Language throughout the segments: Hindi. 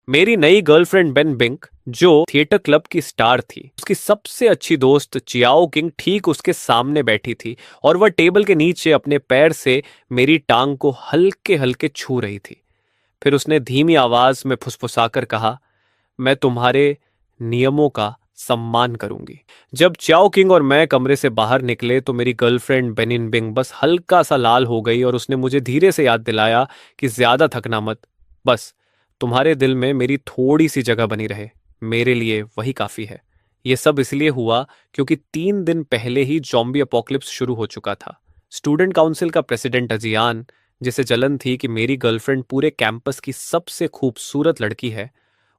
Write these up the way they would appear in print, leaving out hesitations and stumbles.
मेरी नई गर्लफ्रेंड बेन बिंक जो थिएटर क्लब की स्टार थी, उसकी सबसे अच्छी दोस्त चियाओ किंग ठीक उसके सामने बैठी थी और वह टेबल के नीचे अपने पैर से मेरी टांग को हल्के हल्के छू रही थी। फिर उसने धीमी आवाज में फुसफुसाकर कहा, मैं तुम्हारे नियमों का सम्मान करूंगी। जब चाओ किंग और मैं कमरे से बाहर निकले तो मेरी गर्लफ्रेंड बेनिन बिंग बस हल्का सा लाल हो गई और उसने मुझे धीरे से याद दिलाया कि ज्यादा थकना मत, बस तुम्हारे दिल में मेरी थोड़ी सी जगह बनी रहे, मेरे लिए वही काफी है। यह सब इसलिए हुआ क्योंकि 3 दिन पहले ही जॉम्बी अपोकलिप्स शुरू हो चुका था। स्टूडेंट काउंसिल का प्रेसिडेंट अजियान, जिसे जलन थी कि मेरी गर्लफ्रेंड पूरे कैंपस की सबसे खूबसूरत लड़की है,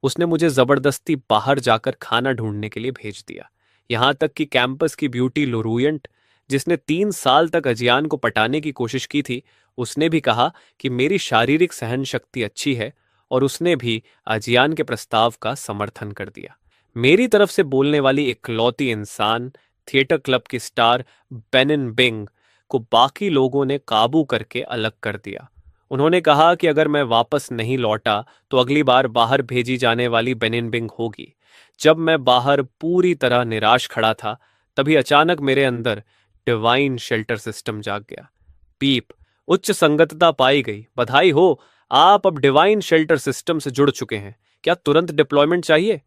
उसने मुझे जबरदस्ती बाहर जाकर खाना ढूंढने के लिए भेज दिया। यहां तक कि कैंपस की ब्यूटी लोरुयंट, जिसने 3 साल तक अजियान को पटाने की कोशिश की थी, उसने भी कहा कि मेरी शारीरिक सहन शक्ति अच्छी है और उसने भी अजियान के प्रस्ताव का समर्थन कर दिया। मेरी तरफ से बोलने वाली इकलौती इंसान, थिएटर क्लब की स्टार बेनिन बिंग को बाकी लोगों ने काबू करके अलग कर दिया। उन्होंने कहा कि अगर मैं वापस नहीं लौटा तो अगली बार बाहर भेजी जाने वाली बेनिन बिंग होगी। जब मैं बाहर पूरी तरह निराश खड़ा था, तभी अचानक मेरे अंदर डिवाइन शेल्टर सिस्टम जाग गया। पीप, उच्च संगतता पाई गई, बधाई हो, आप अब डिवाइन शेल्टर सिस्टम से जुड़ चुके हैं। क्या तुरंत डिप्लॉयमेंट चाहिए?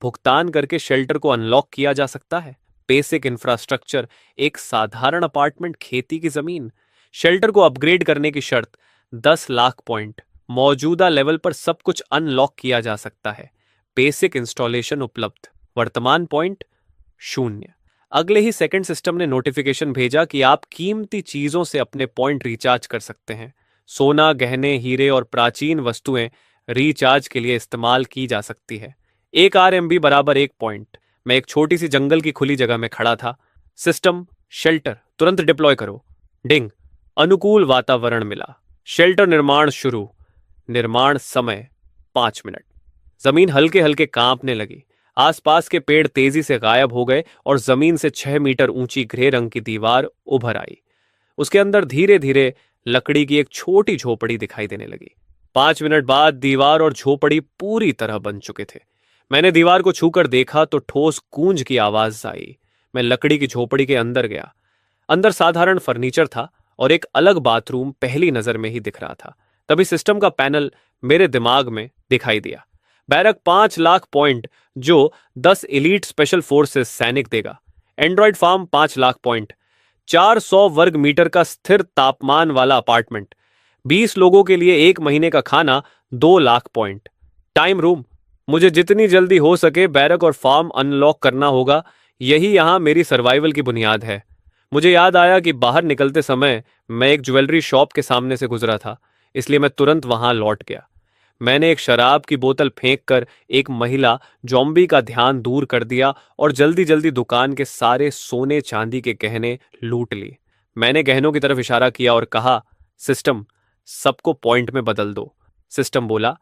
भुगतान करके शेल्टर को अनलॉक किया जा सकता है। बेसिक इंफ्रास्ट्रक्चर, एक साधारण अपार्टमेंट, खेती की जमीन। शेल्टर को अपग्रेड करने की शर्त, 10 लाख पॉइंट। मौजूदा लेवल पर सब कुछ अनलॉक किया जा सकता है। बेसिक इंस्टॉलेशन उपलब्ध। वर्तमान पॉइंट 0। अगले ही सेकंड सिस्टम ने नोटिफिकेशन भेजा कि आप कीमती चीजों से अपने पॉइंट रिचार्ज कर सकते हैं। सोना, गहने, हीरे और प्राचीन वस्तुएं रिचार्ज के लिए इस्तेमाल की जा सकती है। 1 RMB बराबर 1 पॉइंट। मैं एक छोटी सी जंगल की खुली जगह में खड़ा था। सिस्टम, शेल्टर तुरंत डिप्लॉय करो। डिंग, अनुकूल वातावरण मिला। शेल्टर निर्माण शुरू। निर्माण समय 5 मिनट। जमीन हल्के हल्के कांपने लगी। आसपास के पेड़ तेजी से गायब हो गए और जमीन से 6 मीटर ऊंची ग्रे रंग की दीवार उभर आई। उसके अंदर धीरे धीरे लकड़ी की एक छोटी झोपड़ी दिखाई देने लगी। 5 मिनट बाद दीवार और झोपड़ी पूरी तरह बन चुके थे। मैंने दीवार को छूकर देखा तो ठोस गूंज की आवाज आई। मैं लकड़ी की झोपड़ी के अंदर गया। अंदर साधारण फर्नीचर था और एक अलग बाथरूम पहली नजर में ही दिख रहा था। तभी सिस्टम का पैनल मेरे दिमाग में दिखाई दिया। बैरक 5 लाख पॉइंट, जो 10 एलीट स्पेशल फोर्सेस सैनिक देगा। Android farm 5 lakh point. 400 वर्ग मीटर का स्थिर तापमान वाला अपार्टमेंट। 20 लोगों के लिए 1 महीने का खाना 2 लाख पॉइंट। टाइम रूम, मुझे जितनी जल्दी हो सके बैरक और फार्म अनलॉक करना होगा। यही यहां मेरी सर्वाइवल की बुनियाद है। मुझे याद आया कि बाहर निकलते समय मैं एक ज्वेलरी शॉप के सामने से गुजरा था, इसलिए मैं तुरंत वहां लौट गया। मैंने एक शराब की बोतल फेंक कर एक महिला जॉम्बी का ध्यान दूर कर दिया और जल्दी जल्दी दुकान के सारे सोने चांदी के गहने लूट लिए। मैंने गहनों की तरफ इशारा किया और कहा, सिस्टम, सबको पॉइंट में बदल दो। सिस्टम बोला,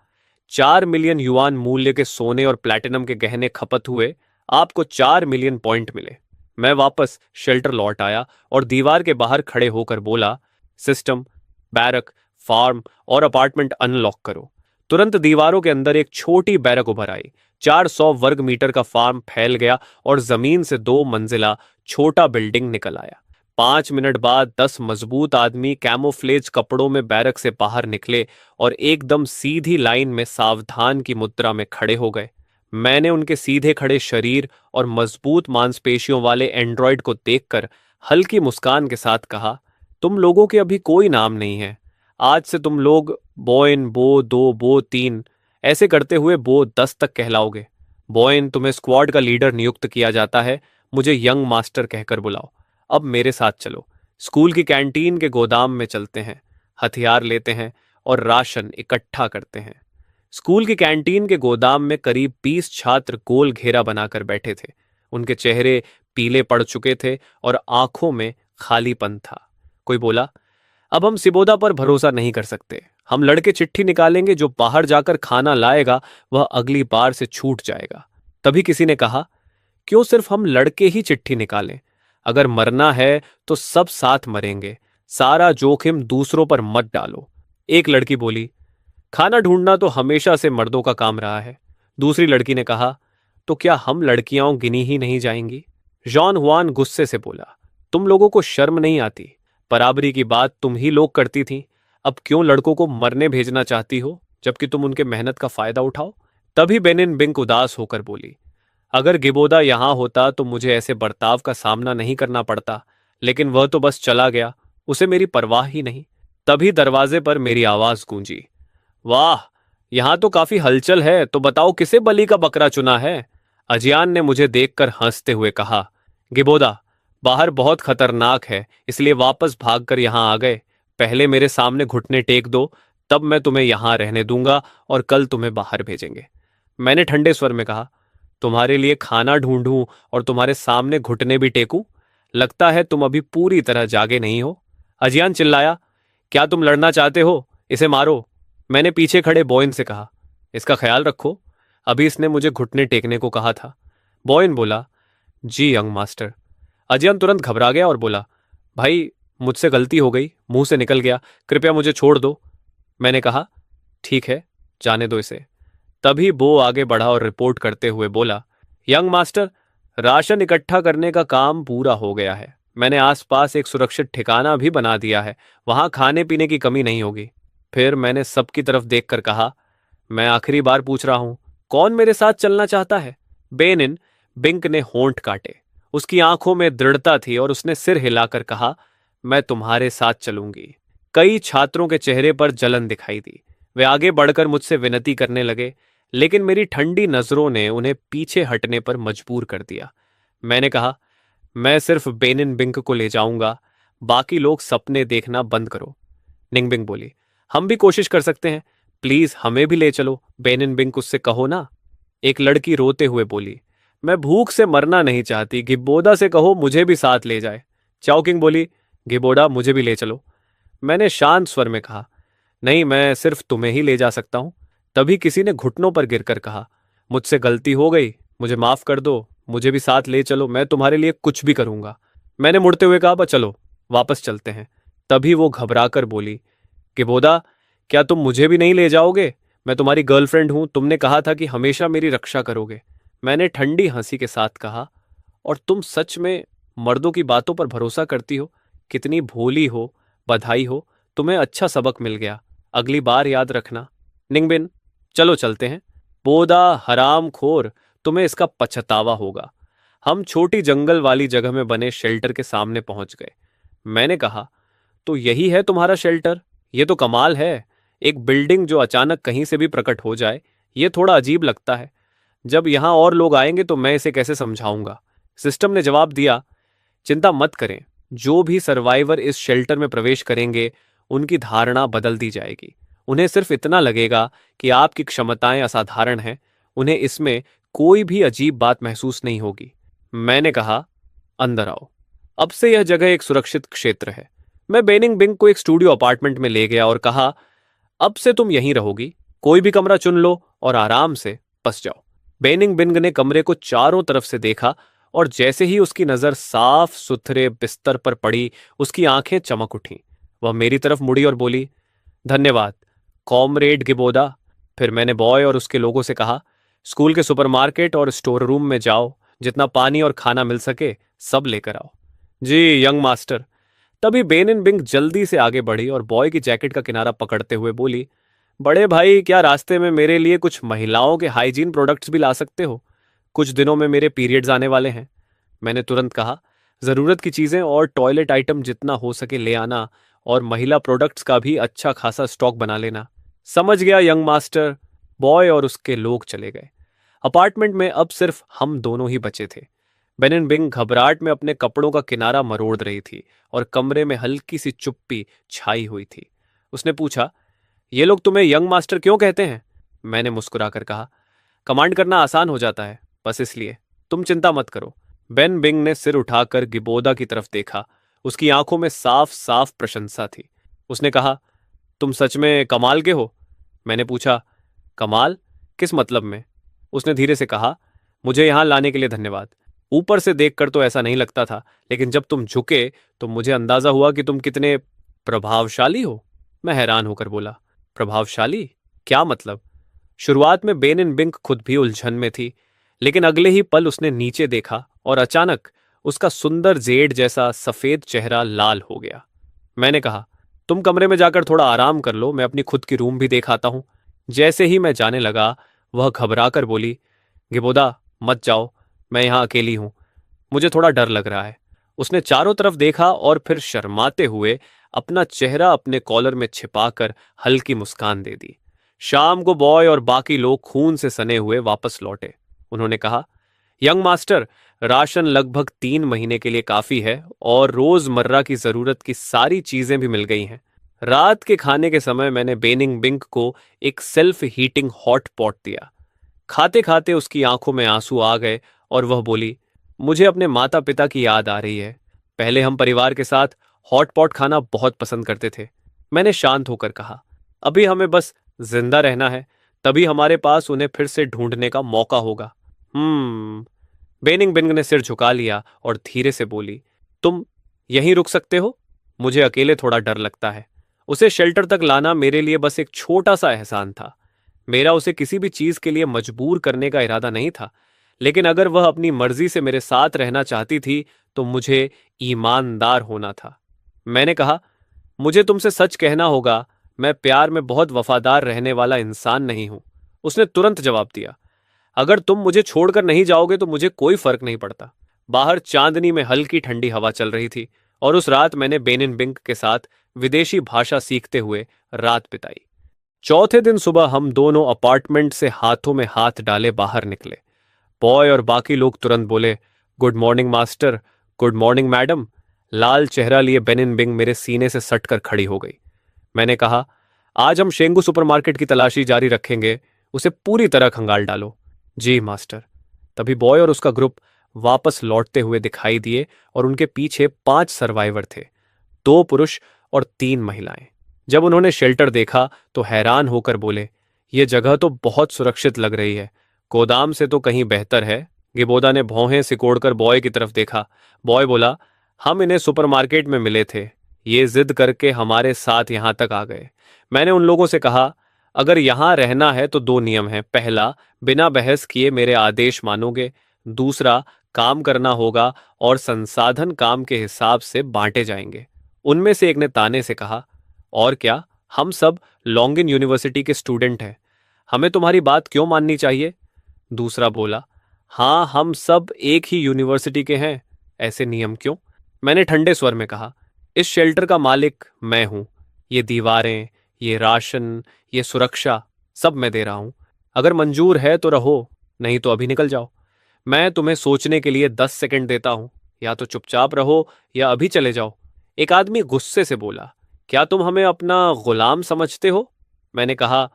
4 मिलियन युआन मूल्य के सोने और प्लैटिनम के गहने खपत हुए, आपको 4 मिलियन पॉइंट मिले। मैं वापस शेल्टर लौट आया और दीवार के बाहर खड़े होकर बोला, सिस्टम, बैरक, फार्म और अपार्टमेंट अनलॉक करो। तुरंत दीवारों के अंदर एक छोटी बैरक उभर आई। 400 वर्ग मीटर का फार्म फैल गया और जमीन से 2 मंजिला छोटा बिल्डिंग निकल आया। 5 मिनट बाद 10 मजबूत आदमी कैमोफ्लेज कपड़ों में बैरक से बाहर निकले और एकदम सीधी लाइन में सावधान की मुद्रा में खड़े हो गए। मैंने उनके सीधे खड़े शरीर और मजबूत मांसपेशियों वाले एंड्रॉयड को देखकर हल्की मुस्कान के साथ कहा, तुम लोगों के अभी कोई नाम नहीं है। आज से तुम लोग बोइन, बो 2, बो 3 ऐसे करते हुए बो 10 तक कहलाओगे। बोइन, तुम्हें स्क्वाड का लीडर नियुक्त किया जाता है। मुझे यंग मास्टर कहकर बुलाओ। अब मेरे साथ चलो। स्कूल की कैंटीन के गोदाम में चलते हैं, हथियार लेते हैं और राशन इकट्ठा करते हैं। स्कूल की कैंटीन के गोदाम में करीब 20 छात्र गोल घेरा बनाकर बैठे थे। उनके चेहरे पीले पड़ चुके थे और आंखों में खालीपन था। कोई बोला, अब हम सिबोदा पर भरोसा नहीं कर सकते। हम लड़के चिट्ठी निकालेंगे, जो बाहर जाकर खाना लाएगा वह अगली बार से छूट जाएगा। तभी किसी ने कहा, क्यों सिर्फ हम लड़के ही चिट्ठी निकालें? अगर मरना है तो सब साथ मरेंगे। सारा जोखिम दूसरों पर मत डालो। एक लड़की बोली, खाना ढूंढना तो हमेशा से मर्दों का काम रहा है। दूसरी लड़की ने कहा, तो क्या हम लड़कियां गिनी ही नहीं जाएंगी? जॉन हुआन गुस्से से बोला, तुम लोगों को शर्म नहीं आती? बराबरी की बात तुम ही लोग करती थी, अब क्यों लड़कों को मरने भेजना चाहती हो जबकि तुम उनके मेहनत का फायदा उठाओ? तभी बेनिन बिंक उदास होकर बोली, अगर गिबोदा यहां होता तो मुझे ऐसे बर्ताव का सामना नहीं करना पड़ता, लेकिन वह तो बस चला गया, उसे मेरी परवाह ही नहीं। तभी दरवाजे पर मेरी आवाज गूंजी, वाह, यहां तो काफी हलचल है, तो बताओ किसे बलि का बकरा चुना है? अजियान ने मुझे देखकर हंसते हुए कहा, गिबोदा, बाहर बहुत खतरनाक है, इसलिए वापस भागकर यहां आ गए। पहले मेरे सामने घुटने टेक दो, तब मैं तुम्हें यहां रहने दूंगा और कल तुम्हें बाहर भेजेंगे। मैंने ठंडे स्वर में कहा, तुम्हारे लिए खाना ढूंढूं और तुम्हारे सामने घुटने भी टेकूं? लगता है तुम अभी पूरी तरह जागे नहीं हो। अजियान चिल्लाया, क्या तुम लड़ना चाहते हो? इसे मारो। मैंने पीछे खड़े बॉयन से कहा, इसका ख्याल रखो, अभी इसने मुझे घुटने टेकने को कहा था। बॉयन बोला, जी यंग मास्टर। अजियान तुरंत घबरा गया और बोला, भाई, मुझसे गलती हो गई, मुंह से निकल गया, कृपया मुझे छोड़ दो। मैंने कहा, ठीक है, जाने दो इसे। तभी बो आगे बढ़ा और रिपोर्ट करते हुए बोला, यंग मास्टर, राशन इकट्ठा करने का काम पूरा हो गया है। मैंने आसपास एक सुरक्षित ठिकाना भी बना दिया है, वहां खाने पीने की कमी नहीं होगी। फिर मैंने सबकी तरफ देखकर कहा, मैं आखिरी बार पूछ रहा हूं, कौन मेरे साथ चलना चाहता है? बेनिन बिंक ने होंठ काटे। उसकी आंखों में दृढ़ता थी और उसने सिर हिलाकर कहा, मैं तुम्हारे साथ चलूंगी। कई छात्रों के चेहरे पर जलन दिखाई दी। वे आगे बढ़कर मुझसे विनती करने लगे, लेकिन मेरी ठंडी नजरों ने उन्हें पीछे हटने पर मजबूर कर दिया। मैंने कहा, मैं सिर्फ बेनिन बिंक को ले जाऊंगा, बाकी लोग सपने देखना बंद करो। निंगबिंग बोली, हम भी कोशिश कर सकते हैं, प्लीज हमें भी ले चलो, बेनिन बिंक उससे कहो ना। एक लड़की रोते हुए बोली, मैं भूख से मरना नहीं चाहती, गिब्बोदा से कहो मुझे भी साथ ले जाए। चाओकिंग बोली, गिबोडा मुझे भी ले चलो। मैंने शांत स्वर में कहा, नहीं, मैं सिर्फ तुम्हें ही ले जा सकता हूं। तभी किसी ने घुटनों पर गिरकर कहा, मुझसे गलती हो गई, मुझे माफ कर दो, मुझे भी साथ ले चलो, मैं तुम्हारे लिए कुछ भी करूंगा। मैंने मुड़ते हुए कहा, बस चलो, वापस चलते हैं। तभी वो घबराकर बोली, गिबोदा, क्या तुम मुझे भी नहीं ले जाओगे? मैं तुम्हारी गर्लफ्रेंड हूं, तुमने कहा था कि हमेशा मेरी रक्षा करोगे। मैंने ठंडी हंसी के साथ कहा, और तुम सच में मर्दों की बातों पर भरोसा करती हो? कितनी भोली हो, बधाई हो, तुम्हें अच्छा सबक मिल गया, अगली बार याद रखना। निंगबिन, चलो चलते हैं। बोदा, हराम खोर, तुम्हें इसका पछतावा होगा। हम छोटी जंगल वाली जगह में बने शेल्टर के सामने पहुंच गए। मैंने कहा, तो यही है तुम्हारा शेल्टर? ये तो कमाल है, एक बिल्डिंग जो अचानक कहीं से भी प्रकट हो जाए, ये थोड़ा अजीब लगता है। जब यहां और लोग आएंगे तो मैं इसे कैसे समझाऊंगा? सिस्टम ने जवाब दिया, चिंता मत करें, जो भी सर्वाइवर इस शेल्टर में प्रवेश करेंगे उनकी धारणा बदल दी जाएगी। उन्हें सिर्फ इतना लगेगा कि आपकी क्षमताएं असाधारण हैं, उन्हें इसमें कोई भी अजीब बात महसूस नहीं होगी। मैंने कहा, अंदर आओ, अब से यह जगह एक सुरक्षित क्षेत्र है। मैं बेनिंग बिंग को एक स्टूडियो अपार्टमेंट में ले गया और कहा, अब से तुम यहीं रहोगी, कोई भी कमरा चुन लो और आराम से बस जाओ। बेनिंग बिंग ने कमरे को चारों तरफ से देखा और जैसे ही उसकी नजर साफ सुथरे बिस्तर पर पड़ी, उसकी आंखें चमक उठीं। वह मेरी तरफ मुड़ी और बोली, धन्यवाद कॉमरेड गिबोदा। फिर मैंने बॉय और उसके लोगों से कहा, स्कूल के सुपरमार्केट और स्टोर रूम में जाओ, जितना पानी और खाना मिल सके सब लेकर आओ। जी यंग मास्टर। तभी बेनिन बिंग जल्दी से आगे बढ़ी और बॉय की जैकेट का किनारा पकड़ते हुए बोली, बड़े भाई, क्या रास्ते में मेरे लिए कुछ महिलाओं के हाइजीन प्रोडक्ट्स भी ला सकते हो? कुछ दिनों में मेरे पीरियड्स आने वाले हैं। मैंने तुरंत कहा, जरूरत की चीजें और टॉयलेट आइटम जितना हो सके ले आना, और महिला प्रोडक्ट्स का भी अच्छा खासा स्टॉक बना लेना। समझ गया यंग मास्टर। बॉय और उसके लोग चले गए। अपार्टमेंट में अब सिर्फ हम दोनों ही बचे थे। बेनिन बिंग घबराहट में अपने कपड़ों का किनारा मरोड़ रही थी और कमरे में हल्की सी चुप्पी छाई हुई थी। उसने पूछा, ये लोग तुम्हें यंग मास्टर क्यों कहते हैं? मैंने मुस्कुराकर कहा, कमांड करना आसान हो जाता है, बस इसलिए। तुम चिंता मत करो। बेन बिंग ने सिर उठाकर गिबोदा की तरफ देखा। उसकी आंखों में साफ साफ प्रशंसा थी। उसने कहा, तुम सच में कमाल के हो? मैंने पूछा, कमाल? किस मतलब में? उसने धीरे से कहा, मुझे यहां लाने के लिए धन्यवाद। ऊपर से देखकर तो ऐसा नहीं लगता था, लेकिन जब तुम झुके तो मुझे अंदाजा हुआ कि तुम कितने प्रभावशाली हो। मैं हैरान होकर बोला, प्रभावशाली? क्या मतलब? शुरुआत में बेन इन बिंक खुद भी उलझन में थी, लेकिन अगले ही पल उसने नीचे देखा और अचानक उसका सुंदर जेड जैसा सफेद चेहरा लाल हो गया। मैंने कहा, तुम कमरे में जाकर थोड़ा आराम कर लो, मैं अपनी खुद की रूम भी देख आता हूं। जैसे ही मैं जाने लगा, वह घबराकर बोली, गिबोदा, मत जाओ, मैं यहां अकेली हूं, मुझे थोड़ा डर लग रहा है। उसने चारों तरफ देखा और फिर शर्माते हुए अपना चेहरा अपने कॉलर में छिपाकर हल्की मुस्कान दे दी। शाम को बॉय और बाकी लोग खून से सने हुए वापस लौटे। उन्होंने कहा, यंग मास्टर, राशन लगभग 3 महीने के लिए काफी है और रोजमर्रा की जरूरत की सारी चीजें भी मिल गई हैं। रात के खाने के समय मैंने बेनिंग बिंक को एक सेल्फ हीटिंग हॉट पॉट दिया। खाते खाते उसकी आंखों में आंसू आ गए और वह बोली, मुझे अपने माता पिता की याद आ रही है। पहले हम परिवार के साथ हॉट पॉट खाना बहुत पसंद करते थे। मैंने शांत होकर कहा, अभी हमें बस जिंदा रहना है, तभी हमारे पास उन्हें फिर से ढूंढने का मौका होगा। बेनिंग बिंग ने सिर झुका लिया और धीरे से बोली, तुम यहीं रुक सकते हो? मुझे अकेले थोड़ा डर लगता है। उसे शेल्टर तक लाना मेरे लिए बस एक छोटा सा एहसान था। मेरा उसे किसी भी चीज के लिए मजबूर करने का इरादा नहीं था, लेकिन अगर वह अपनी मर्जी से मेरे साथ रहना चाहती थी तो मुझे ईमानदार होना था। मैंने कहा, मुझे तुमसे सच कहना होगा, मैं प्यार में बहुत वफादार रहने वाला इंसान नहीं हूं। उसने तुरंत जवाब दिया, अगर तुम मुझे छोड़कर नहीं जाओगे तो मुझे कोई फर्क नहीं पड़ता। बाहर चांदनी में हल्की ठंडी हवा चल रही थी और उस रात मैंने बेनिन बिंक के साथ विदेशी भाषा सीखते हुए रात बिताई। चौथे दिन सुबह हम दोनों अपार्टमेंट से हाथों में हाथ डाले बाहर निकले। बॉय और बाकी लोग तुरंत बोले, good morning master, good morning madam. लाल चेहरा लिए बेनिन बिंग मेरे सीने से सटकर खड़ी हो गई। मैंने कहा, आज हम शेंगू सुपरमार्केट की तलाशी जारी रखेंगे, उसे पूरी तरह खंगाल डालो। जी मास्टर। तभी बॉय और उसका ग्रुप वापस लौटते हुए दिखाई दिए और उनके पीछे 5 सर्वाइवर थे, 2 पुरुष और 3 महिलाएं। जब उन्होंने शेल्टर देखा तो हैरान होकर बोले, ये जगह तो बहुत सुरक्षित लग रही है, गोदाम से तो कहीं बेहतर है। गिबोदा ने भौहें सिकोड़कर बॉय की तरफ देखा। बॉय बोला, हम इन्हें सुपरमार्केट में मिले थे, ये जिद करके हमारे साथ यहां तक आ गए। मैंने उन लोगों से कहा, अगर यहां रहना है तो 2 नियम हैं। पहला, बिना बहस किए मेरे आदेश मानोगे। दूसरा, काम करना होगा और संसाधन काम के हिसाब से बांटे जाएंगे। उनमें से एक ने ताने से कहा, और क्या, हम सब लॉन्गिन यूनिवर्सिटी के स्टूडेंट हैं, हमें तुम्हारी बात क्यों माननी चाहिए? दूसरा बोला, हाँ, हम सब एक ही यूनिवर्सिटी के हैं, ऐसे नियम क्यों? मैंने ठंडे स्वर में कहा, इस शेल्टर का मालिक मैं हूं। ये दीवारें, ये राशन, ये सुरक्षा, सब मैं दे रहा हूं। अगर मंजूर है तो रहो, नहीं तो अभी निकल जाओ। मैं तुम्हें सोचने के लिए 10 सेकंड देता हूं, या तो चुपचाप रहो या अभी चले जाओ। एक आदमी गुस्से से बोला, क्या तुम हमें अपना गुलाम समझते हो? मैंने कहा,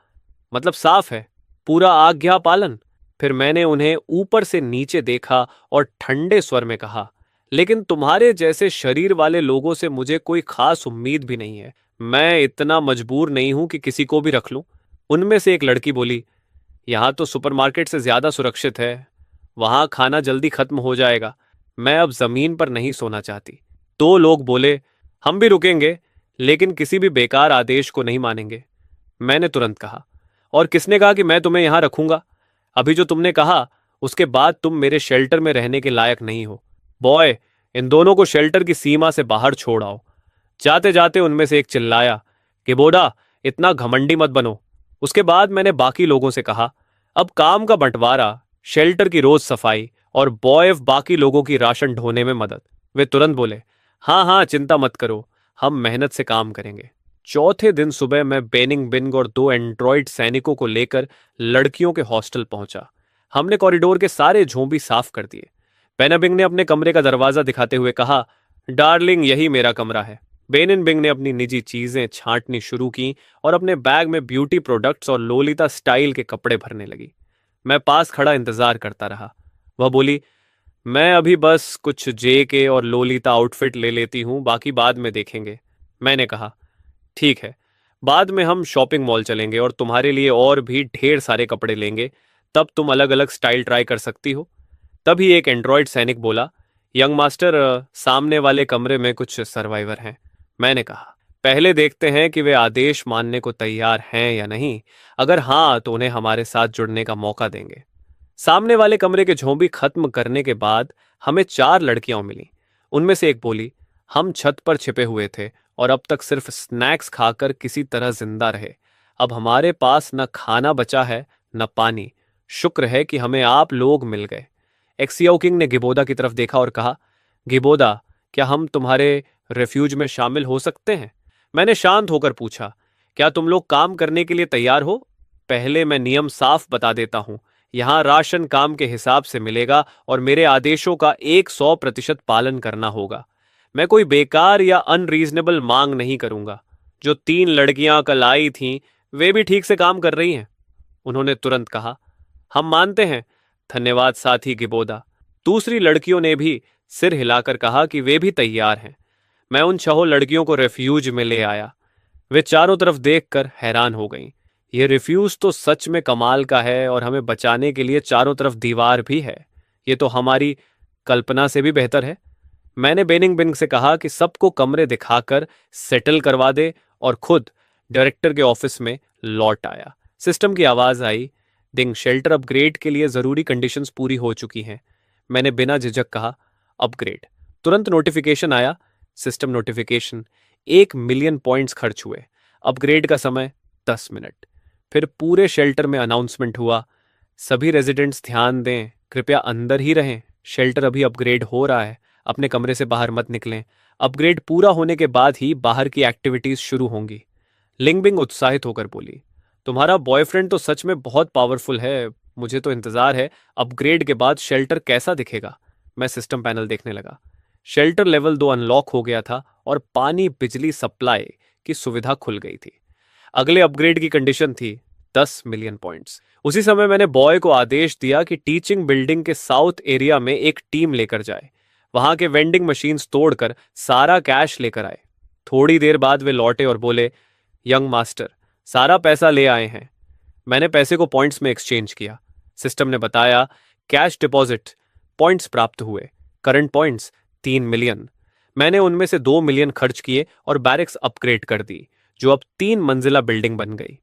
मतलब साफ है, पूरा आज्ञा पालन। फिर मैंने उन्हें ऊपर से नीचे देखा और ठंडे स्वर में कहा, लेकिन तुम्हारे जैसे शरीर वाले लोगों से मुझे कोई खास उम्मीद भी नहीं है। मैं इतना मजबूर नहीं हूं कि किसी को भी रख लूं। उनमें से एक लड़की बोली, यहां तो सुपरमार्केट से ज्यादा सुरक्षित है, वहां खाना जल्दी खत्म हो जाएगा। मैं अब जमीन पर नहीं सोना चाहती। 2 लोग बोले, हम भी रुकेंगे, लेकिन किसी भी बेकार आदेश को नहीं मानेंगे। मैंने तुरंत कहा, और किसने कहा कि मैं तुम्हें यहां रखूंगा? अभी जो तुमने कहा उसके बाद तुम मेरे शेल्टर में रहने के लायक नहीं हो। बॉय, इन दोनों को शेल्टर की सीमा से बाहर छोड़ आओ। जाते जाते उनमें से एक चिल्लाया, किबोडा, इतना घमंडी मत बनो। उसके बाद मैंने बाकी लोगों से कहा, अब काम का बंटवारा, शेल्टर की रोज सफाई और बॉय बाकी लोगों की राशन ढोने में मदद। वे तुरंत बोले, हाँ हाँ, चिंता मत करो, हम मेहनत से काम करेंगे। चौथे दिन सुबह मैं बेनिंग बिंग और 2 एंड्रॉइड सैनिकों को लेकर लड़कियों के हॉस्टल पहुंचा। हमने कॉरिडोर के सारे झोंपी साफ कर दिए। बेनाबिंग ने अपने कमरे का दरवाजा दिखाते हुए कहा, डार्लिंग, यही मेरा कमरा है। बेनिन बिंग ने अपनी निजी चीजें छांटनी शुरू की और अपने बैग में ब्यूटी प्रोडक्ट्स और लोलिता स्टाइल के कपड़े भरने लगी। मैं पास खड़ा इंतजार करता रहा। वह बोली, मैं अभी बस कुछ जेके और लोलिता आउटफिट ले लेती हूं, बाकी बाद में देखेंगे। मैंने कहा, ठीक है, बाद में हम शॉपिंग मॉल चलेंगे और तुम्हारे लिए और भी ढेर सारे कपड़े लेंगे, तब तुम अलग अलग स्टाइल ट्राई कर सकती हो। तभी एक एंड्रॉयड सैनिक बोला, यंग मास्टर, सामने वाले कमरे में कुछ सर्वाइवर हैं। मैंने कहा, पहले देखते हैं कि वे आदेश मानने को तैयार हैं या नहीं। अगर हाँ तो उन्हें हमारे साथ जुड़ने का मौका देंगे। सामने वाले कमरे के झोंबी खत्म करने के बाद हमें 4 लड़कियां मिली। उनमें से एक बोली, हम छत पर छिपे हुए थे और अब तक सिर्फ स्नैक्स खाकर किसी तरह जिंदा रहे। अब हमारे पास न खाना बचा है न पानी। शुक्र है कि हमें आप लोग मिल गए। एक्सियाओ किंग ने गिबोदा की तरफ देखा और कहा, गिबोदा, क्या हम तुम्हारे रेफ्यूज में शामिल हो सकते हैं? मैंने शांत होकर पूछा, क्या तुम लोग काम करने के लिए तैयार हो? पहले मैं नियम साफ बता देता हूं। यहां राशन काम के हिसाब से मिलेगा और मेरे आदेशों का 100% पालन करना होगा। मैं कोई बेकार या अनरीजनेबल मांग नहीं करूंगा। जो 3 लड़कियां कल आई थीं, वे भी ठीक से काम कर रही हैं। उन्होंने तुरंत कहा, हम मानते हैं। धन्यवाद साथी गिबोदा। दूसरी लड़कियों ने भी सिर हिलाकर कहा कि वे भी तैयार हैं। मैं उन 6 लड़कियों को रेफ्यूज में ले आया। वे चारों तरफ देखकर हैरान हो गईं। यह रिफ्यूज तो सच में कमाल का है और हमें बचाने के लिए चारों तरफ दीवार भी है। ये तो हमारी कल्पना से भी बेहतर है। मैंने बेनिंग बिंग से कहा कि सबको कमरे दिखाकर सेटल करवा दे और खुद डायरेक्टर के ऑफिस में लौट आया। सिस्टम की आवाज आई, डिंग, शेल्टर अपग्रेड के लिए जरूरी कंडीशंस पूरी हो चुकी हैं। मैंने बिना झिझक कहा, अपग्रेड। तुरंत नोटिफिकेशन आया, सिस्टम नोटिफिकेशन। 1 मिलियन पॉइंट्स खर्च हुए। अपग्रेड का समय 10 मिनट। फिर पूरे शेल्टर में अनाउंसमेंट हुआ, सभी रेजिडेंट्स ध्यान दें, कृपया अंदर ही रहें। शेल्टर अभी अपग्रेड हो रहा है, अपने कमरे से बाहर मत निकलें। अपग्रेड पूरा होने के बाद ही बाहर की एक्टिविटीज शुरू होंगी। लिंगबिंग उत्साहित होकर बोली, तुम्हारा बॉयफ्रेंड तो सच में बहुत पावरफुल है। मुझे तो इंतजार है अपग्रेड के बाद शेल्टर कैसा दिखेगा। मैं सिस्टम पैनल देखने लगा। शेल्टर लेवल 2 अनलॉक हो गया था और पानी बिजली सप्लाई की सुविधा खुल गई थी। अगले अपग्रेड की कंडीशन थी 10 मिलियन पॉइंट्स। उसी समय मैंने बॉय को आदेश दिया कि टीचिंग बिल्डिंग के साउथ एरिया में एक टीम लेकर जाए। वहां के वेंडिंग मशीन्स तोड़कर सारा कैश लेकर आए। थोड़ी देर बाद वे लौटे और बोले, यंग मास्टर, सारा पैसा ले आए हैं। मैंने पैसे को पॉइंट्स में एक्सचेंज किया। सिस्टम ने बताया, कैश डिपॉजिट पॉइंट्स प्राप्त हुए। Current points 3 million. मैंने उनमें से 2 मिलियन खर्च किए और बैरिक्स अपग्रेड कर दी, जो अब 3 मंजिला बिल्डिंग बन गई।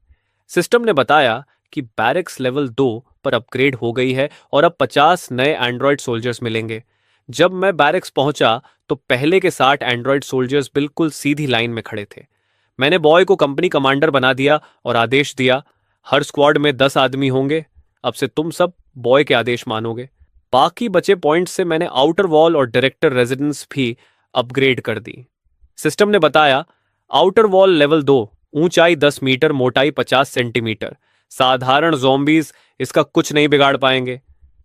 सिस्टम ने बताया कि बैरिक्स लेवल 2 पर अपग्रेड हो गई है और अब 50 नए एंड्रॉयड सोल्जर्स मिलेंगे। जब मैं बैरिक्स पहुंचा तो पहले के 60 एंड्रॉयड सोल्जर्स बिल्कुल सीधी लाइन में खड़े थे। मैंने बॉय को कंपनी कमांडर बना दिया और आदेश दिया, हर स्क्वाड में 10 आदमी होंगे। अब से तुम सब बॉय के आदेश मानोगे। बाकी बचे पॉइंट्स से मैंने आउटर वॉल और डायरेक्टर रेजिडेंस भी अपग्रेड कर दी। सिस्टम ने बताया, आउटर वॉल लेवल 2, ऊंचाई 10 मीटर, मोटाई 50 सेंटीमीटर। साधारण ज़ॉम्बीज इसका कुछ नहीं बिगाड़ पाएंगे।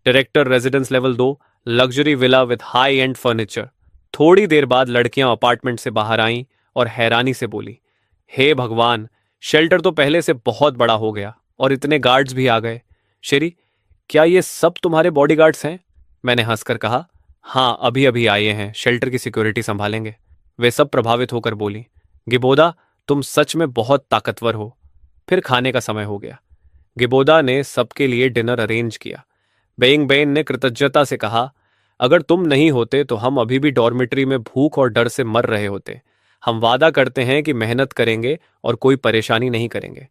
Director residence level 2, luxury villa with high and furniture. थोड़ी देर बाद लड़कियां अपार्टमेंट से बाहर आईं और हैरानी से बोली, हे भगवान, शेल्टर तो पहले से बहुत बड़ा हो गया और इतने गार्ड्स भी आ गए। शेरी, क्या ये सब तुम्हारे बॉडीगार्ड्स हैं? मैंने हंसकर कहा, हाँ, अभी अभी आए हैं, शेल्टर की सिक्योरिटी संभालेंगे। वे सब प्रभावित होकर बोली, गिबोदा, तुम सच में बहुत ताकतवर हो। फिर खाने का समय हो गया। गिबोदा ने सबके लिए डिनर अरेंज किया। बेइंग बेन ने कृतज्ञता से कहा, अगर तुम नहीं होते तो हम अभी भी डॉर्मेट्री में भूख और डर से मर रहे होते। हम वादा करते हैं कि मेहनत करेंगे और कोई परेशानी नहीं करेंगे।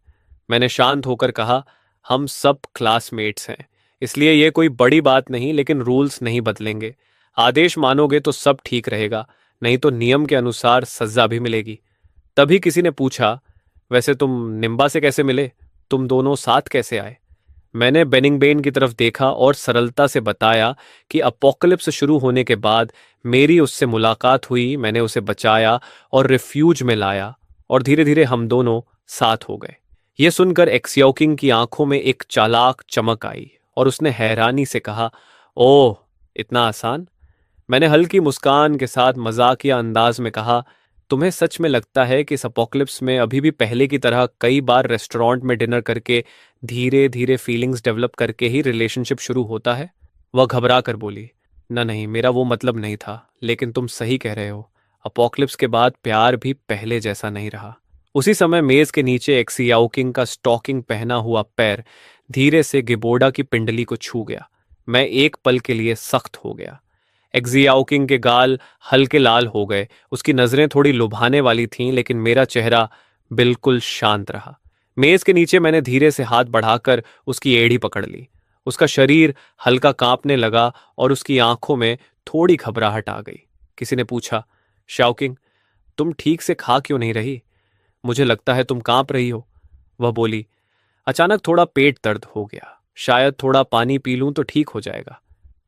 मैंने शांत होकर कहा, हम सब क्लासमेट्स हैं, इसलिए यह कोई बड़ी बात नहीं, लेकिन रूल्स नहीं बदलेंगे। आदेश मानोगे तो सब ठीक रहेगा, नहीं तो नियम के अनुसार सजा भी मिलेगी। तभी किसी ने पूछा, वैसे तुम निम्बा से कैसे मिले? तुम दोनों साथ कैसे आए? मैंने बेनिंगबेन की तरफ देखा और सरलता से बताया कि अपोकलिप्स शुरू होने के बाद मेरी उससे मुलाकात हुई, मैंने उसे बचाया और रिफ्यूज में लाया और धीरे धीरे हम दोनों साथ हो गए। यह सुनकर एक्सियाओकिंग की आंखों में एक चालाक चमक आई और उसने हैरानी से कहा, ओह, इतना आसान? मैंने हल्की मुस्कान के साथ मजाकिया अंदाज में कहा, तुम्हें सच में लगता है कि इस अपोकलिप्स में अभी भी पहले की तरह कई बार रेस्टोरेंट में डिनर करके धीरे धीरे फीलिंग्स डेवलप करके ही रिलेशनशिप शुरू होता है? वह घबरा कर बोली, नहीं, मेरा वो मतलब नहीं था, लेकिन तुम सही कह रहे हो। अपोकलिप्स के बाद प्यार भी पहले जैसा नहीं रहा। उसी समय मेज के नीचे एक्सियाओकिंग का स्टॉकिंग पहना हुआ पैर धीरे से गिबोडा की पिंडली को छू गया। मैं एक पल के लिए सख्त हो गया। एग्जियाओकिंग के गाल हल्के लाल हो गए, उसकी नजरें थोड़ी लुभाने वाली थीं, लेकिन मेरा चेहरा बिल्कुल शांत रहा। मेज के नीचे मैंने धीरे से हाथ बढ़ाकर उसकी एड़ी पकड़ ली। उसका शरीर हल्का कांपने लगा और उसकी आंखों में थोड़ी घबराहट आ गई। किसी ने पूछा, शाओकिंग, तुम ठीक से खा क्यों नहीं रही? मुझे लगता है तुम कांप रही हो। वह बोली। अचानक थोड़ा पेट दर्द हो गया, शायद थोड़ा पानी पी लूं तो ठीक हो जाएगा।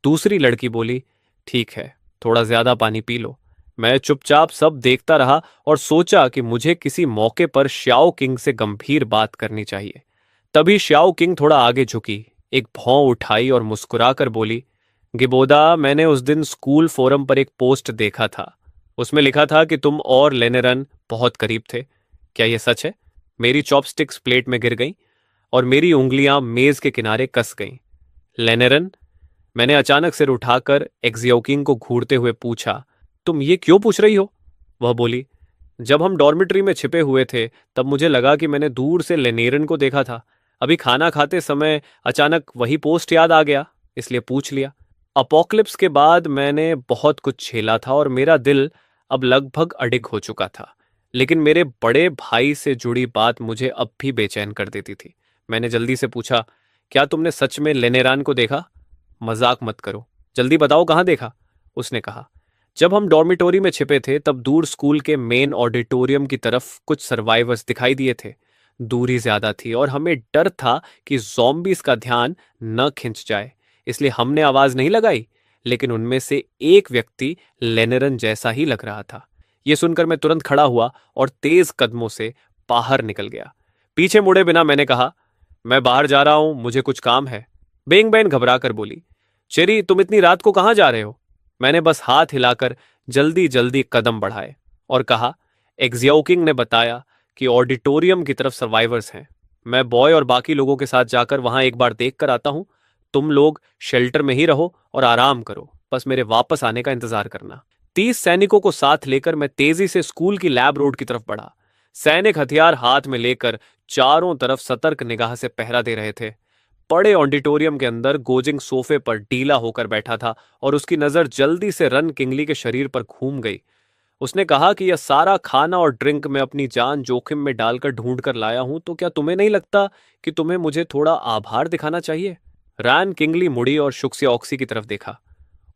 दूसरी लड़की बोली, ठीक है, थोड़ा ज्यादा पानी पी लो। मैं चुपचाप सब देखता रहा और सोचा कि मुझे किसी मौके पर श्याओ किंग से गंभीर बात करनी चाहिए। तभी श्याओ किंग थोड़ा आगे झुकी, एक भौं उठाई और मुस्कुराकर बोली, गिबोदा, मैंने उस दिन स्कूल फोरम पर एक पोस्ट देखा था। उसमें लिखा था कि तुम और लेनेरन बहुत करीब थे। क्या यह सच है? मेरी चॉपस्टिक्स प्लेट में गिर गईं और मेरी उंगलियां मेज के किनारे कस गईं। लेनेरन? मैंने अचानक सिर उठाकर एक्जियोकिंग को घूरते हुए पूछा, तुम ये क्यों पूछ रही हो? वह बोली, जब हम डॉर्मिटरी में छिपे हुए थे तब मुझे लगा कि मैंने दूर से लेनेरन को देखा था। अभी खाना खाते समय अचानक वही पोस्ट याद आ गया, इसलिए पूछ लिया। अपोकलिप्स के बाद मैंने बहुत कुछ झेला था और मेरा दिल अब लगभग अडिग हो चुका था, लेकिन मेरे बड़े भाई से जुड़ी बात मुझे अब भी बेचैन कर देती थी। मैंने जल्दी से पूछा, क्या तुमने सच में लेनेरान को देखा? मजाक मत करो, जल्दी बताओ कहाँ देखा? उसने कहा, जब हम डॉर्मिटोरी में छिपे थे तब दूर स्कूल के मेन ऑडिटोरियम की तरफ कुछ सर्वाइवर्स दिखाई दिए थे। दूरी ज्यादा थी और हमें डर था कि ज़ॉम्बीज का ध्यान न खिंच जाए, इसलिए हमने आवाज नहीं लगाई, लेकिन उनमें से एक व्यक्ति लेनेरन जैसा ही लग रहा था। यह सुनकर मैं तुरंत खड़ा हुआ और तेज कदमों से बाहर निकल गया। पीछे मुड़े बिना मैंने कहा, मैं बाहर जा रहा हूं, मुझे कुछ काम है। बेंग बैन घबरा कर बोली, चेरी, तुम इतनी रात को कहां जा रहे हो? मैंने बस हाथ हिलाकर जल्दी जल्दी कदम बढ़ाए और कहा, एक्जियोकिंग ने बताया कि ऑडिटोरियम की तरफ सर्वाइवर्स हैं। मैं बॉय और बाकी लोगों के साथ जाकर वहां एक बार देख कर आता हूं। तुम लोग शेल्टर में ही रहो और आराम करो, बस मेरे वापस आने का इंतजार करना। 30 सैनिकों को साथ लेकर मैं तेजी से स्कूल की लैब रोड की तरफ बढ़ा। सैनिक हथियार हाथ में लेकर चारों तरफ सतर्क निगाह से पहरा दे रहे थे। बड़े ऑडिटोरियम के अंदर गोजिंग सोफे पर ढीला होकर बैठा था और उसकी नजर जल्दी से रन किंगली के शरीर पर घूम गई। उसने कहा कि यह सारा खाना और ड्रिंक मैं अपनी जान जोखिम में डालकर ढूंढ कर लाया हूं, तो क्या तुम्हें नहीं लगता कि तुम्हें मुझे थोड़ा आभार दिखाना चाहिए? रैन किंगली मुड़ी और शुक्सियोक्सी की तरफ देखा।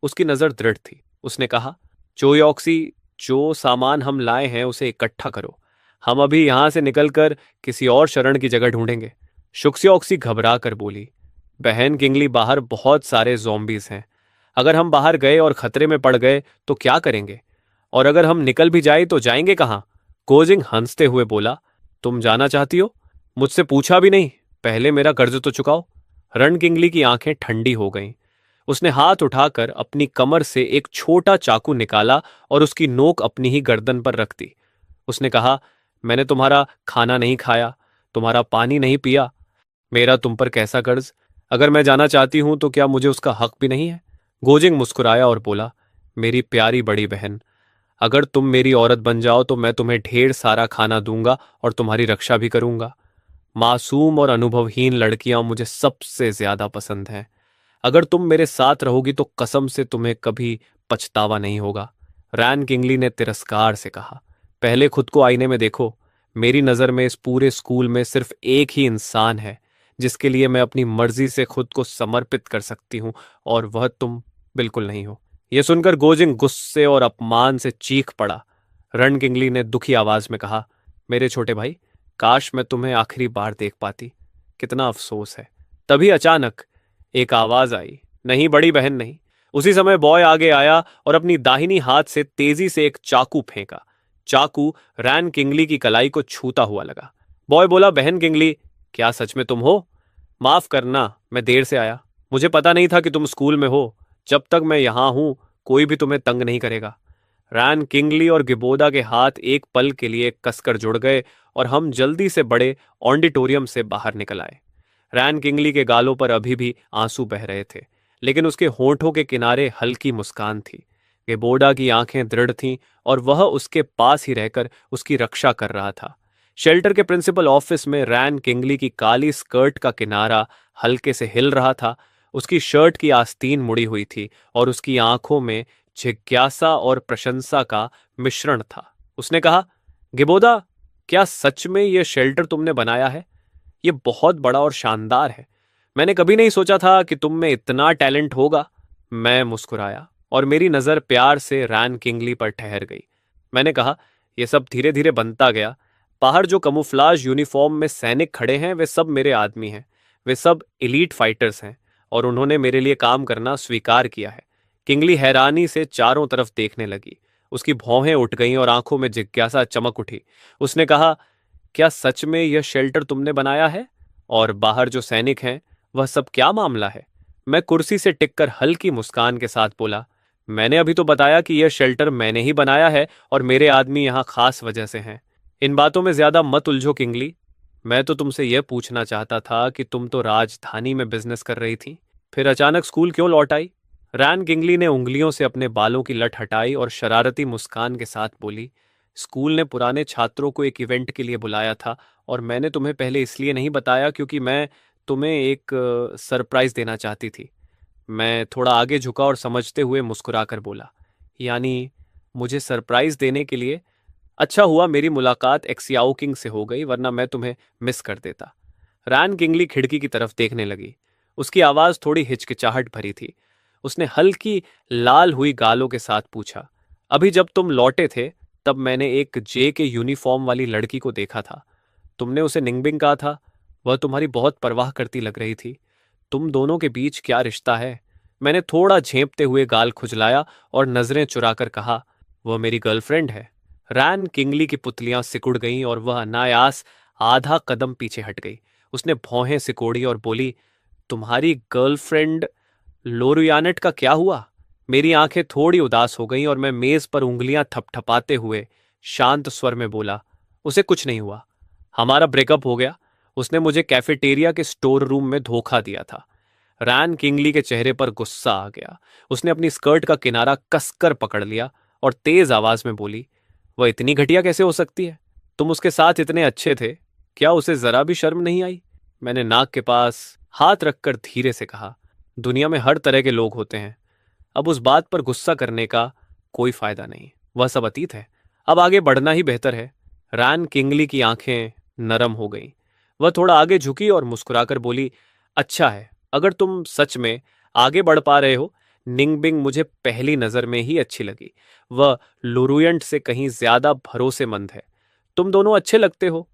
उसकी नजर दृढ़ थी। उसने कहा, चोयोक्सी, जो सामान हम लाए हैं उसे इकट्ठा करो। हम अभी यहां से निकलकर किसी और शरण की जगह ढूंढेंगे। शुक्सियोक्सी घबरा कर बोली, बहन किंगली, बाहर बहुत सारे ज़ॉम्बीज हैं। अगर हम बाहर गए और खतरे में पड़ गए तो क्या करेंगे? और अगर हम निकल भी जाए तो जाएंगे कहाँ? गोजिंग हंसते हुए बोला, तुम जाना चाहती हो? मुझसे पूछा भी नहीं, पहले मेरा कर्ज तो चुकाओ। रण किंगली की आंखें ठंडी हो गईं। उसने हाथ उठाकर अपनी कमर से एक छोटा चाकू निकाला और उसकी नोक अपनी ही गर्दन पर रख दी। उसने कहा, मैंने तुम्हारा खाना नहीं खाया, तुम्हारा पानी नहीं पिया, मेरा तुम पर कैसा कर्ज? अगर मैं जाना चाहती हूं तो क्या मुझे उसका हक भी नहीं है? गोजिंग मुस्कुराया और बोला, मेरी प्यारी बड़ी बहन, अगर तुम मेरी औरत बन जाओ तो मैं तुम्हें ढेर सारा खाना दूंगा और तुम्हारी रक्षा भी करूंगा। मासूम और अनुभवहीन लड़कियां मुझे सबसे ज्यादा पसंद हैं। अगर तुम मेरे साथ रहोगी तो कसम से तुम्हें कभी पछतावा नहीं होगा। रैन किंगली ने तिरस्कार से कहा, पहले खुद को आईने में देखो। मेरी नजर में इस पूरे स्कूल में सिर्फ एक ही इंसान है जिसके लिए मैं अपनी मर्जी से खुद को समर्पित कर सकती हूं, और वह तुम बिल्कुल नहीं हो। यह सुनकर गोजिंग गुस्से और अपमान से चीख पड़ा। रण किंगली ने दुखी आवाज में कहा, मेरे छोटे भाई, काश मैं तुम्हें आखिरी बार देख पाती, कितना अफसोस है। तभी अचानक एक आवाज आई, नहीं बड़ी बहन नहीं। उसी समय बॉय आगे आया और अपनी दाहिनी हाथ से तेजी से एक चाकू फेंका। चाकू रैन किंगली की कलाई को छूता हुआ लगा। बॉय बोला, बहन किंगली, क्या सच में तुम हो? माफ करना, मैं देर से आया। मुझे पता नहीं था कि तुम स्कूल में हो। जब तक मैं यहां हूं कोई भी तुम्हें तंग नहीं करेगा। रैन किंगली और गिबोदा के हाथ एक पल के लिए कसकर जुड़ गए और हम जल्दी से बड़े ऑडिटोरियम से बाहर निकल आए। रैन किंगली के गालों पर अभी भी आंसू बह रहे थे, लेकिन उसके होठों के किनारे हल्की मुस्कान थी। गिबोदा की आंखें दृढ़ थीं और वह उसके पास ही रहकर उसकी रक्षा कर रहा था। शेल्टर के प्रिंसिपल ऑफिस में रैन किंगली की काली स्कर्ट का किनारा हल्के से हिल रहा था। उसकी शर्ट की आस्तीन मुड़ी हुई थी और उसकी आंखों में जिज्ञासा और प्रशंसा का मिश्रण था। उसने कहा, गिबोदा, क्या सच में यह शेल्टर तुमने बनाया है? यह बहुत बड़ा और शानदार है। मैंने कभी नहीं सोचा था कि तुम में इतना टैलेंट होगा। मैं मुस्कुराया और मेरी नजर प्यार से रैन किंगली पर ठहर गई। मैंने कहा, यह सब धीरे धीरे बनता गया। बाहर जो कमुफ्लाज यूनिफॉर्म में सैनिक खड़े हैं वे सब मेरे आदमी हैं। वे सब एलीट फाइटर्स हैं और उन्होंने मेरे लिए काम करना स्वीकार किया है। किंगली हैरानी से चारों तरफ देखने लगी। उसकी भौहें उठ गईं और आंखों में जिज्ञासा चमक उठी। उसने कहा, क्या सच में यह शेल्टर तुमने बनाया है? और बाहर जो सैनिक हैं वह सब क्या मामला है? मैं कुर्सी से टिककर हल्की मुस्कान के साथ बोला, मैंने अभी तो बताया कि यह शेल्टर मैंने ही बनाया है और मेरे आदमी यहाँ खास वजह से हैं। इन बातों में ज्यादा मत उलझो किंगली। मैं तो तुमसे यह पूछना चाहता था कि तुम तो राजधानी में बिजनेस कर रही थी, फिर अचानक स्कूल क्यों लौट आई? रैन किंगली ने उंगलियों से अपने बालों की लट हटाई और शरारती मुस्कान के साथ बोली, स्कूल ने पुराने छात्रों को एक इवेंट के लिए बुलाया था और मैंने तुम्हें पहले इसलिए नहीं बताया क्योंकि मैं तुम्हें एक सरप्राइज देना चाहती थी। मैं थोड़ा आगे झुका और समझते हुए मुस्कुराकर बोला, यानी मुझे सरप्राइज देने के लिए? अच्छा हुआ मेरी मुलाकात एक्सियाओ किंग से हो गई, वरना मैं तुम्हें मिस कर देता। रैन किंगली खिड़की की तरफ देखने लगी। उसकी आवाज थोड़ी हिचकिचाहट भरी थी। उसने हल्की लाल हुई गालों के साथ पूछा, अभी जब तुम लौटे थे तब मैंने एक जे के यूनिफॉर्म वाली लड़की को देखा था। तुमने उसे निंगबिंग कहा था। वह तुम्हारी बहुत परवाह करती लग रही थी। तुम दोनों के बीच क्या रिश्ता है? मैंने थोड़ा झेंपते हुए गाल खुजलाया और नजरें चुराकर कहा, वह मेरी गर्लफ्रेंड है। रैन किंगली की पुतलियां सिकुड़ गईं और वह अनायास आधा कदम पीछे हट गई। उसने भौहें सिकोड़ी और बोली, तुम्हारी गर्लफ्रेंड लोरुयानेट का क्या हुआ? मेरी आंखें थोड़ी उदास हो गईं और मैं मेज पर उंगलियां थपथपाते हुए शांत स्वर में बोला, उसे कुछ नहीं हुआ। हमारा ब्रेकअप हो गया। उसने मुझे कैफेटेरिया के स्टोर रूम में धोखा दिया था। रैन किंगली के चेहरे पर गुस्सा आ गया। उसने अपनी स्कर्ट का किनारा कसकर पकड़ लिया और तेज आवाज में बोली, वह इतनी घटिया कैसे हो सकती है? तुम उसके साथ इतने अच्छे थे, क्या उसे जरा भी शर्म नहीं आई? मैंने नाक के पास हाथ रखकर धीरे से कहा, दुनिया में हर तरह के लोग होते हैं। अब उस बात पर गुस्सा करने का कोई फायदा नहीं। वह सब अतीत है। अब आगे बढ़ना ही बेहतर है। रैन किंगली की आंखें नरम हो गईं। वह थोड़ा आगे झुकी और मुस्कुराकर बोली, अच्छा है, अगर तुम सच में आगे बढ़ पा रहे हो। निंगबिंग मुझे पहली नजर में ही अच्छी लगी। वह लुरुयंट से कहीं ज्यादा भरोसेमंद है। तुम दोनों अच्छे लगते हो।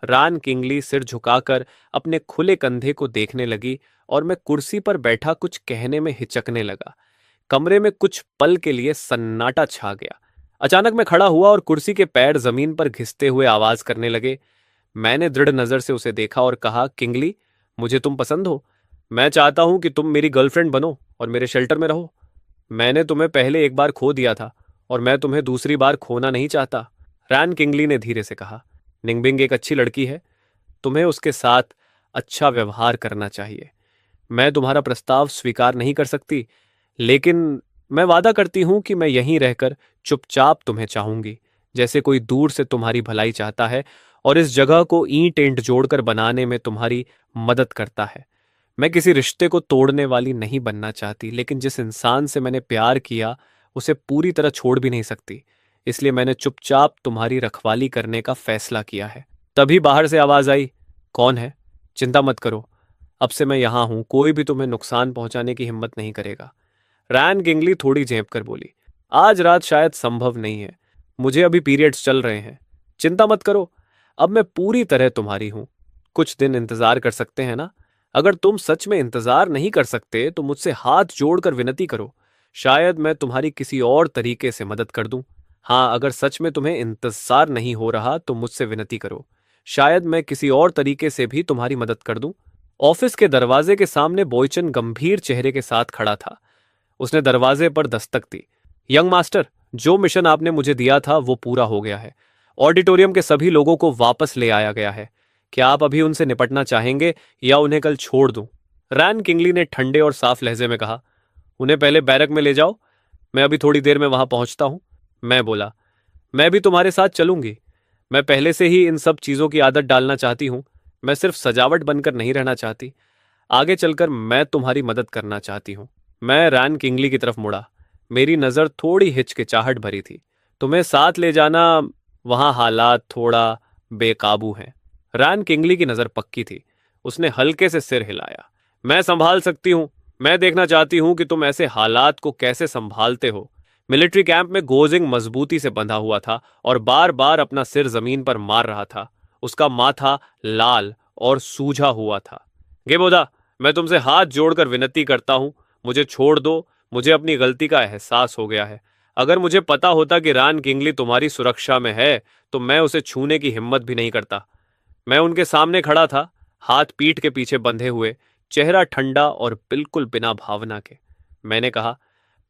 रान किंगली सिर झुकाकर अपने खुले कंधे को देखने लगी और मैं कुर्सी पर बैठा कुछ कहने में हिचकने लगा। कमरे में कुछ पल के लिए सन्नाटा छा गया। अचानक मैं खड़ा हुआ और कुर्सी के पैर जमीन पर घिसते हुए आवाज करने लगे। मैंने दृढ़ नजर से उसे देखा और कहा, किंगली, मुझे तुम पसंद हो। मैं चाहता हूं कि तुम मेरी गर्लफ्रेंड बनो और मेरे शेल्टर में रहो। मैंने तुम्हें पहले एक बार खो दिया था और मैं तुम्हें दूसरी बार खोना नहीं चाहता। रैन किंगली ने धीरे से कहा, निंगबिंग एक अच्छी लड़की है। तुम्हें उसके साथ अच्छा व्यवहार करना चाहिए। मैं तुम्हारा प्रस्ताव स्वीकार नहीं कर सकती, लेकिन मैं वादा करती हूं कि मैं यहीं रहकर चुपचाप तुम्हें चाहूंगी, जैसे कोई दूर से तुम्हारी भलाई चाहता है और इस जगह को ईंट ईंट जोड़कर बनाने में तुम्हारी मदद करता है। मैं किसी रिश्ते को तोड़ने वाली नहीं बनना चाहती, लेकिन जिस इंसान से मैंने प्यार किया उसे पूरी तरह छोड़ भी नहीं सकती। इसलिए मैंने चुपचाप तुम्हारी रखवाली करने का फैसला किया है। तभी बाहर से आवाज आई, कौन है? चिंता मत करो, अब से मैं यहां हूं। कोई भी तुम्हें नुकसान पहुंचाने की हिम्मत नहीं करेगा। रैन किंगली थोड़ी झेंप कर बोली, आज रात शायद संभव नहीं है। मुझे अभी पीरियड्स चल रहे हैं। चिंता मत करो, अब मैं पूरी तरह तुम्हारी हूं। कुछ दिन इंतजार कर सकते हैं ना? अगर तुम सच में इंतजार नहीं कर सकते तो मुझसे हाथ जोड़कर विनती करो। शायद मैं तुम्हारी किसी और तरीके से मदद कर दूं। हाँ, अगर सच में तुम्हें इंतजार नहीं हो रहा तो मुझसे विनती करो। शायद मैं किसी और तरीके से भी तुम्हारी मदद कर दूं। ऑफिस के दरवाजे के सामने बॉयचन गंभीर चेहरे के साथ खड़ा था। उसने दरवाजे पर दस्तक दी। यंग मास्टर, जो मिशन आपने मुझे दिया था वो पूरा हो गया है। ऑडिटोरियम के सभी लोगों को वापस ले आया गया है। क्या आप अभी उनसे निपटना चाहेंगे या उन्हें कल छोड़ दूं? रैन किंगली ने ठंडे और साफ लहजे में कहा, उन्हें पहले बैरक में ले जाओ। मैं अभी थोड़ी देर में वहां पहुंचता हूं। मैं बोला, मैं भी तुम्हारे साथ चलूंगी। मैं पहले से ही इन सब चीजों की आदत डालना चाहती हूं। मैं सिर्फ सजावट बनकर नहीं रहना चाहती। आगे चलकर मैं तुम्हारी मदद करना चाहती हूँ। मैं रैन किंगली की तरफ मुड़ा। मेरी नज़र थोड़ी हिचकिचाहट भरी थी। तुम्हें साथ ले जाना, वहां हालात थोड़ा बेकाबू हैं। रैन किंगली की नज़र पक्की थी। उसने हल्के से सिर हिलाया। मैं संभाल सकती हूँ। मैं देखना चाहती हूँ कि तुम ऐसे हालात को कैसे संभालते हो। मिलिट्री कैंप में गोजिंग मजबूती से बंधा हुआ था और बार बार अपना सिर जमीन पर मार रहा था। उसका माथा लाल और सूझा हुआ था। गेबोदा, मैं तुमसे हाथ जोड़कर विनती करता हूं, मुझे छोड़ दो। मुझे अपनी गलती का एहसास हो गया है। अगर मुझे पता होता कि रान किंगली तुम्हारी सुरक्षा में है तो मैं उसे छूने की हिम्मत भी नहीं करता। मैं उनके सामने खड़ा था, हाथ पीठ के पीछे बंधे हुए, चेहरा ठंडा और बिल्कुल बिना भावना के। मैंने कहा,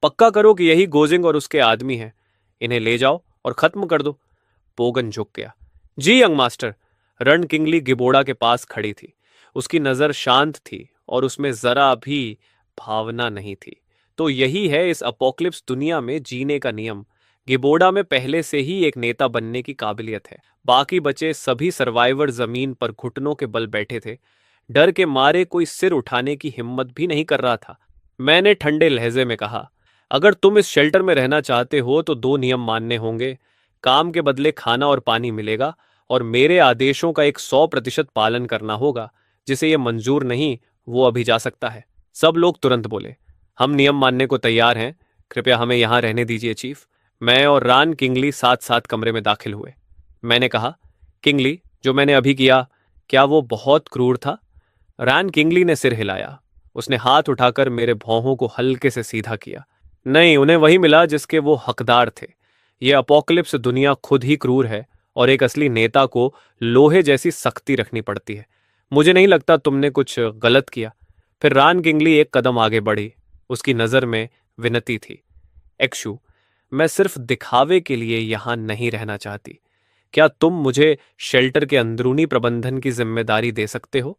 पक्का करो कि यही गोजिंग और उसके आदमी हैं। इन्हें ले जाओ और खत्म कर दो। पोगन झुक गया। जी यंग मास्टर। रण किंगली गिबोड़ा के पास खड़ी थी। उसकी नजर शांत थी और उसमें जरा भी भावना नहीं थी। तो यही है इस अपोक्लिप्स दुनिया में जीने का नियम। गिबोड़ा में पहले से ही एक नेता बनने की काबिलियत है। बाकी बचे सभी सर्वाइवर जमीन पर घुटनों के बल बैठे थे। डर के मारे कोई सिर उठाने की हिम्मत भी नहीं कर रहा था। मैंने ठंडे लहजे में कहा, अगर तुम इस शेल्टर में रहना चाहते हो तो दो नियम मानने होंगे। काम के बदले खाना और पानी मिलेगा और मेरे आदेशों का एक 100% पालन करना होगा। जिसे यह मंजूर नहीं, वो अभी जा सकता है। सब लोग तुरंत बोले, हम नियम मानने को तैयार हैं। कृपया हमें यहां रहने दीजिए चीफ। मैं और रान किंगली साथ साथ कमरे में दाखिल हुए। मैंने कहा, किंगली, जो मैंने अभी किया, क्या वो बहुत क्रूर था? रान किंगली ने सिर हिलाया। उसने हाथ उठाकर मेरे भौहों को हल्के से सीधा किया। नहीं, उन्हें वही मिला जिसके वो हकदार थे। ये अपोकलिप्स दुनिया खुद ही क्रूर है और एक असली नेता को लोहे जैसी सख्ती रखनी पड़ती है। मुझे नहीं लगता तुमने कुछ गलत किया। फिर रान किंगली एक कदम आगे बढ़ी। उसकी नजर में विनती थी। एक्शु, मैं सिर्फ दिखावे के लिए यहां नहीं रहना चाहती। क्या तुम मुझे शेल्टर के अंदरूनी प्रबंधन की जिम्मेदारी दे सकते हो?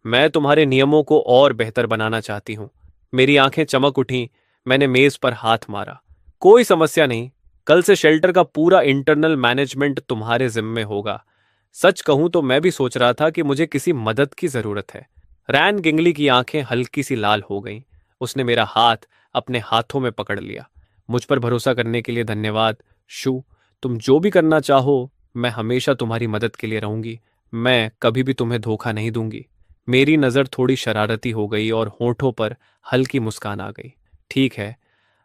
मैं तुम्हारे नियमों को और बेहतर बनाना चाहती हूं। मेरी आंखें चमक उठीं। मैंने मेज पर हाथ मारा। कोई समस्या नहीं। कल से शेल्टर का पूरा इंटरनल मैनेजमेंट तुम्हारे जिम्मे होगा। सच कहूं तो मैं भी सोच रहा था कि मुझे किसी मदद की जरूरत है। रैन किंगली की आंखें हल्की सी लाल हो गईं। उसने मेरा हाथ अपने हाथों में पकड़ लिया। मुझ पर भरोसा करने के लिए धन्यवाद, शू। तुम जो भी करना चाहो, मैं हमेशा तुम्हारी मदद के लिए रहूंगी। मैं कभी भी तुम्हें धोखा नहीं दूंगी। मेरी नजर थोड़ी शरारती हो गई और होठों पर हल्की मुस्कान आ गई। ठीक है,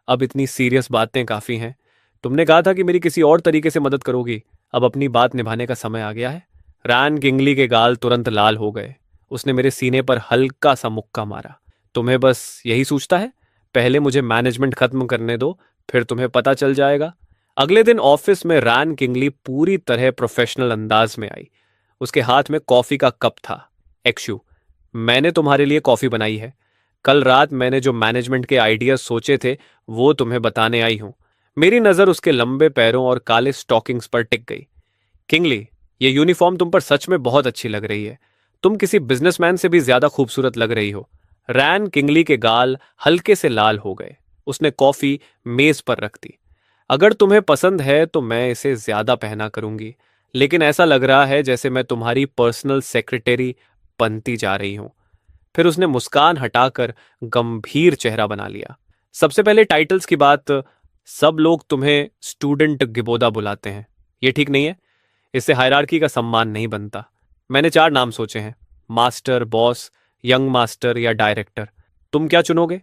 अब इतनी सीरियस बातें काफी हैं। तुमने कहा था कि मेरी किसी और तरीके से मदद करोगी। अब अपनी बात निभाने का समय आ गया है। रैन किंगली के गाल तुरंत लाल हो गए। उसने मेरे सीने पर हल्का सा मुक्का मारा। तुम्हें बस यही सूझता है? पहले मुझे मैनेजमेंट खत्म करने दो, फिर तुम्हें पता चल जाएगा। अगले दिन ऑफिस में रैन किंगली पूरी तरह प्रोफेशनल अंदाज में आई। उसके हाथ में कॉफी का कप था। एक्शु, मैंने तुम्हारे लिए कॉफी बनाई है। कल रात मैंने जो मैनेजमेंट के आइडियाज सोचे थे वो तुम्हें बताने आई हूं। मेरी नजर उसके लंबे पैरों और काले स्टॉकिंग्स पर टिक गई। किंगली, ये यूनिफॉर्म तुम पर सच में बहुत अच्छी लग रही है। तुम किसी बिजनेसमैन से भी ज्यादा खूबसूरत लग रही हो। रैन किंगली के गाल हल्के से लाल हो गए। उसने कॉफी मेज पर रख दी। अगर तुम्हें पसंद है तो मैं इसे ज्यादा पहना करूंगी, लेकिन ऐसा लग रहा है जैसे मैं तुम्हारी पर्सनल सेक्रेटरी बनती जा रही हूं। फिर उसने मुस्कान हटाकर गंभीर चेहरा बना लिया। सबसे पहले टाइटल्स की बात। सब लोग तुम्हें स्टूडेंट गिबोदा बुलाते हैं। ये ठीक नहीं है। इससे हायरार्की का सम्मान नहीं बनता। मैंने 4 नाम सोचे हैं, मास्टर, बॉस, यंग मास्टर या डायरेक्टर। तुम क्या चुनोगे?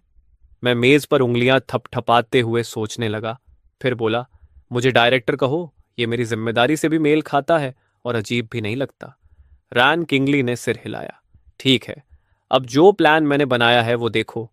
मैं मेज पर उंगलियां थपथपाते हुए सोचने लगा। फिर बोला, मुझे डायरेक्टर कहो। ये मेरी जिम्मेदारी से भी मेल खाता है और अजीब भी नहीं लगता। रैन किंगली ने सिर हिलाया। ठीक है, अब जो प्लान मैंने बनाया है वो देखो।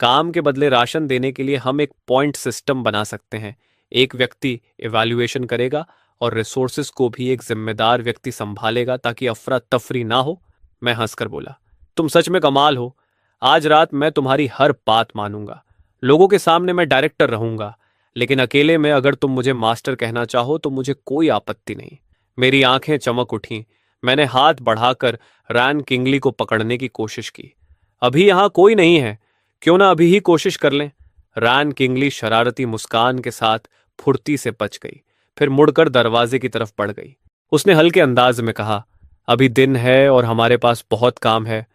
काम के बदले राशन देने के लिए हम एक पॉइंट सिस्टम बना सकते हैं। एक व्यक्ति इवैल्यूएशन करेगा और रिसोर्सेज को भी एक जिम्मेदार व्यक्ति संभालेगा ताकि अफरा तफरी ना हो। मैं हंसकर बोला, तुम सच में कमाल हो। आज रात मैं तुम्हारी हर बात मानूंगा। लोगों के सामने मैं डायरेक्टर रहूंगा, लेकिन अकेले में अगर तुम मुझे मास्टर कहना चाहो तो मुझे कोई आपत्ति नहीं। मेरी आंखें चमक उठीं। मैंने हाथ बढ़ाकर रैन किंगली को पकड़ने की कोशिश की। अभी यहां कोई नहीं है, क्यों ना अभी ही कोशिश कर लें? रैन किंगली शरारती मुस्कान के साथ फुर्ती से बच गई, फिर मुड़कर दरवाजे की तरफ बढ़ गई। उसने हल्के अंदाज में कहा, अभी दिन है और हमारे पास बहुत काम है।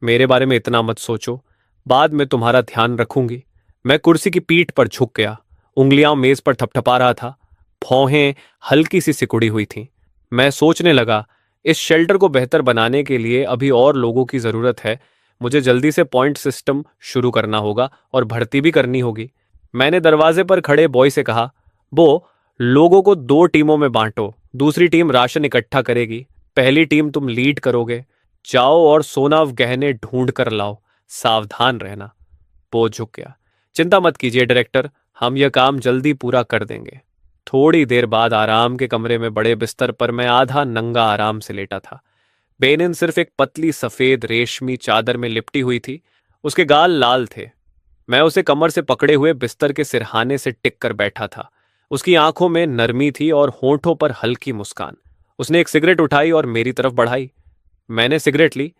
मेरे बारे में इतना मत सोचो, बाद में तुम्हारा ध्यान रखूंगी। मैं कुर्सी की पीठ पर झुक गया, उंगलियां मेज पर थपथपा रहा था, भौहें हल्की सी सिकुड़ी हुई थीं। मैं सोचने लगा, इस शेल्टर को बेहतर बनाने के लिए अभी और लोगों की जरूरत है। मुझे जल्दी से पॉइंट सिस्टम शुरू करना होगा और भर्ती भी करनी होगी। मैंने दरवाजे पर खड़े बॉय से कहा, बो, लोगों को दो टीमों में बांटो, दूसरी टीम राशन इकट्ठा करेगी, पहली टीम तुम लीड करोगे। जाओ और सोना गहने ढूंढ कर लाओ, सावधान रहना। वो झुक गया। चिंता मत कीजिए डायरेक्टर, हम यह काम जल्दी पूरा कर देंगे। थोड़ी देर बाद आराम के कमरे में बड़े बिस्तर पर मैं आधा नंगा आराम से लेटा था। बेनिन सिर्फ एक पतली सफेद रेशमी चादर में लिपटी हुई थी। उसके गाल लाल थे। मैं उसे कमर से पकड़े हुए बिस्तर के सिरहाने से टिक कर बैठा था। उसकी आंखों में नरमी थी और होंठों पर हल्की मुस्कान। उसने एक सिगरेट उठाई और मेरी तरफ बढ़ाई। मैंने सिगरेट ली।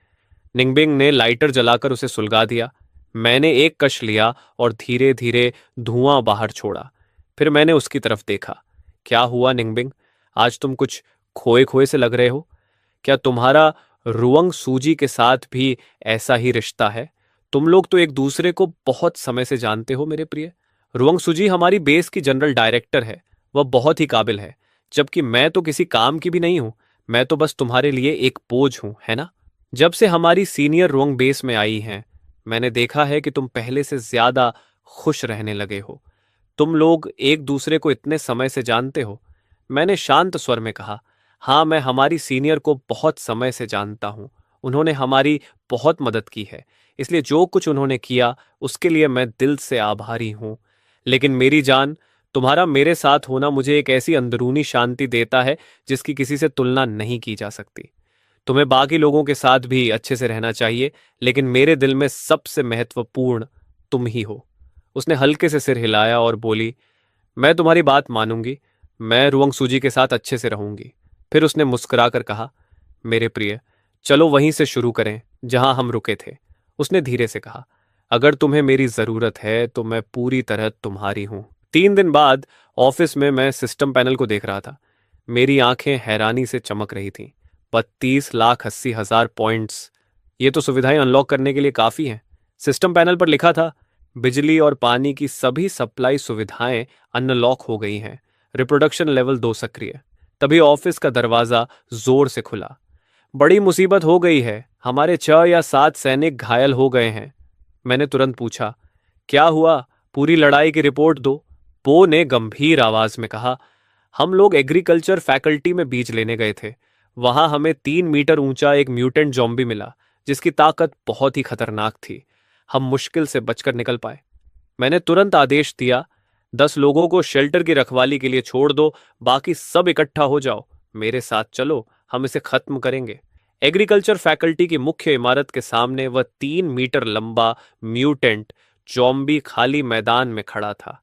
निंगबिंग ने लाइटर जलाकर उसे सुलगा दिया। मैंने एक कश लिया और धीरे धीरे धुआं बाहर छोड़ा। फिर मैंने उसकी तरफ देखा। क्या हुआ निंगबिंग? आज तुम कुछ खोए खोए से लग रहे हो। क्या तुम्हारा रुअंग सूजी के साथ भी ऐसा ही रिश्ता है? तुम लोग तो एक दूसरे को बहुत समय से जानते हो मेरे प्रिय। रुअंग सूजी हमारी बेस की जनरल डायरेक्टर है। वह बहुत ही काबिल है, जबकि मैं तो किसी काम की भी नहीं हूं। मैं तो बस तुम्हारे लिए एक बोझ हूं, है ना? जब से हमारी सीनियर रुअंग बेस में आई हैं, मैंने देखा है कि तुम पहले से ज्यादा खुश रहने लगे हो। तुम लोग एक दूसरे को इतने समय से जानते हो। मैंने शांत स्वर में कहा, हाँ, मैं हमारी सीनियर को बहुत समय से जानता हूं। उन्होंने हमारी बहुत मदद की है, इसलिए जो कुछ उन्होंने किया उसके लिए मैं दिल से आभारी हूं। लेकिन मेरी जान, तुम्हारा मेरे साथ होना मुझे एक ऐसी अंदरूनी शांति देता है जिसकी किसी से तुलना नहीं की जा सकती। तुम्हें बाकी लोगों के साथ भी अच्छे से रहना चाहिए, लेकिन मेरे दिल में सबसे महत्वपूर्ण तुम ही हो। उसने हल्के से सिर हिलाया और बोली, मैं तुम्हारी बात मानूंगी। मैं रुअंग सूजी के साथ अच्छे से रहूंगी। फिर उसने मुस्कुराकर कहा, मेरे प्रिय, चलो वहीं से शुरू करें जहां हम रुके थे। उसने धीरे से कहा, अगर तुम्हें मेरी जरूरत है तो मैं पूरी तरह तुम्हारी हूं। 3 दिन बाद ऑफिस में मैं सिस्टम पैनल को देख रहा था। मेरी आंखें हैरानी से चमक रही थीं। 32,80,000 पॉइंट्स, ये तो सुविधाएं अनलॉक करने के लिए काफी हैं। सिस्टम पैनल पर लिखा था, बिजली और पानी की सभी सप्लाई सुविधाएं अनलॉक हो गई हैं। रिप्रोडक्शन लेवल 2 सक्रिय। तभी ऑफिस का दरवाजा जोर से खुला। बड़ी मुसीबत हो गई है, हमारे 6 या 7 सैनिक घायल हो गए हैं। मैंने तुरंत पूछा, क्या हुआ? पूरी लड़ाई की रिपोर्ट दो। पो ने गंभीर आवाज में कहा, हम लोग एग्रीकल्चर फैकल्टी में बीज लेने गए थे। वहां हमें 3 मीटर ऊंचा एक म्यूटेंट जॉम्बी मिला, जिसकी ताकत बहुत ही खतरनाक थी। हम मुश्किल से बचकर निकल पाए। मैंने तुरंत आदेश दिया, 10 लोगों को शेल्टर की रखवाली के लिए छोड़ दो, बाकी सब इकट्ठा हो जाओ। मेरे साथ चलो, हम इसे खत्म करेंगे। एग्रीकल्चर फैकल्टी की मुख्य इमारत के सामने वह 3 मीटर लंबा म्यूटेंट जॉम्बी खाली मैदान में खड़ा था।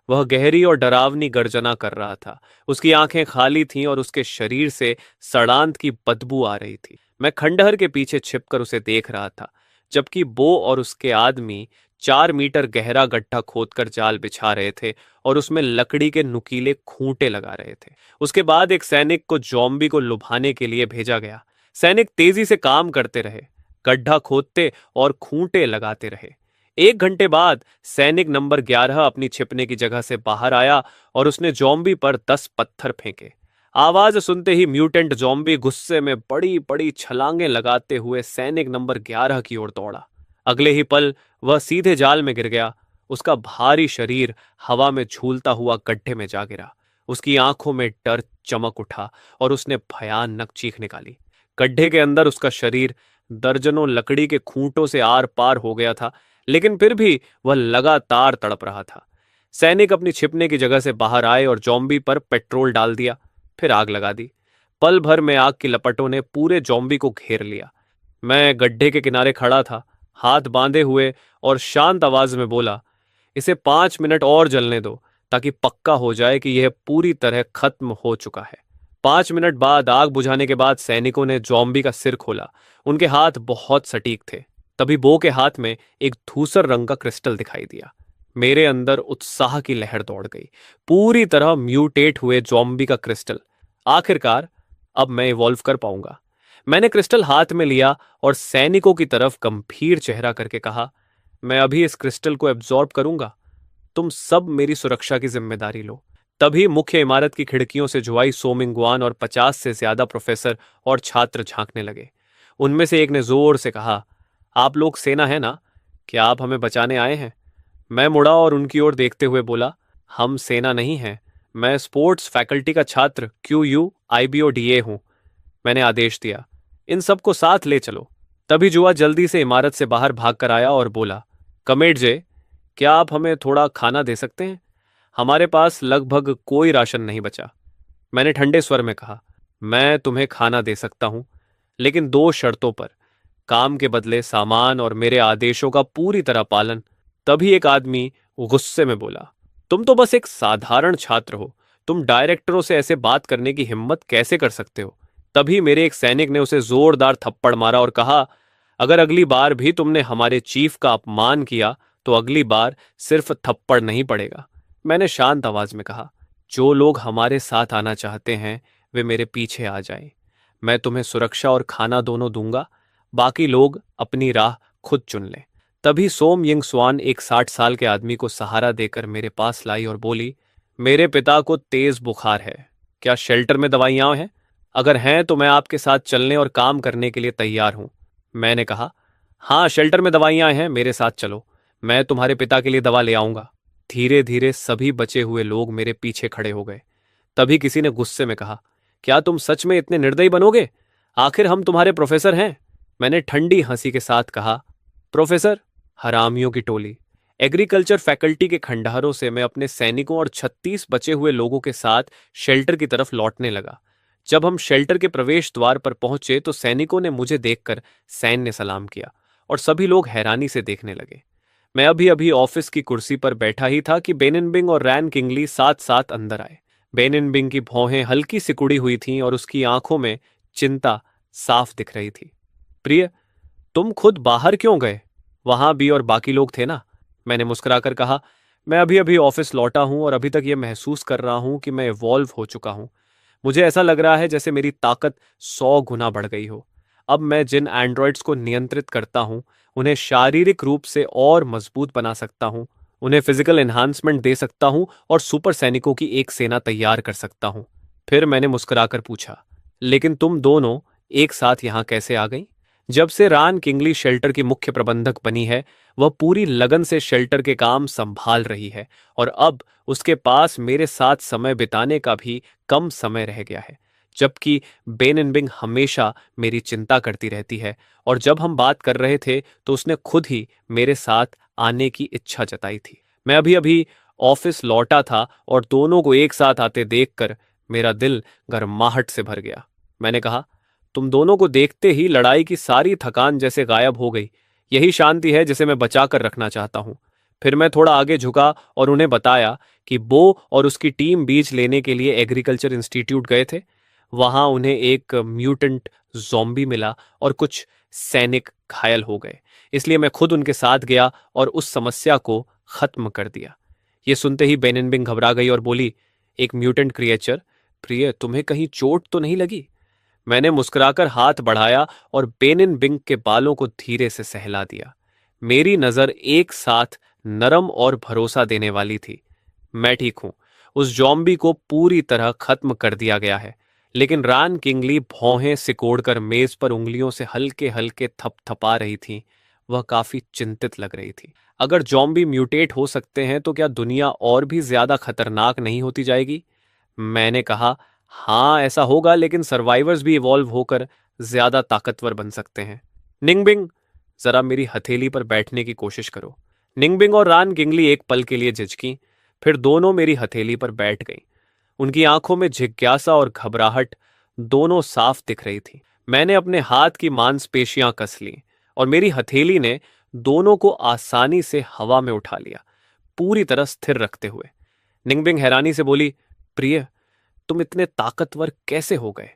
वह गहरी और डरावनी गर्जना कर रहा था। उसकी आंखें खाली थीं और उसके शरीर से सड़ांत की बदबू आ रही थी। मैं खंडहर के पीछे छिपकर उसे देख रहा था, जबकि बो और उसके आदमी 4 मीटर गहरा गड्ढा खोदकर जाल बिछा रहे थे और उसमें लकड़ी के नुकीले खूंटे लगा रहे थे। उसके बाद एक सैनिक को जॉम्बी को लुभाने के लिए भेजा गया। सैनिक तेजी से काम करते रहे, गड्ढा खोदते और खूंटे लगाते रहे। 1 घंटे बाद सैनिक नंबर 11 अपनी छिपने की जगह से बाहर आया और उसने जॉम्बी पर 10 पत्थर फेंके। आवाज सुनते ही म्यूटेंट जॉम्बी गुस्से में बड़ी बड़ी छलांगे लगाते हुए सैनिक नंबर 11 की ओर दौड़ा। अगले ही पल वह सीधे जाल में गिर गया। उसका भारी शरीर हवा में झूलता हुआ गड्ढे में जा गिरा। उसकी आंखों में डर चमक उठा और उसने भयानक चीख निकाली। गड्ढे के अंदर उसका शरीर दर्जनों लकड़ी के खूंटों से आर पार हो गया था, लेकिन फिर भी वह लगातार तड़प रहा था। सैनिक अपनी छिपने की जगह से बाहर आए और जॉम्बी पर पेट्रोल डाल दिया, फिर आग लगा दी। पल भर में आग की लपटों ने पूरे जॉम्बी को घेर लिया। मैं गड्ढे के किनारे खड़ा था, हाथ बांधे हुए, और शांत आवाज में बोला, इसे 5 मिनट और जलने दो ताकि पक्का हो जाए कि यह पूरी तरह खत्म हो चुका है। 5 मिनट बाद आग बुझाने के बाद सैनिकों ने जॉम्बी का सिर खोला। उनके हाथ बहुत सटीक थे। तभी बो के हाथ में एक धूसर रंग का क्रिस्टल दिखाई दिया। मेरे अंदर उत्साह की लहर दौड़ गई। पूरी तरह म्यूटेट हुए जॉम्बी का क्रिस्टल। आखिरकार अब मैं इवॉल्व कर पाऊंगा। मैंने क्रिस्टल हाथ में लिया और सैनिकों की तरफ गंभीर चेहरा करके कहा, मैं अभी इस क्रिस्टल को एब्जॉर्ब करूंगा, तुम सब मेरी सुरक्षा की जिम्मेदारी लो। तभी मुख्य इमारत की खिड़कियों से जुआई सोमिंगवान और 50 से ज्यादा प्रोफेसर और छात्र झांकने लगे। उनमें से एक ने जोर से कहा, आप लोग सेना है ना? क्या आप हमें बचाने आए हैं? मैं मुड़ा और उनकी ओर देखते हुए बोला, हम सेना नहीं हैं, मैं स्पोर्ट्स फैकल्टी का छात्र QU IBODA हूं। मैंने आदेश दिया, इन सबको साथ ले चलो। तभी जुआ जल्दी से इमारत से बाहर भाग कर आया और बोला, कमेट जे, क्या आप हमें थोड़ा खाना दे सकते हैं? हमारे पास लगभग कोई राशन नहीं बचा। मैंने ठंडे स्वर में कहा, मैं तुम्हें खाना दे सकता हूं, लेकिन 2 शर्तों पर, काम के बदले सामान और मेरे आदेशों का पूरी तरह पालन। तभी एक आदमी गुस्से में बोला, तुम तो बस एक साधारण छात्र हो, तुम डायरेक्टरों से ऐसे बात करने की हिम्मत कैसे कर सकते हो? तभी मेरे एक सैनिक ने उसे जोरदार थप्पड़ मारा और कहा, अगर अगली बार भी तुमने हमारे चीफ का अपमान किया तो अगली बार सिर्फ थप्पड़ नहीं पड़ेगा। मैंने शांत आवाज में कहा, जो लोग हमारे साथ आना चाहते हैं वे मेरे पीछे आ जाएं। मैं तुम्हें सुरक्षा और खाना दोनों दूंगा, बाकी लोग अपनी राह खुद चुन लें। तभी सोम यिंग स्वान एक 60 साल के आदमी को सहारा देकर मेरे पास लाई और बोली, मेरे पिता को तेज बुखार है, क्या शेल्टर में दवाइयां हैं? अगर हैं तो मैं आपके साथ चलने और काम करने के लिए तैयार हूं। मैंने कहा, हाँ शेल्टर में दवाइयां हैं, मेरे साथ चलो, मैं तुम्हारे पिता के लिए दवा ले आऊंगा। धीरे धीरे सभी बचे हुए लोग मेरे पीछे खड़े हो गए। तभी किसी ने गुस्से में कहा, क्या तुम सच में इतने निर्दयी बनोगे? आखिर हम तुम्हारे प्रोफेसर हैं। मैंने ठंडी हंसी के साथ कहा, प्रोफेसर? हरामियों की टोली। एग्रीकल्चर फैकल्टी के खंडहरों से मैं अपने सैनिकों और 36 बचे हुए लोगों के साथ शेल्टर की तरफ लौटने लगा। जब हम शेल्टर के प्रवेश द्वार पर पहुंचे तो सैनिकों ने मुझे देखकर सैन्य सलाम किया और सभी लोग हैरानी से देखने लगे। मैं अभी अभी ऑफिस की कुर्सी पर बैठा ही था कि बेनिनबिंग और रैन किंगली साथ साथ अंदर आए। बेनिनबिंग की भौहें हल्की सिकुड़ी हुई थीं और उसकी आंखों में चिंता साफ दिख रही थी। प्रिय, तुम खुद बाहर क्यों गए? वहां भी और बाकी लोग थे ना? मैंने मुस्कुराकर कहा, मैं अभी अभी ऑफिस लौटा हूं और अभी तक यह महसूस कर रहा हूं कि मैं इवॉल्व हो चुका हूं। मुझे ऐसा लग रहा है जैसे मेरी ताकत 100 गुना बढ़ गई हो। अब मैं जिन एंड्रॉइड्स को नियंत्रित करता हूं उन्हें शारीरिक रूप से और मजबूत बना सकता हूं, उन्हें फिजिकल एनहांसमेंट दे सकता हूं और सुपर सैनिकों की एक सेना तैयार कर सकता हूं। फिर मैंने मुस्कुराकर पूछा, लेकिन तुम दोनों एक साथ यहां कैसे आ गई? जब से रान किंगली शेल्टर की मुख्य प्रबंधक बनी है, वह पूरी लगन से शेल्टर के काम संभाल रही है और अब उसके पास मेरे साथ समय बिताने का भी कम समय रह गया है। जबकि बेनिनबिंग हमेशा मेरी चिंता करती रहती है और जब हम बात कर रहे थे तो उसने खुद ही मेरे साथ आने की इच्छा जताई थी। मैं अभी अभी ऑफिस लौटा था और दोनों को एक साथ आते देखकर मेरा दिल गर्माहट से भर गया। मैंने कहा, तुम दोनों को देखते ही लड़ाई की सारी थकान जैसे गायब हो गई। यही शांति है जिसे मैं बचा कर रखना चाहता हूं। फिर मैं थोड़ा आगे झुका और उन्हें बताया कि बो और उसकी टीम बीज लेने के लिए एग्रीकल्चर इंस्टीट्यूट गए थे। वहां उन्हें एक म्यूटेंट ज़ॉम्बी मिला और कुछ सैनिक घायल हो गए, इसलिए मैं खुद उनके साथ गया और उस समस्या को खत्म कर दिया। ये सुनते ही बेनिनबिंग घबरा गई और बोली, एक म्यूटेंट क्रिएचर? प्रिय, तुम्हें कहीं चोट तो नहीं लगी? मैंने मुस्कुराकर हाथ बढ़ाया और बेनिनबिंग के बालों को धीरे से सहला दिया। मेरी नजर एक साथ नरम और भरोसा देने वाली थी। मैं ठीक हूं, उस जॉम्बी को पूरी तरह खत्म कर दिया गया है। लेकिन रान किंगली भौहें सिकोड़कर मेज पर उंगलियों से हल्के हल्के थपथपा रही थी। वह काफी चिंतित लग रही थी। अगर जॉम्बी म्यूटेट हो सकते हैं तो क्या दुनिया और भी ज्यादा खतरनाक नहीं होती जाएगी? मैंने कहा, हाँ ऐसा होगा, लेकिन सर्वाइवर्स भी इवॉल्व होकर ज्यादा ताकतवर बन सकते हैं। निंगबिंग, जरा मेरी हथेली पर बैठने की कोशिश करो। निंगबिंग और रान किंगली एक पल के लिए झिझकी, फिर दोनों मेरी हथेली पर बैठ गईं। उनकी आंखों में जिज्ञासा और घबराहट दोनों साफ दिख रही थी। मैंने अपने हाथ की मांसपेशियां कस लीं और मेरी हथेली ने दोनों को आसानी से हवा में उठा लिया, पूरी तरह स्थिर रखते हुए। निंगबिंग हैरानी से बोली, प्रिय, तुम इतने ताकतवर कैसे हो गए?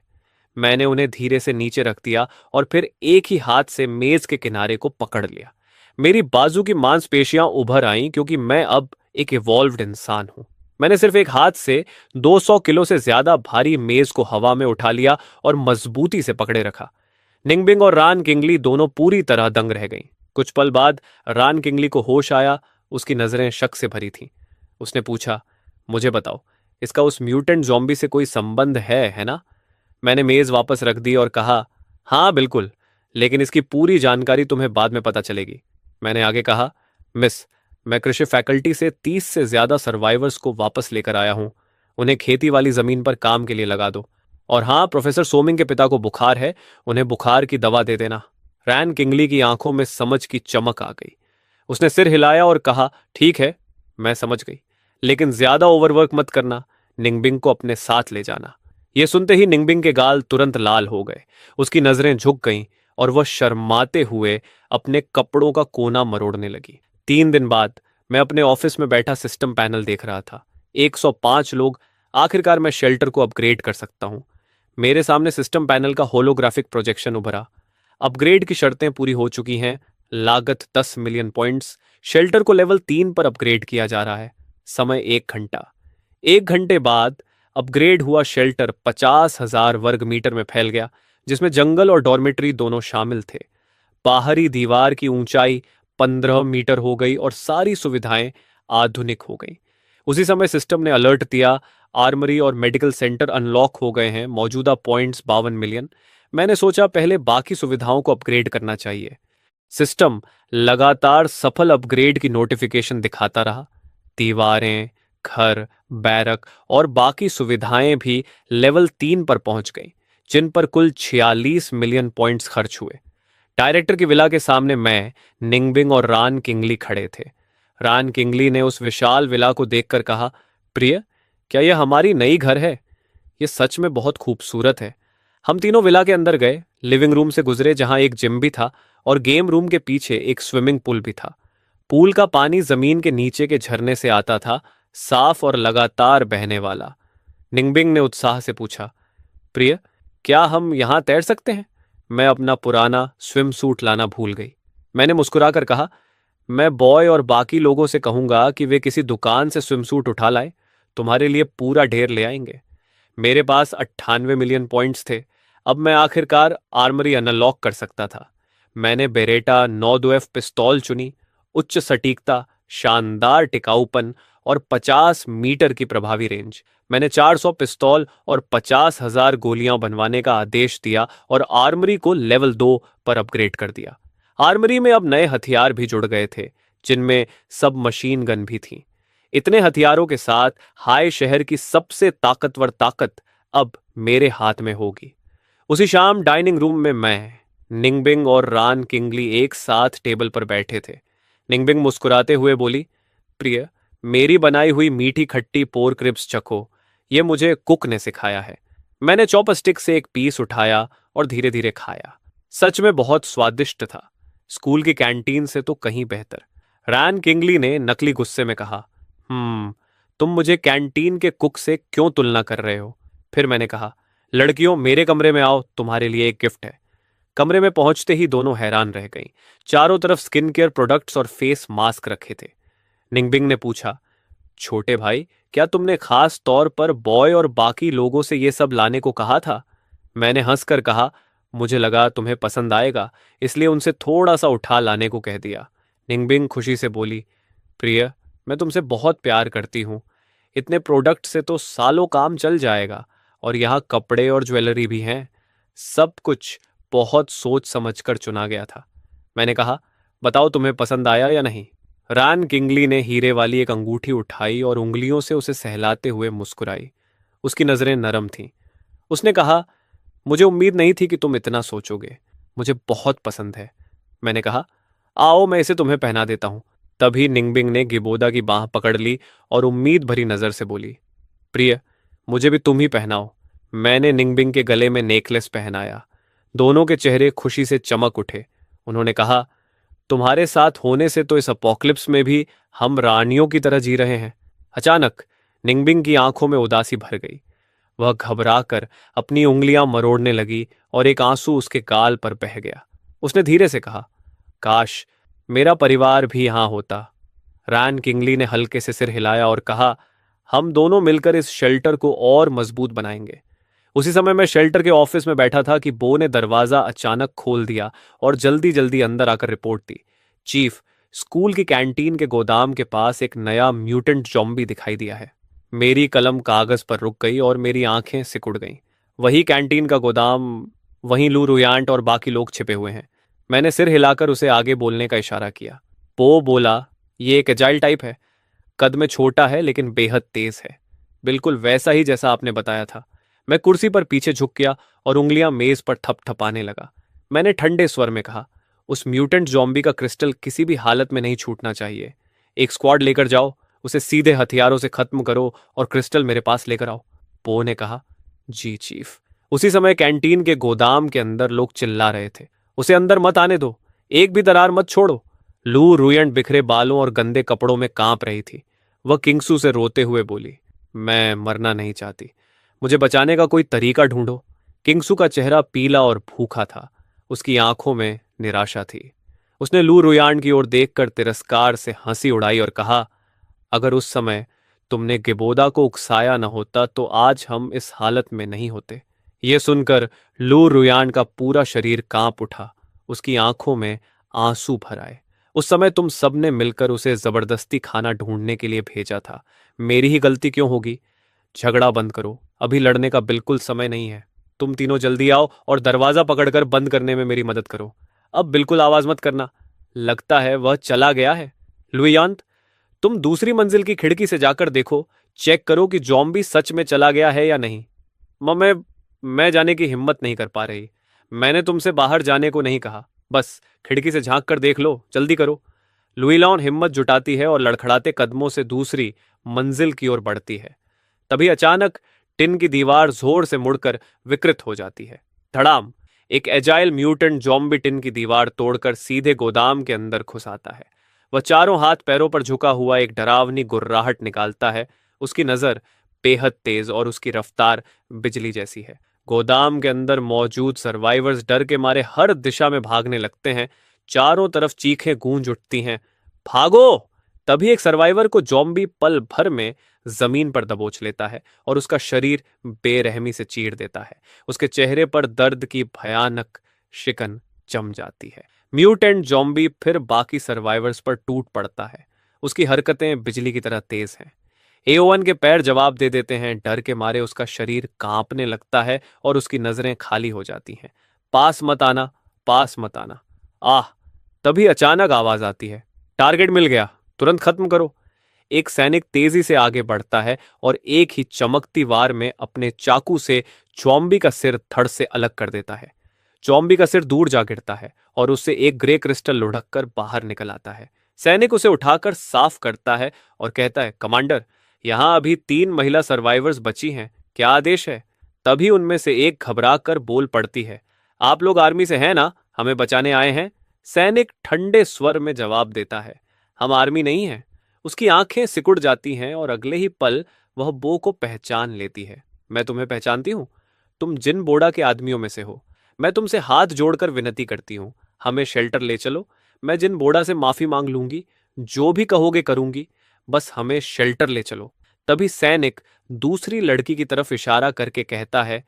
मैंने उन्हें धीरे से नीचे रख दिया और फिर एक ही हाथ से मेज के किनारे को पकड़ लिया। मेरी बाजू की मांसपेशियां उभर आईं क्योंकि मैं अब एक इवॉल्व्ड इंसान हूं। मैंने सिर्फ एक हाथ से 200 किलो से ज्यादा भारी मेज को हवा में उठा लिया और मजबूती से पकड़े रखा। निंगबिंग और रान किंगली दोनों पूरी तरह दंग रह गईं। कुछ पल बाद रान किंगली को होश आया। उसकी नजरें शक से भरी थीं। उसने पूछा, मुझे बताओ, इसका उस म्यूटेंट जॉम्बी से कोई संबंध है ना? मैंने मेज वापस रख दी और कहा, हाँ बिल्कुल, लेकिन इसकी पूरी जानकारी तुम्हें बाद में पता चलेगी। मैंने आगे कहा, मिस, मैं कृषि फैकल्टी से 30 से ज्यादा सर्वाइवर्स को वापस लेकर आया हूं। उन्हें खेती वाली जमीन पर काम के लिए लगा दो। और हाँ, प्रोफेसर सोमिंग के पिता को बुखार है, उन्हें बुखार की दवा दे देना। रैन किंगली की आंखों में समझ की चमक आ गई। उसने सिर हिलाया और कहा, ठीक है, मैं समझ गई, लेकिन ज्यादा ओवरवर्क मत करना। निंगबिंग को अपने साथ ले जाना। यह सुनते ही निंगबिंग के गाल तुरंत लाल हो गए। उसकी नजरें झुक गईं और वह शर्माते हुए अपने कपड़ों का कोना मरोड़ने लगी। 3 दिन बाद मैं अपने ऑफिस में बैठा सिस्टम पैनल देख रहा था। 105 लोग। आखिरकार मैं शेल्टर को अपग्रेड कर सकता हूं। मेरे सामने सिस्टम पैनल का होलोग्राफिक प्रोजेक्शन उभरा। अपग्रेड की शर्तें पूरी हो चुकी हैं। लागत 10 मिलियन पॉइंट्स। शेल्टर को लेवल 3 पर अपग्रेड किया जा रहा है। समय 1 घंटा। 1 घंटे बाद अपग्रेड हुआ शेल्टर 50,000 वर्ग मीटर में फैल गया, जिसमें जंगल और डॉर्मेट्री दोनों शामिल थे। बाहरी दीवार की ऊंचाई 15 मीटर हो गई और सारी सुविधाएं आधुनिक हो गई। उसी समय सिस्टम ने अलर्ट दिया, आर्मरी और मेडिकल सेंटर अनलॉक हो गए हैं। मौजूदा पॉइंट्स 52 मिलियन। मैंने सोचा पहले बाकी सुविधाओं को अपग्रेड करना चाहिए। सिस्टम लगातार सफल अपग्रेड की नोटिफिकेशन दिखाता रहा। दीवारें, घर, बैरक और बाकी सुविधाएं भी लेवल 3 पर पहुंच गईं, जिन पर कुल 46 मिलियन पॉइंट्स खर्च हुए। डायरेक्टर की विला के सामने मैं, निंगबिंग और रान किंगली खड़े थे। रान किंगली ने उस विशाल विला को देखकर कहा, प्रिय, क्या यह हमारी नई घर है? यह सच में बहुत खूबसूरत है। हम तीनों विला के अंदर गए, लिविंग रूम से गुजरे जहां एक जिम भी था और गेम रूम के पीछे एक स्विमिंग पूल भी था। पूल का पानी जमीन के नीचे के झरने से आता था, साफ और लगातार बहने वाला। निंगबिंग ने उत्साह से पूछा, प्रिय, क्या हम यहां तैर सकते हैं? मैं अपना पुराना स्विम सूट लाना भूल गई। मैंने मुस्कुराकर कहा, मैं बॉय और बाकी लोगों से कहूंगा कि वे किसी दुकान से स्विम सूट उठा लाए। तुम्हारे लिए पूरा ढेर ले आएंगे। मेरे पास 98 मिलियन पॉइंट्स थे। अब मैं आखिरकार आर्मरी अनलॉक कर सकता था। मैंने बेरेटा 9 पिस्तौल चुनी। उच्च सटीकता, शानदार टिकाऊपन और 50 मीटर की प्रभावी रेंज। मैंने 400 पिस्तौल और 50,000 गोलियां बनवाने का आदेश दिया और आर्मरी को लेवल 2 पर अपग्रेड कर दिया। आर्मरी में अब नए हथियार भी जुड़ गए थे, जिनमें सब मशीन गन भी थीं। इतने हथियारों के साथ हाय शहर की सबसे ताकतवर ताकत अब मेरे हाथ में होगी। उसी शाम डाइनिंग रूम में मैं, निंगबिंग और रान किंगली एक साथ टेबल पर बैठे थे। निंगबिंग मुस्कुराते हुए बोली, प्रिय, मेरी बनाई हुई मीठी खट्टी पोर्क रिब्स चखो। ये मुझे कुक ने सिखाया है। मैंने चॉपस्टिक से एक पीस उठाया और धीरे धीरे खाया। सच में बहुत स्वादिष्ट था। स्कूल की कैंटीन से तो कहीं बेहतर। रैन किंगली ने नकली गुस्से में कहा, तुम मुझे कैंटीन के कुक से क्यों तुलना कर रहे हो? फिर मैंने कहा, लड़कियों, मेरे कमरे में आओ, तुम्हारे लिए एक गिफ्ट है। कमरे में पहुंचते ही दोनों हैरान रह गईं। चारों तरफ स्किन केयर प्रोडक्ट्स और फेस मास्क रखे थे। निंगबिंग ने पूछा, छोटे भाई, क्या तुमने खास तौर पर बॉय और बाकी लोगों से ये सब लाने को कहा था? मैंने हंसकर कहा, मुझे लगा तुम्हें पसंद आएगा, इसलिए उनसे थोड़ा सा उठा लाने को कह दिया। निंगबिंग खुशी से बोली, प्रिय, मैं तुमसे बहुत प्यार करती हूँ। इतने प्रोडक्ट से तो सालों काम चल जाएगा, और यहाँ कपड़े और ज्वेलरी भी हैं। सब कुछ बहुत सोच समझकर चुना गया था। मैंने कहा, बताओ तुम्हें पसंद आया या नहीं? रान किंगली ने हीरे वाली एक अंगूठी उठाई और उंगलियों से उसे सहलाते हुए मुस्कुराई। उसकी नजरें नरम थीं। उसने कहा, मुझे उम्मीद नहीं थी कि तुम इतना सोचोगे। मुझे बहुत पसंद है। मैंने कहा, आओ मैं इसे तुम्हें पहना देता हूं। तभी निंगबिंग ने गिबोदा की बांह पकड़ ली और उम्मीद भरी नजर से बोली, प्रिय, मुझे भी तुम ही पहनाओ। मैंने निंगबिंग के गले में नेकलेस पहनाया। दोनों के चेहरे खुशी से चमक उठे। उन्होंने कहा, तुम्हारे साथ होने से तो इस अपोक्लिप्स में भी हम रानियों की तरह जी रहे हैं। अचानक निंगबिंग की आंखों में उदासी भर गई। वह घबराकर अपनी उंगलियां मरोड़ने लगी और एक आंसू उसके गाल पर बह गया। उसने धीरे से कहा, काश मेरा परिवार भी यहां होता। रैन किंगली ने हल्के से सिर हिलाया और कहा, हम दोनों मिलकर इस शेल्टर को और मजबूत बनाएंगे। उसी समय मैं शेल्टर के ऑफिस में बैठा था कि बो ने दरवाजा अचानक खोल दिया और जल्दी जल्दी अंदर आकर रिपोर्ट दी। चीफ, स्कूल की कैंटीन के गोदाम के पास एक नया म्यूटेंट जॉम्बी दिखाई दिया है। मेरी कलम कागज पर रुक गई और मेरी आंखें सिकुड़ गईं। वही कैंटीन का गोदाम, वहीं लू रुयांट और बाकी लोग छिपे हुए हैं। मैंने सिर हिलाकर उसे आगे बोलने का इशारा किया। पो बोला, ये एक एजाइल टाइप है। कद में छोटा है लेकिन बेहद तेज है। बिल्कुल वैसा ही जैसा आपने बताया था। मैं कुर्सी पर पीछे झुक गया और उंगलियां मेज पर थपथपाने लगा। मैंने ठंडे स्वर में कहा, उस म्यूटेंट जॉम्बी का क्रिस्टल किसी भी हालत में नहीं छूटना चाहिए। एक स्क्वाड लेकर जाओ, उसे सीधे हथियारों से खत्म करो और क्रिस्टल मेरे पास लेकर आओ। पो ने कहा, जी चीफ। उसी समय कैंटीन के गोदाम के अंदर लोग चिल्ला रहे थे, उसे अंदर मत आने दो, एक भी दरार मत छोड़ो। लू रुयंट बिखरे बालों और गंदे कपड़ों में कांप रही थी। वह किंगसू से रोते हुए बोली, मैं मरना नहीं चाहती, मुझे बचाने का कोई तरीका ढूंढो। किंगसू का चेहरा पीला और भूखा था। उसकी आंखों में निराशा थी। उसने लू रुयान की ओर देखकर तिरस्कार से हंसी उड़ाई और कहा, अगर उस समय तुमने गिबोदा को उकसाया न होता तो आज हम इस हालत में नहीं होते। यह सुनकर लू रुयान का पूरा शरीर कांप उठा। उसकी आंखों में आंसू भर आए। उस समय तुम सबने मिलकर उसे जबरदस्ती खाना ढूंढने के लिए भेजा था। मेरी ही गलती क्यों होगी? झगड़ा बंद करो, अभी लड़ने का बिल्कुल समय नहीं है। तुम तीनों जल्दी आओ और दरवाजा पकड़कर बंद करने में मेरी मदद करो। अब बिल्कुल आवाज मत करना, लगता है वह चला गया है। लुइयांत, तुम दूसरी मंजिल की खिड़की से जाकर देखो, चेक करो कि जॉम्बी सच में चला गया है या नहीं। मैं मैं जाने की हिम्मत नहीं कर पा रही। मैंने तुमसे बाहर जाने को नहीं कहा, बस खिड़की से झांक कर देख लो, जल्दी करो। लुईलॉन हिम्मत जुटाती है और लड़खड़ाते कदमों से दूसरी मंजिल की ओर बढ़ती है। तभी अचानक टिन की दीवार जोर से मुड़कर विकृत हो जाती है। धड़ाम! एक एजाइल म्यूटेंट जॉम्बी टिन की दीवार तोड़कर सीधे गोदाम के अंदर घुस आता है। वह चारों हाथ पैरों पर झुका हुआ एक डरावनी गुर्राहट निकालता है। उसकी नजर बेहद तेज और उसकी रफ्तार बिजली जैसी है। गोदाम के अंदर मौजूद सर्वाइवर्स डर के मारे हर दिशा में भागने लगते हैं। चारों तरफ चीखें गूंज उठती हैं, भागो! तभी एक सर्वाइवर को जॉम्बी पल भर में जमीन पर दबोच लेता है और उसका शरीर बेरहमी से चीर देता है। उसके चेहरे पर दर्द की भयानक शिकन जम जाती है। म्यूटेंट जॉम्बी फिर बाकी सर्वाइवर्स पर टूट पड़ता है। उसकी हरकतें बिजली की तरह तेज हैं। एओवन के पैर जवाब दे देते हैं। डर के मारे उसका शरीर कांपने लगता है और उसकी नजरें खाली हो जाती हैं। पास मत आना, पास मत आना। आह! तभी अचानक आवाज आती है, टारगेट मिल गया, तुरंत खत्म करो। एक सैनिक तेजी से आगे बढ़ता है और एक ही चमकती वार में अपने चाकू से जॉम्बी का सिर धड़ से अलग कर देता है। जॉम्बी का सिर दूर जा गिरता है और उससे एक ग्रे क्रिस्टल लुढ़क कर बाहर निकल आता है। सैनिक उसे उठाकर साफ करता है और कहता है, कमांडर, यहां अभी 3 महिला सर्वाइवर्स बची हैं, क्या आदेश है? तभी उनमें से एक घबरा कर बोल पड़ती है, आप लोग आर्मी से हैं ना, हमें बचाने आए हैं? सैनिक ठंडे स्वर में जवाब देता है, हम आर्मी नहीं हैं। उसकी आंखें सिकुड़ जाती हैं और अगले ही पल वह बो को पहचान लेती है। मैं तुम्हें पहचानती हूं, तुम जिन बोड़ा के आदमियों में से हो। मैं तुमसे हाथ जोड़कर विनती करती हूं, हमें शेल्टर ले चलो। मैं जिन बोड़ा से माफी मांग लूंगी, जो भी कहोगे करूंगी, बस हमें शेल्टर ले चलो। तभी सैनिक दूसरी लड़की की तरफ इशारा करके कहता है,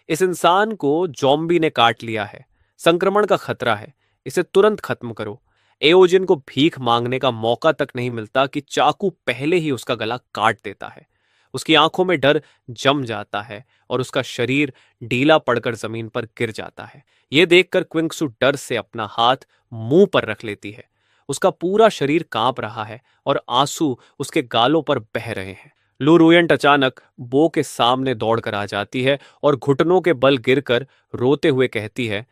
इस इंसान को जॉम्बी ने काट लिया है, संक्रमण का खतरा है, इसे तुरंत खत्म करो। एओजिन को भीख मांगने का मौका तक नहीं मिलता कि चाकू पहले ही उसका गला काट देता है। उसकी आंखों में डर जम जाता है और उसका शरीर ढीला पड़कर जमीन पर गिर जाता है। यह देखकर क्विंक्सू डर से अपना हाथ मुंह पर रख लेती है। उसका पूरा शरीर कांप रहा है और आंसू उसके गालों पर बह रहे हैं। लुरुयंट अचानक बो के सामने दौड़कर आ जाती है और घुटनों के बल गिरकर रोते हुए कहती है,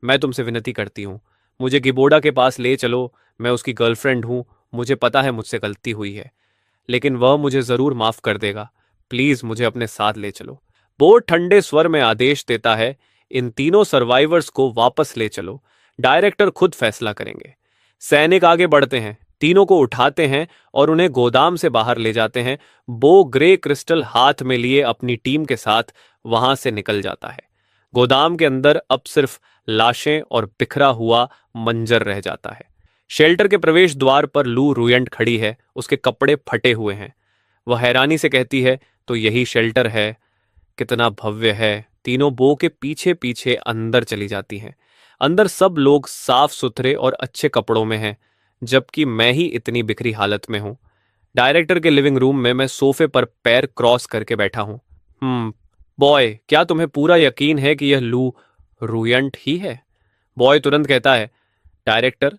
मैं तुमसे विनती करती हूँ, मुझे गिबोडा के पास ले चलो। मैं उसकी गर्लफ्रेंड हूँ, मुझे पता है मुझसे गलती हुई है, लेकिन वह मुझे जरूर माफ कर देगा। प्लीज मुझे अपने साथ ले चलो। बो ठंडे स्वर में आदेश देता है, इन तीनों सर्वाइवर्स को वापस ले चलो, डायरेक्टर खुद फैसला करेंगे। सैनिक आगे बढ़ते हैं, तीनों को उठाते हैं और उन्हें गोदाम से बाहर ले जाते हैं। बो ग्रे क्रिस्टल हाथ में लिए अपनी टीम के साथ वहां से निकल जाता है। गोदाम के अंदर अब सिर्फ लाशें और बिखरा हुआ मंजर रह जाता है। शेल्टर के प्रवेश द्वार पर लू रुयंट खड़ी है, उसके कपड़े फटे हुए हैं। वह हैरानी से कहती है, तो यही शेल्टर है, कितना भव्य है, तीनों बो के पीछे पीछे अंदर चली जाती हैं। अंदर सब लोग साफ सुथरे और अच्छे कपड़ों में हैं, जबकि मैं ही इतनी बिखरी हालत में हूं। डायरेक्टर के लिविंग रूम में मैं सोफे पर पैर क्रॉस करके बैठा हूं। बॉय, क्या तुम्हें पूरा यकीन है कि यह लू रुयंट ही है? बॉय तुरंत कहता है, डायरेक्टर,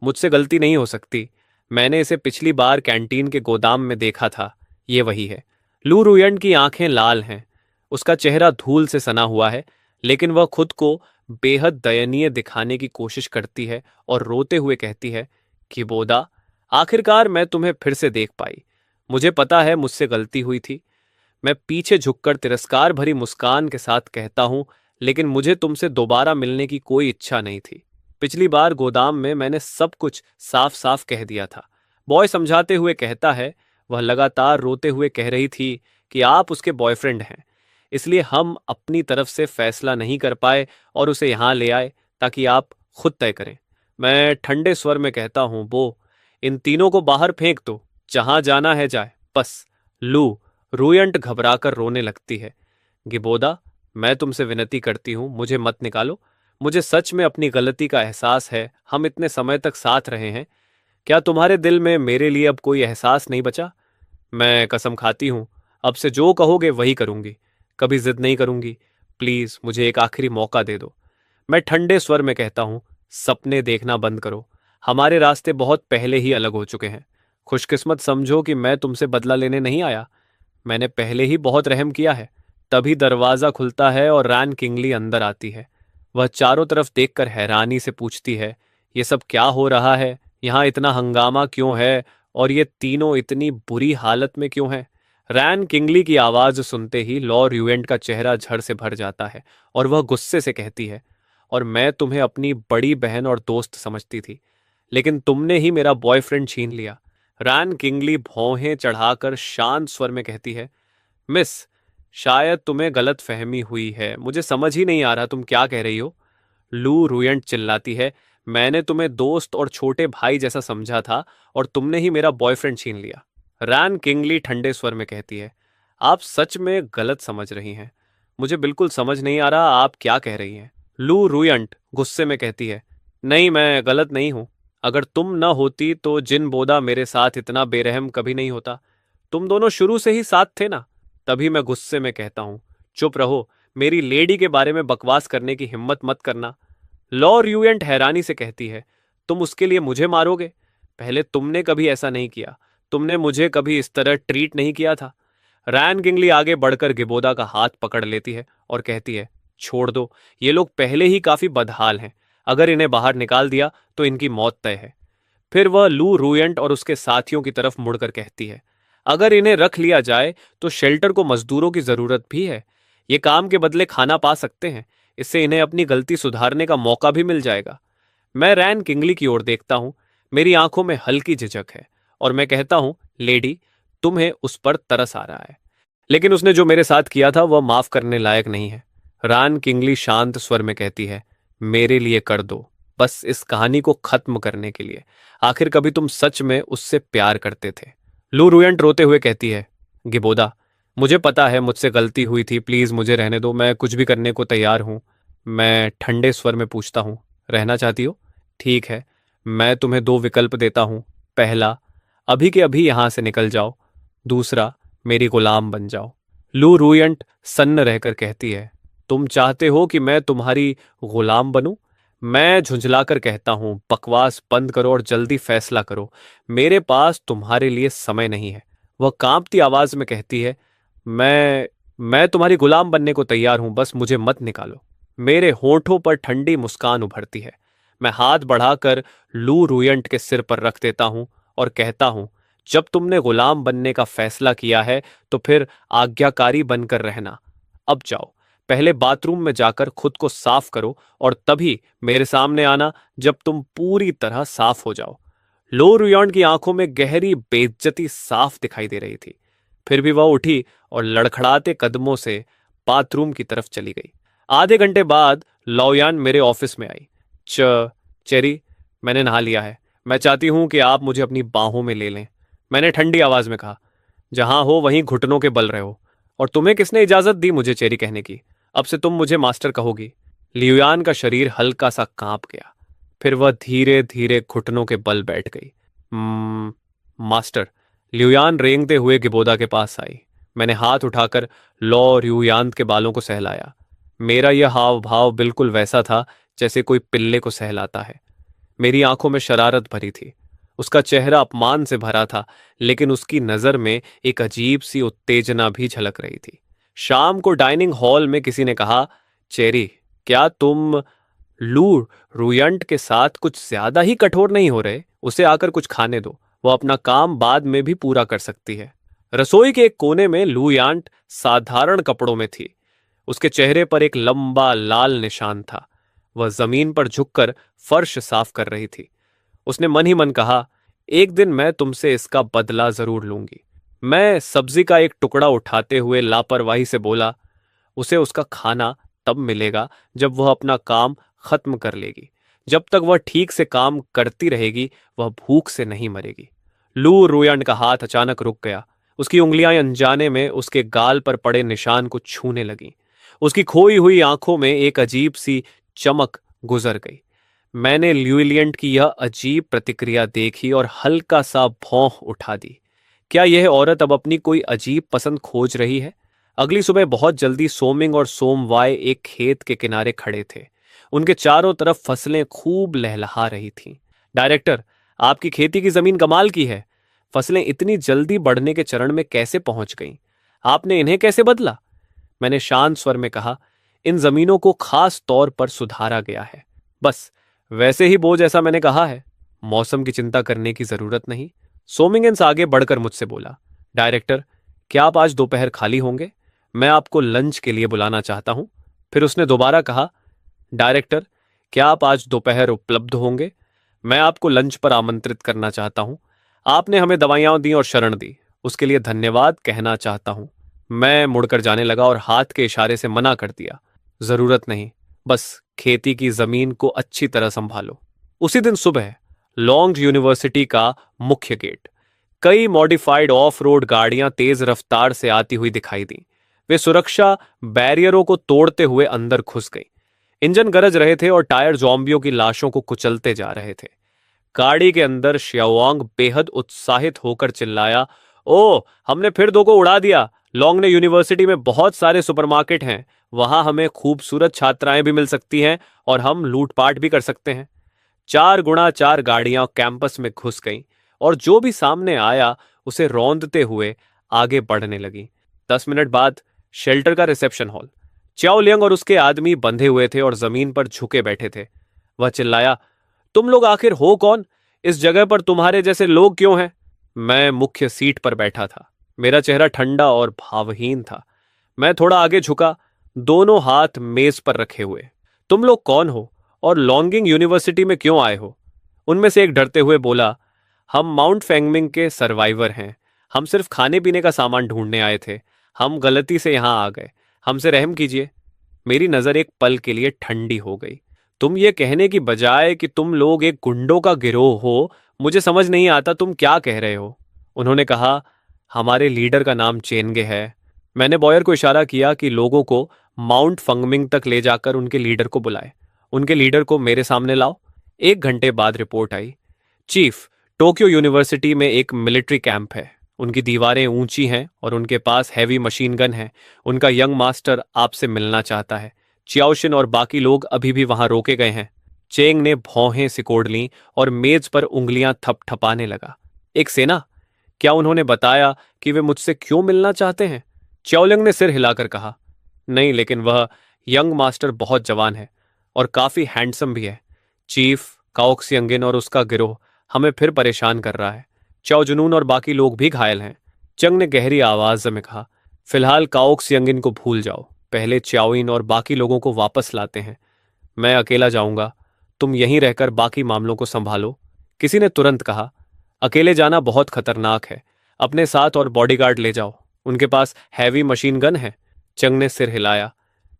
मुझसे गलती नहीं हो सकती। मैंने इसे पिछली बार कैंटीन के गोदाम में देखा था। ये वही है। लू रुयंट की आंखें लाल हैं, उसका चेहरा धूल से सना हुआ है, लेकिन वह खुद को बेहद दयनीय दिखाने की कोशिश करती है और रोते हुए कहती है कि बोदा, आखिरकार मैं तुम्हें फिर से देख पाई। मुझे पता है मुझसे गलती हुई थी। मैं पीछे झुककर तिरस्कार भरी मुस्कान के साथ कहता हूं, लेकिन मुझे तुमसे दोबारा मिलने की कोई इच्छा नहीं थी। पिछली बार गोदाम में मैंने सब कुछ साफ साफ कह दिया था। बॉय समझाते हुए कहता है, वह लगातार रोते हुए कह रही थी कि आप उसके बॉयफ्रेंड हैं, इसलिए हम अपनी तरफ से फैसला नहीं कर पाए और उसे यहां ले आए ताकि आप खुद तय करें। मैं ठंडे स्वर में कहता हूं, बो, इन तीनों को बाहर फेंक दो, जहां जाना है जाए, बस। लू रुयंट घबराकर रोने लगती है। गिबोदा, मैं तुमसे विनती करती हूं, मुझे मत निकालो। मुझे सच में अपनी गलती का एहसास है। हम इतने समय तक साथ रहे हैं। क्या तुम्हारे दिल में मेरे लिए अब कोई एहसास नहीं बचा? मैं कसम खाती हूं, अब से जो कहोगे वही करूंगी। कभी जिद नहीं करूंगी। प्लीज मुझे एक आखिरी मौका दे दो। मैं ठंडे स्वर में कहता हूं, सपने देखना बंद करो। हमारे रास्ते बहुत पहले ही अलग हो चुके हैं। खुशकिस्मत समझो कि मैं तुमसे बदला लेने नहीं आया। मैंने पहले ही बहुत रहम किया है। तभी दरवाजा खुलता है और रैन किंगली अंदर आती है। वह चारों तरफ देखकर हैरानी से पूछती है, ये सब क्या हो रहा है? यहाँ इतना हंगामा क्यों है? और ये तीनों इतनी बुरी हालत में क्यों हैं? रैन किंगली की आवाज सुनते ही लॉ र्यूएंट का चेहरा झड़ से भर जाता है और वह गुस्से से कहती है, और मैं तुम्हें अपनी बड़ी बहन और दोस्त समझती थी, लेकिन तुमने ही मेरा बॉयफ्रेंड छीन लिया। रैन किंगली भौहें चढ़ाकर शांत स्वर में कहती है, मिस, शायद तुम्हें गलत फहमी हुई है। मुझे समझ ही नहीं आ रहा तुम क्या कह रही हो। लू रुयंट चिल्लाती है, मैंने तुम्हें दोस्त और छोटे भाई जैसा समझा था और तुमने ही मेरा बॉयफ्रेंड छीन लिया। रैन किंगली ठंडे स्वर में कहती है, आप सच में गलत समझ रही हैं। मुझे बिल्कुल समझ नहीं आ रहा आप क्या कह रही हैं। लू रुयंट गुस्से में कहती है, नहीं, मैं गलत नहीं हूं। अगर तुम न होती तो जिन बोदा मेरे साथ इतना बेरहम कभी नहीं होता। तुम दोनों शुरू से ही साथ थे ना। तभी मैं गुस्से में कहता हूं, चुप रहो। मेरी लेडी के बारे में बकवास करने की हिम्मत मत करना। लॉ र्यूएंट हैरानी से कहती है, तुम उसके लिए मुझे मारोगे? पहले तुमने कभी ऐसा नहीं किया। तुमने मुझे कभी इस तरह ट्रीट नहीं किया था। रैन किंगली आगे बढ़कर गिबोदा का हाथ पकड़ लेती है और कहती है, छोड़ दो। ये लोग पहले ही काफी बदहाल हैं। अगर इन्हें बाहर निकाल दिया तो इनकी मौत तय है। फिर वह लू रुयंट और उसके साथियों की तरफ मुड़कर कहती है, अगर इन्हें रख लिया जाए तो शेल्टर को मजदूरों की जरूरत भी है। ये काम के बदले खाना पा सकते हैं। इससे इन्हें अपनी गलती सुधारने का मौका भी मिल जाएगा। मैं रैन किंगली की ओर देखता हूं। मेरी आंखों में हल्की झिझक है और मैं कहता हूं, लेडी, तुम्हें उस पर तरस आ रहा है, लेकिन उसने जो मेरे साथ किया था वह माफ करने लायक नहीं है। रैन किंगली शांत स्वर में कहती है, मेरे लिए कर दो, बस इस कहानी को खत्म करने के लिए। आखिर कभी तुम सच में उससे प्यार करते थे? लू रुयंट रोते हुए कहती है, गिबोदा, मुझे पता है मुझसे गलती हुई थी। प्लीज मुझे रहने दो। मैं कुछ भी करने को तैयार हूं। मैं ठंडे स्वर में पूछता हूं, रहना चाहती हो? ठीक है, मैं तुम्हें दो विकल्प देता हूं। पहला, अभी के अभी यहां से निकल जाओ। दूसरा, मेरी गुलाम बन जाओ। लू रुयंट सन्न रहकर कहती है, तुम चाहते हो कि मैं तुम्हारी गुलाम बनूं? मैं झुंझलाकर कहता हूं, बकवास बंद करो और जल्दी फैसला करो। मेरे पास तुम्हारे लिए समय नहीं है। वह कांपती आवाज में कहती है, मैं तुम्हारी गुलाम बनने को तैयार हूं, बस मुझे मत निकालो। मेरे होठों पर ठंडी मुस्कान उभरती है। मैं हाथ बढ़ाकर लू रुयंट के सिर पर रख देता हूं और कहता हूं, जब तुमने गुलाम बनने का फैसला किया है तो फिर आज्ञाकारी बनकर रहना। अब जाओ, पहले बाथरूम में जाकर खुद को साफ करो और तभी मेरे सामने आना जब तुम पूरी तरह साफ हो जाओ। लो रुयॉन की आंखों में गहरी बेइज्जती साफ दिखाई दे रही थी। फिर भी वह उठी और लड़खड़ाते कदमों से बाथरूम की तरफ चली गई। आधे घंटे बाद लॉयान मेरे ऑफिस में आई। चेरी, मैंने नहा लिया है। मैं चाहती हूं कि आप मुझे अपनी बाहों में ले लें। मैंने ठंडी आवाज में कहा। जहां हो वहीं घुटनों के बल रहे हो। और तुम्हें किसने इजाजत दी मुझे चेरी कहने की? अब से तुम मुझे मास्टर कहोगी। लियुयान का शरीर हल्का सा कांप गया। फिर वह धीरे धीरे घुटनों के बल बैठ गई। मास्टर। लियुयान रेंगते हुए गिबोदा के पास आई। मैंने हाथ उठाकर लॉ र्युयांत के बालों को सहलाया। मेरा यह हाव भाव बिल्कुल वैसा था जैसे कोई पिल्ले को सहलाता है। मेरी आंखों में शरारत भरी थी। उसका चेहरा अपमान से भरा था, लेकिन उसकी नजर में एक अजीब सी उत्तेजना भी झलक रही थी। शाम को डाइनिंग हॉल में किसी ने कहा, चेरी, क्या तुम लू रुयंट के साथ कुछ ज्यादा ही कठोर नहीं हो रहे? उसे आकर कुछ खाने दो, वो अपना काम बाद में भी पूरा कर सकती है। रसोई के एक कोने में लू यांट साधारण कपड़ों में थी। उसके चेहरे पर एक लंबा लाल निशान था। वह जमीन पर झुककर फर्श साफ कर रही थी। उसने मन ही मन कहा, एक दिन मैं तुमसे इसका बदला जरूर लूंगी। मैं सब्जी का एक टुकड़ा उठाते हुए लापरवाही से बोला, उसे उसका खाना तब मिलेगा जब वह अपना काम खत्म कर लेगी। जब तक वह ठीक से काम करती रहेगी, वह भूख से नहीं मरेगी। लू रुयंड का हाथ अचानक रुक गया। उसकी उंगलियां अनजाने में उसके गाल पर पड़े निशान को छूने लगीं। उसकी खोई हुई आंखों में एक अजीब सी चमक गुजर गई। मैंने ल्यूलियंट की यह अजीब प्रतिक्रिया देखी और हल्का सा भौं उठा दी। क्या यह औरत अब अपनी कोई अजीब पसंद खोज रही है? अगली सुबह बहुत जल्दी सोमिंग और सोमवाय एक खेत के किनारे खड़े थे। उनके चारों तरफ फसलें खूब लहलहा रही थीं। डायरेक्टर, आपकी खेती की जमीन कमाल की है। फसलें इतनी जल्दी बढ़ने के चरण में कैसे पहुंच गईं? आपने इन्हें कैसे बदला? मैंने शांत स्वर में कहा, इन जमीनों को खास तौर पर सुधारा गया है। बस वैसे ही बोझ, ऐसा मैंने कहा है। मौसम की चिंता करने की जरूरत नहीं। सोमिंगन्स आगे बढ़कर मुझसे बोला, डायरेक्टर, क्या आप आज दोपहर खाली होंगे? मैं आपको लंच के लिए बुलाना चाहता हूं। फिर उसने दोबारा कहा, डायरेक्टर, क्या आप आज दोपहर उपलब्ध होंगे? मैं आपको लंच पर आमंत्रित करना चाहता हूं। आपने हमें दवाइयां दी और शरण दी, उसके लिए धन्यवाद कहना चाहता हूं। मैं मुड़कर जाने लगा और हाथ के इशारे से मना कर दिया, जरूरत नहीं, बस खेती की जमीन को अच्छी तरह संभालो। उसी दिन सुबह लॉन्ग यूनिवर्सिटी का मुख्य गेट, कई मॉडिफाइड ऑफ रोड गाड़ियां तेज रफ्तार से आती हुई दिखाई दी। वे सुरक्षा बैरियरों को तोड़ते हुए अंदर घुस गई। इंजन गरज रहे थे और टायर जॉम्बियों की लाशों को कुचलते जा रहे थे। गाड़ी के अंदर श्याओवांग बेहद उत्साहित होकर चिल्लाया, ओ, हमने फिर दो को उड़ा दिया। लॉन्ग ने यूनिवर्सिटी में बहुत सारे सुपरमार्केट हैं, वहां हमें खूबसूरत छात्राएं भी मिल सकती हैं और हम लूटपाट भी कर सकते हैं। 4x4 गाड़ियां कैंपस में घुस गईं और जो भी सामने आया उसे रौंदते हुए आगे बढ़ने लगी। 10 मिनट बाद शेल्टर का रिसेप्शन हॉल। च्याओ लियांग और उसके आदमी बंधे हुए थे और जमीन पर झुके बैठे थे। वह चिल्लाया, तुम लोग आखिर हो कौन? इस जगह पर तुम्हारे जैसे लोग क्यों हैं? मैं मुख्य सीट पर बैठा था। मेरा चेहरा ठंडा और भावहीन था। मैं थोड़ा आगे झुका, दोनों हाथ मेज पर रखे हुए। तुम लोग कौन हो और लॉन्गिंग यूनिवर्सिटी में क्यों आए हो? उनमें से एक डरते हुए बोला, हम माउंट फेंगमिंग के सर्वाइवर हैं। हम सिर्फ खाने पीने का सामान ढूंढने आए थे। हम गलती से यहां आ गए। हमसे रहम कीजिए। मेरी नजर एक पल के लिए ठंडी हो गई। तुम ये कहने की बजाय कि तुम लोग एक गुंडों का गिरोह हो, मुझे समझ नहीं आता तुम क्या कह रहे हो। उन्होंने कहा, हमारे लीडर का नाम चेनगे है। मैंने बॉयर को इशारा किया कि लोगों को माउंट फंगमिंग तक ले जाकर उनके लीडर को बुलाए। उनके लीडर को मेरे सामने लाओ। 1 घंटे बाद रिपोर्ट आई, चीफ, टोक्यो यूनिवर्सिटी में एक मिलिट्री कैंप है। उनकी दीवारें ऊंची हैं और उनके पास हैवी मशीन गन है। उनका यंग मास्टर आपसे मिलना चाहता है। चियाओशिन और बाकी लोग अभी भी वहां रोके गए हैं। चेंग ने भौहें सिकोड़ लीं और मेज पर उंगलियां थपथपाने लगा। एक सेना? क्या उन्होंने बताया कि वे मुझसे क्यों मिलना चाहते हैं? च्याओलिंग ने सिर हिलाकर कहा, नहीं, लेकिन वह यंग मास्टर बहुत जवान है और काफी हैंडसम भी है। चीफ, काओक्सियंगिन और उसका गिरोह हमें फिर परेशान कर रहा है। चाओ जुनून और बाकी लोग भी घायल हैं। चंग ने गहरी आवाज में कहा, फिलहाल काओक्सियंगिन को भूल जाओ। पहले च्याओइन और बाकी लोगों को वापस लाते हैं। मैं अकेला जाऊंगा, तुम यहीं रहकर बाकी मामलों को संभालो। किसी ने तुरंत कहा, अकेले जाना बहुत खतरनाक है। अपने साथ और बॉडीगार्ड ले जाओ, उनके पास हैवी मशीन गन है। चंग ने सिर हिलाया,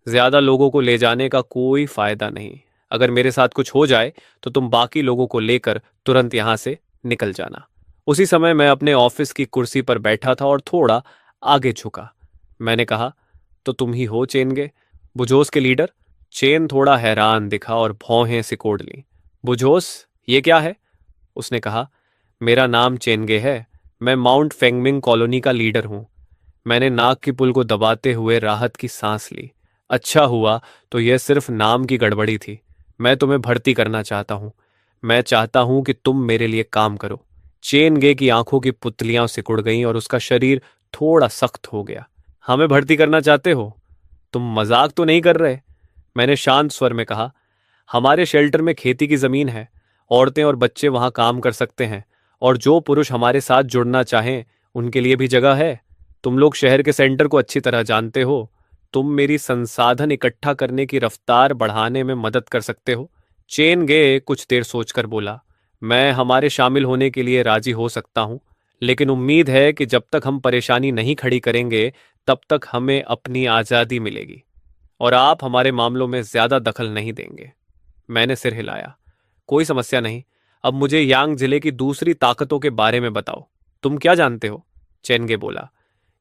ज्यादा लोगों को ले जाने का कोई फायदा नहीं। अगर मेरे साथ कुछ हो जाए तो तुम बाकी लोगों को लेकर तुरंत यहां से निकल जाना। उसी समय मैं अपने ऑफिस की कुर्सी पर बैठा था और थोड़ा आगे झुका। मैंने कहा, तो तुम ही हो चेनगे? बुझोस के लीडर। चेन थोड़ा हैरान दिखा और भौहें सिकोड़ ली। बुझोस, ये क्या है? उसने कहा। मेरा नाम चेनगे है। मैं माउंट फेंगमिंग कॉलोनी का लीडर हूं। मैंने नाक की पुल को दबाते हुए राहत की सांस ली। अच्छा हुआ तो यह सिर्फ नाम की गड़बड़ी थी। मैं तुम्हें भर्ती करना चाहता हूं। मैं चाहता हूं कि तुम मेरे लिए काम करो। चेनगे की आंखों की पुतलियां सिकुड़ गईं और उसका शरीर थोड़ा सख्त हो गया। हमें भर्ती करना चाहते हो? तुम मजाक तो नहीं कर रहे? मैंने शांत स्वर में कहा। हमारे शेल्टर में खेती की जमीन है। औरतें और बच्चे वहां काम कर सकते हैं। और जो पुरुष हमारे साथ जुड़ना चाहें उनके लिए भी जगह है। तुम लोग शहर के सेंटर को अच्छी तरह जानते हो। तुम मेरी संसाधन इकट्ठा करने की रफ्तार बढ़ाने में मदद कर सकते हो। चेन गे कुछ देर सोचकर बोला। मैं हमारे शामिल होने के लिए राजी हो सकता हूं, लेकिन उम्मीद है कि जब तक हम परेशानी नहीं खड़ी करेंगे तब तक हमें अपनी आज़ादी मिलेगी और आप हमारे मामलों में ज्यादा दखल नहीं देंगे। मैंने सिर हिलाया। कोई समस्या नहीं। अब मुझे यांग जिले की दूसरी ताकतों के बारे में बताओ। तुम क्या जानते हो? चेनगे बोला।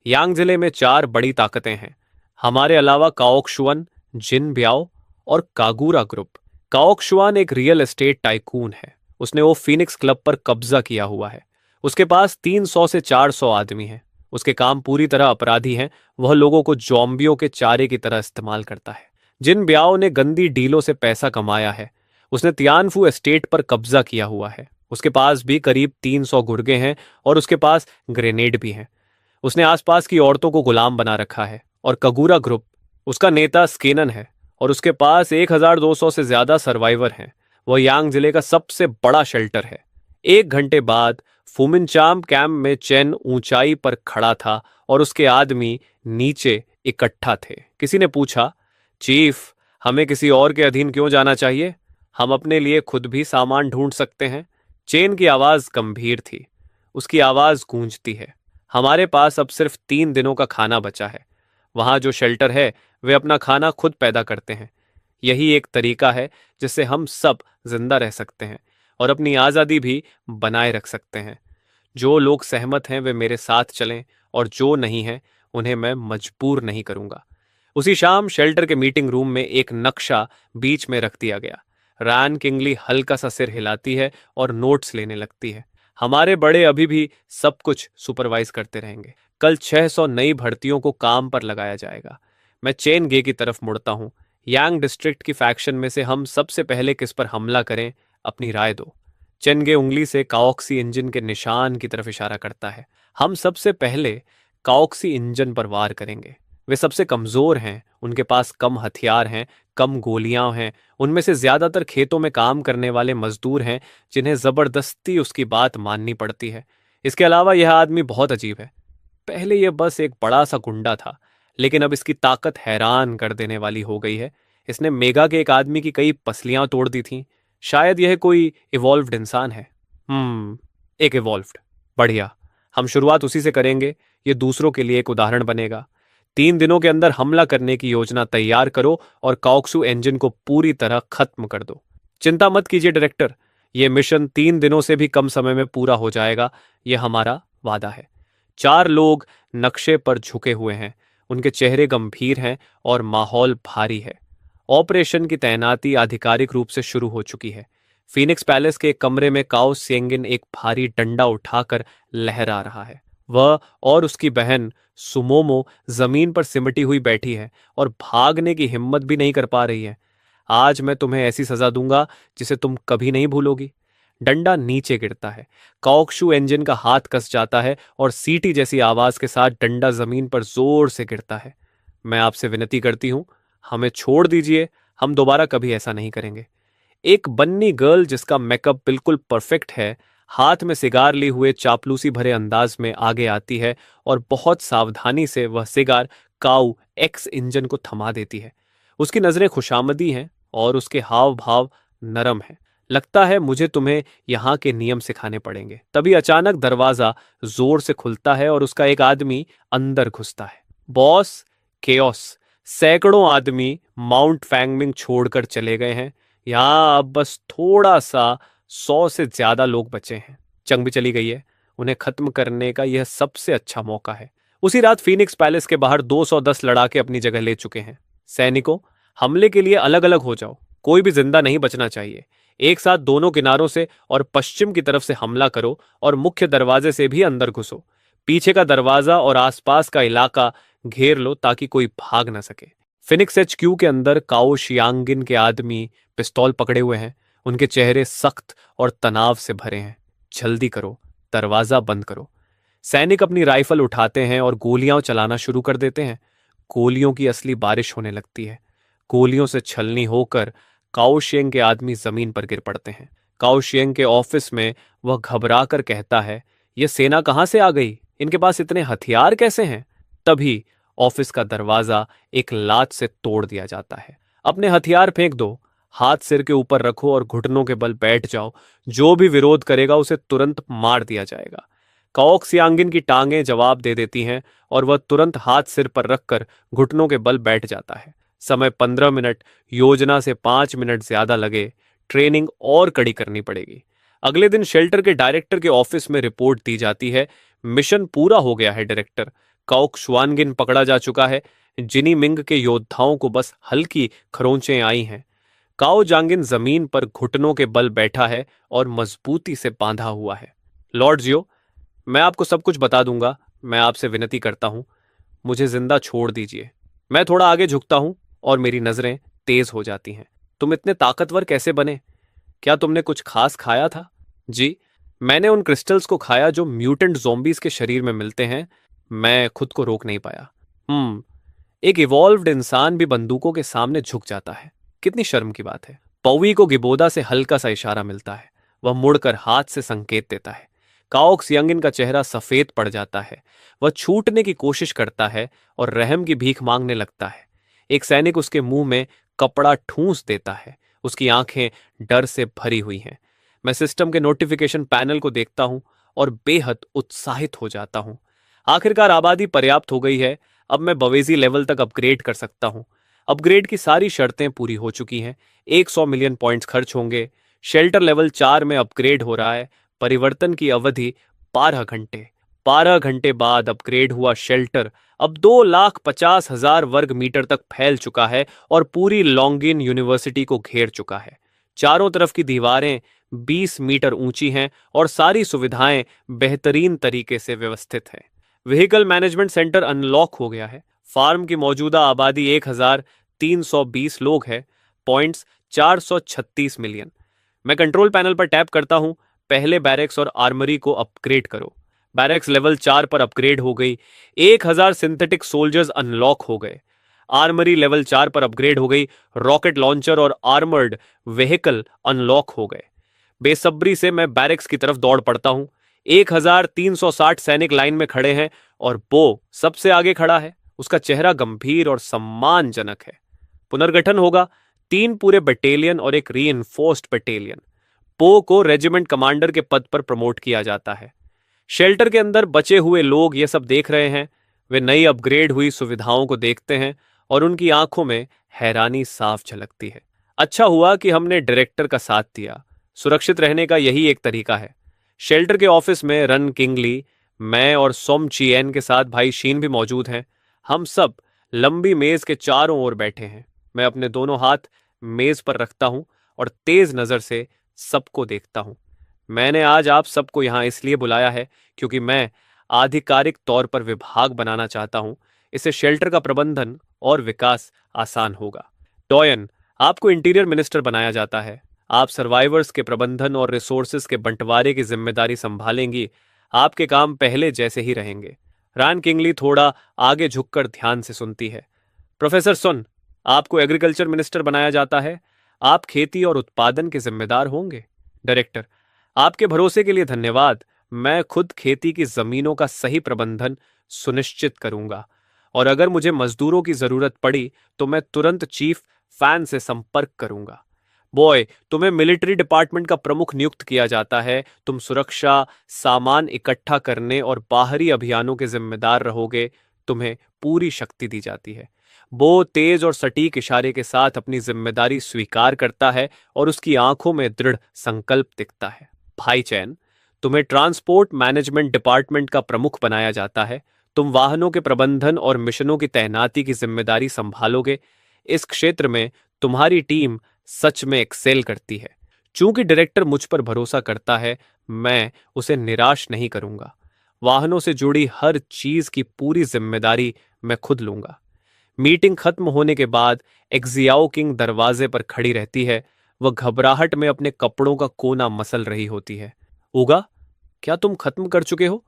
यांग जिले में 4 बड़ी ताकतें हैं। हमारे अलावा काओक्शुअन, जिन ब्याओ और कागूरा ग्रुप। काओक्शुआन एक रियल एस्टेट टाइकून है। उसने वो फिनिक्स क्लब पर कब्जा किया हुआ है। उसके पास 300 से 400 आदमी हैं। उसके काम पूरी तरह अपराधी हैं। वह लोगों को जॉम्बियों के चारे की तरह इस्तेमाल करता है। जिन ब्याओ ने गंदी डीलों से पैसा कमाया है। उसने तियानफू एस्टेट पर कब्जा किया हुआ है। उसके पास भी करीब 300 गुर्गे हैं और उसके पास ग्रेनेड भी हैं। उसने आसपास की औरतों को गुलाम बना रखा है। और कगूरा ग्रुप, उसका नेता स्केनन है और उसके पास 1200 से ज्यादा सर्वाइवर हैं। वह यांग जिले का सबसे बड़ा शेल्टर है। 1 घंटे बाद फुमिनचाम कैंप में चैन ऊंचाई पर खड़ा था और उसके आदमी नीचे इकट्ठा थे। किसी ने पूछा, चीफ, हमें किसी और के अधीन क्यों जाना चाहिए? हम अपने लिए खुद भी सामान ढूंढ सकते हैं। चेन की आवाज गंभीर थी। उसकी आवाज गूंजती है। हमारे पास अब सिर्फ 3 दिनों का खाना बचा है। वहां जो शेल्टर है वे अपना खाना खुद पैदा करते हैं। यही एक तरीका है जिससे हम सब जिंदा रह सकते हैं और अपनी आज़ादी भी बनाए रख सकते हैं। जो लोग सहमत हैं वे मेरे साथ चलें और जो नहीं हैं उन्हें मैं मजबूर नहीं करूंगा। उसी शाम शेल्टर के मीटिंग रूम में एक नक्शा बीच में रख दिया गया। रैन किंगली हल्का सा सिर हिलाती है और नोट्स लेने लगती है। हमारे बड़े अभी भी सब कुछ सुपरवाइज करते रहेंगे। कल 600 नई भर्तियों को काम पर लगाया जाएगा। मैं चेन गे की तरफ मुड़ता हूं। यांग डिस्ट्रिक्ट की फैक्शन में से हम सबसे पहले किस पर हमला करें, अपनी राय दो। चेनगे उंगली से काओक्सी इंजन के निशान की तरफ इशारा करता है। हम सबसे पहले काओक्सी इंजन पर वार करेंगे। वे सबसे कमजोर हैं। उनके पास कम हथियार हैं, कम गोलियां हैं। उनमें से ज्यादातर खेतों में काम करने वाले मजदूर हैं जिन्हें जबरदस्ती उसकी बात माननी पड़ती है। इसके अलावा यह आदमी बहुत अजीब है। पहले यह बस एक बड़ा सा गुंडा था, लेकिन अब इसकी ताकत हैरान कर देने वाली हो गई है। इसने मेगा के एक आदमी की कई पसलियां तोड़ दी थीं। शायद यह कोई इवॉल्व्ड इंसान है। एक इवॉल्व्ड। बढ़िया। हम शुरुआत उसी से करेंगे। यह दूसरों के लिए एक उदाहरण बनेगा। 3 दिनों के अंदर हमला करने की योजना तैयार करो और काओक्सू इंजन को पूरी तरह खत्म कर दो। चिंता मत कीजिए डायरेक्टर, यह मिशन 3 दिनों से भी कम समय में पूरा हो जाएगा। यह हमारा वादा है। 4 लोग नक्शे पर झुके हुए हैं। उनके चेहरे गंभीर हैं और माहौल भारी है। ऑपरेशन की तैनाती आधिकारिक रूप से शुरू हो चुकी है। फीनिक्स पैलेस के एक कमरे में काओ सेंगिन एक भारी डंडा उठाकर लहरा रहा है। वह और उसकी बहन सुमोमो जमीन पर सिमटी हुई बैठी है और भागने की हिम्मत भी नहीं कर पा रही है। आज मैं तुम्हें ऐसी सजा दूंगा जिसे तुम कभी नहीं भूलोगी। डंडा नीचे गिरता है। काओक्शू इंजन का हाथ कस जाता है और सीटी जैसी आवाज के साथ डंडा जमीन पर जोर से गिरता है। मैं आपसे विनती करती हूं, हमें छोड़ दीजिए। हम दोबारा कभी ऐसा नहीं करेंगे। एक बन्नी गर्ल जिसका मेकअप बिल्कुल परफेक्ट है, हाथ में सिगार लिए हुए चापलूसी भरे अंदाज में आगे आती है और बहुत सावधानी से वह सिगार काऊ एक्स इंजन को थमा देती है। उसकी नजरें खुशामदी हैं और उसके हाव भाव नरम हैं। लगता है मुझे तुम्हें यहाँ के नियम सिखाने पड़ेंगे। तभी अचानक दरवाजा जोर से खुलता है और उसका एक आदमी अंदर घुसता है। Boss, chaos. सैकड़ों आदमी माउंट फैंगमिंग छोड़कर चले गए हैं। यहाँ अब बस थोड़ा सा 100 से ज्यादा लोग बचे हैं। जंग भी चली गई है। उन्हें खत्म करने का यह सबसे अच्छा मौका है। उसी रात फीनिक्स पैलेस के बाहर 210 लड़ाके अपनी जगह ले चुके हैं। सैनिकों, हमले के लिए अलग अलग हो जाओ, कोई भी जिंदा नहीं बचना चाहिए। एक साथ दोनों किनारों से और पश्चिम की तरफ से हमला करो और मुख्य दरवाजे से भी अंदर घुसो। पीछे का दरवाजा और आसपास का इलाका घेर लो ताकि कोई भाग ना सके। फिनिक्स HQ के अंदर काओ शियांगिन के आदमी पिस्तौल पकड़े हुए हैं। उनके चेहरे सख्त और तनाव से भरे हैं। जल्दी करो, दरवाजा बंद करो। सैनिक अपनी राइफल उठाते हैं और गोलियां चलाना शुरू कर देते हैं। गोलियों की असली बारिश होने लगती है। गोलियों से छलनी होकर काओशियंग के आदमी जमीन पर गिर पड़ते हैं। काओशियंग के ऑफिस में वह घबरा कर कहता है, यह सेना कहां से आ गई? इनके पास इतने हथियार कैसे हैं? तभी ऑफिस का दरवाजा एक लात से तोड़ दिया जाता है। अपने हथियार फेंक दो, हाथ सिर के ऊपर रखो और घुटनों के बल बैठ जाओ। जो भी विरोध करेगा उसे तुरंत मार दिया जाएगा। काओक सियांगिन की टांगें जवाब दे देती हैं और वह तुरंत हाथ सिर पर रखकर घुटनों के बल बैठ जाता है। समय 15 मिनट, योजना से 5 मिनट ज्यादा लगे। ट्रेनिंग और कड़ी करनी पड़ेगी। अगले दिन शेल्टर के डायरेक्टर के ऑफिस में रिपोर्ट दी जाती है। मिशन पूरा हो गया है डायरेक्टर। काओक शुआनगिन पकड़ा जा चुका है। जिनी मिंग के योद्धाओं को बस हल्की खरोंचें आई हैं। काओ जांगिन जमीन पर घुटनों के बल बैठा है और मजबूती से बांधा हुआ है। लॉर्ड जियो, मैं आपको सब कुछ बता दूंगा। मैं आपसे विनती करता हूं, मुझे जिंदा छोड़ दीजिए। मैं थोड़ा आगे झुकता हूं और मेरी नजरें तेज हो जाती हैं। तुम इतने ताकतवर कैसे बने? क्या तुमने कुछ खास खाया था? जी, मैंने उन क्रिस्टल्स को खाया जो म्यूटेंट ज़ॉम्बीज के शरीर में मिलते हैं। मैं खुद को रोक नहीं पाया। एक इवॉल्व्ड इंसान भी बंदूकों के सामने झुक जाता है। कितनी शर्म की बात है। पौवी को गिबोदा से हल्का सा इशारा मिलता है। वह मुड़कर हाथ से संकेत देता है। काओक्स यंगिन का चेहरा सफेद पड़ जाता है। वह छूटने की कोशिश करता है और रहम की भीख मांगने लगता है। एक सैनिक उसके मुंह में कपड़ा ठूंस देता है। उसकी आंखें डर से भरी हुई हैं। मैं सिस्टम के नोटिफिकेशन पैनल को देखता हूं और बेहद उत्साहित हो जाता हूं। आखिरकार आबादी पर्याप्त हो गई है। अब मैं बवेजी लेवल तक अपग्रेड कर सकता हूं। अपग्रेड की सारी शर्तें पूरी हो चुकी हैं। 100 मिलियन पॉइंट्स खर्च होंगे। शेल्टर लेवल 4 में अपग्रेड हो रहा है। परिवर्तन की अवधि 12 घंटे। 12 घंटे बाद अपग्रेड हुआ शेल्टर अब 2,50,000 वर्ग मीटर तक फैल चुका है और पूरी लॉन्गिन यूनिवर्सिटी को घेर चुका है। चारों तरफ की दीवारें 20 मीटर ऊंची हैं और सारी सुविधाएं बेहतरीन तरीके से व्यवस्थित हैं। व्हीकल मैनेजमेंट सेंटर अनलॉक हो गया है। फार्म की मौजूदा आबादी 1,320 लोग है। Points 436 million. मैं कंट्रोल पैनल पर टैप करता हूं। पहले बैरेक्स और आर्मरी को अपग्रेड करो। बैरेक्स लेवल 4 पर अपग्रेड हो गई। 1,000 सिंथेटिक सोल्जर्स अनलॉक हो गए। आर्मरी लेवल 4 पर अपग्रेड हो गई। रॉकेट लॉन्चर और आर्मर्ड व्हीकल अनलॉक हो गए। बेसब्री से मैं बैरेक्स की तरफ दौड़ पड़ता हूं। 1,360 सैनिक लाइन में खड़े हैं और बो सबसे आगे खड़ा है। उसका चेहरा गंभीर और सम्मानजनक है। पुनर्गठन होगा। 3 पूरे बटालियन और एक रीइंफोर्स्ड बटालियन। पो को रेजिमेंट कमांडर के पद पर प्रमोट किया जाता है। शेल्टर के अंदर बचे हुए लोग ये सब देख रहे हैं। वे नई अपग्रेड हुई सुविधाओं को देखते हैं और उनकी आंखों में हैरानी साफ झलकती है। अच्छा हुआ कि हमने डायरेक्टर का साथ दिया। सुरक्षित रहने का यही एक तरीका है। शेल्टर के ऑफिस में रन किंगली, मैं और सोम चिएन के साथ भाई शीन भी मौजूद हैं। हम सब लंबी मेज के चारों ओर बैठे हैं। मैं अपने दोनों हाथ मेज पर रखता हूं और तेज नजर से सबको देखता हूं। मैंने आज आप सबको यहां इसलिए बुलाया है क्योंकि मैं आधिकारिक तौर पर विभाग बनाना चाहता हूं। इससे शेल्टर का प्रबंधन और विकास आसान होगा। टॉयन, आपको इंटीरियर मिनिस्टर बनाया जाता है। आप सर्वाइवर्स के प्रबंधन और रिसोर्सेज के बंटवारे की जिम्मेदारी संभालेंगी। आपके काम पहले जैसे ही रहेंगे। रान किंगली थोड़ा आगे झुककर ध्यान से सुनती है। प्रोफेसर सुन, आपको एग्रीकल्चर मिनिस्टर बनाया जाता है। आप खेती और उत्पादन के जिम्मेदार होंगे। डायरेक्टर, आपके भरोसे के लिए धन्यवाद। मैं खुद खेती की जमीनों का सही प्रबंधन सुनिश्चित करूंगा और अगर मुझे मजदूरों की जरूरत पड़ी तो मैं तुरंत चीफ फैन से संपर्क करूंगा। बॉय, तुम्हें मिलिट्री डिपार्टमेंट का प्रमुख नियुक्त किया जाता है। तुम सुरक्षा, सामान इकट्ठा करने और बाहरी अभियानों के जिम्मेदार रहोगे। तुम्हें पूरी शक्ति दी जाती है। वो तेज और सटीक इशारे के साथ अपनी जिम्मेदारी स्वीकार करता है और उसकी आंखों में दृढ़ संकल्प दिखता है। भाई चैन, तुम्हें ट्रांसपोर्ट मैनेजमेंट डिपार्टमेंट का प्रमुख बनाया जाता है। तुम वाहनों के प्रबंधन और मिशनों की तैनाती की जिम्मेदारी संभालोगे। इस क्षेत्र में तुम्हारी टीम सच में एक्सेल करती है। चूंकि डायरेक्टर मुझ पर भरोसा करता है, मैं उसे निराश नहीं करूंगा। वाहनों से जुड़ी हर चीज की पूरी जिम्मेदारी मैं खुद लूंगा। मीटिंग खत्म होने के बाद एक्जियाओ किंग दरवाजे पर खड़ी रहती है। वह घबराहट में अपने कपड़ों का कोना मसल रही होती है। उगा, क्या तुम खत्म कर चुके हो?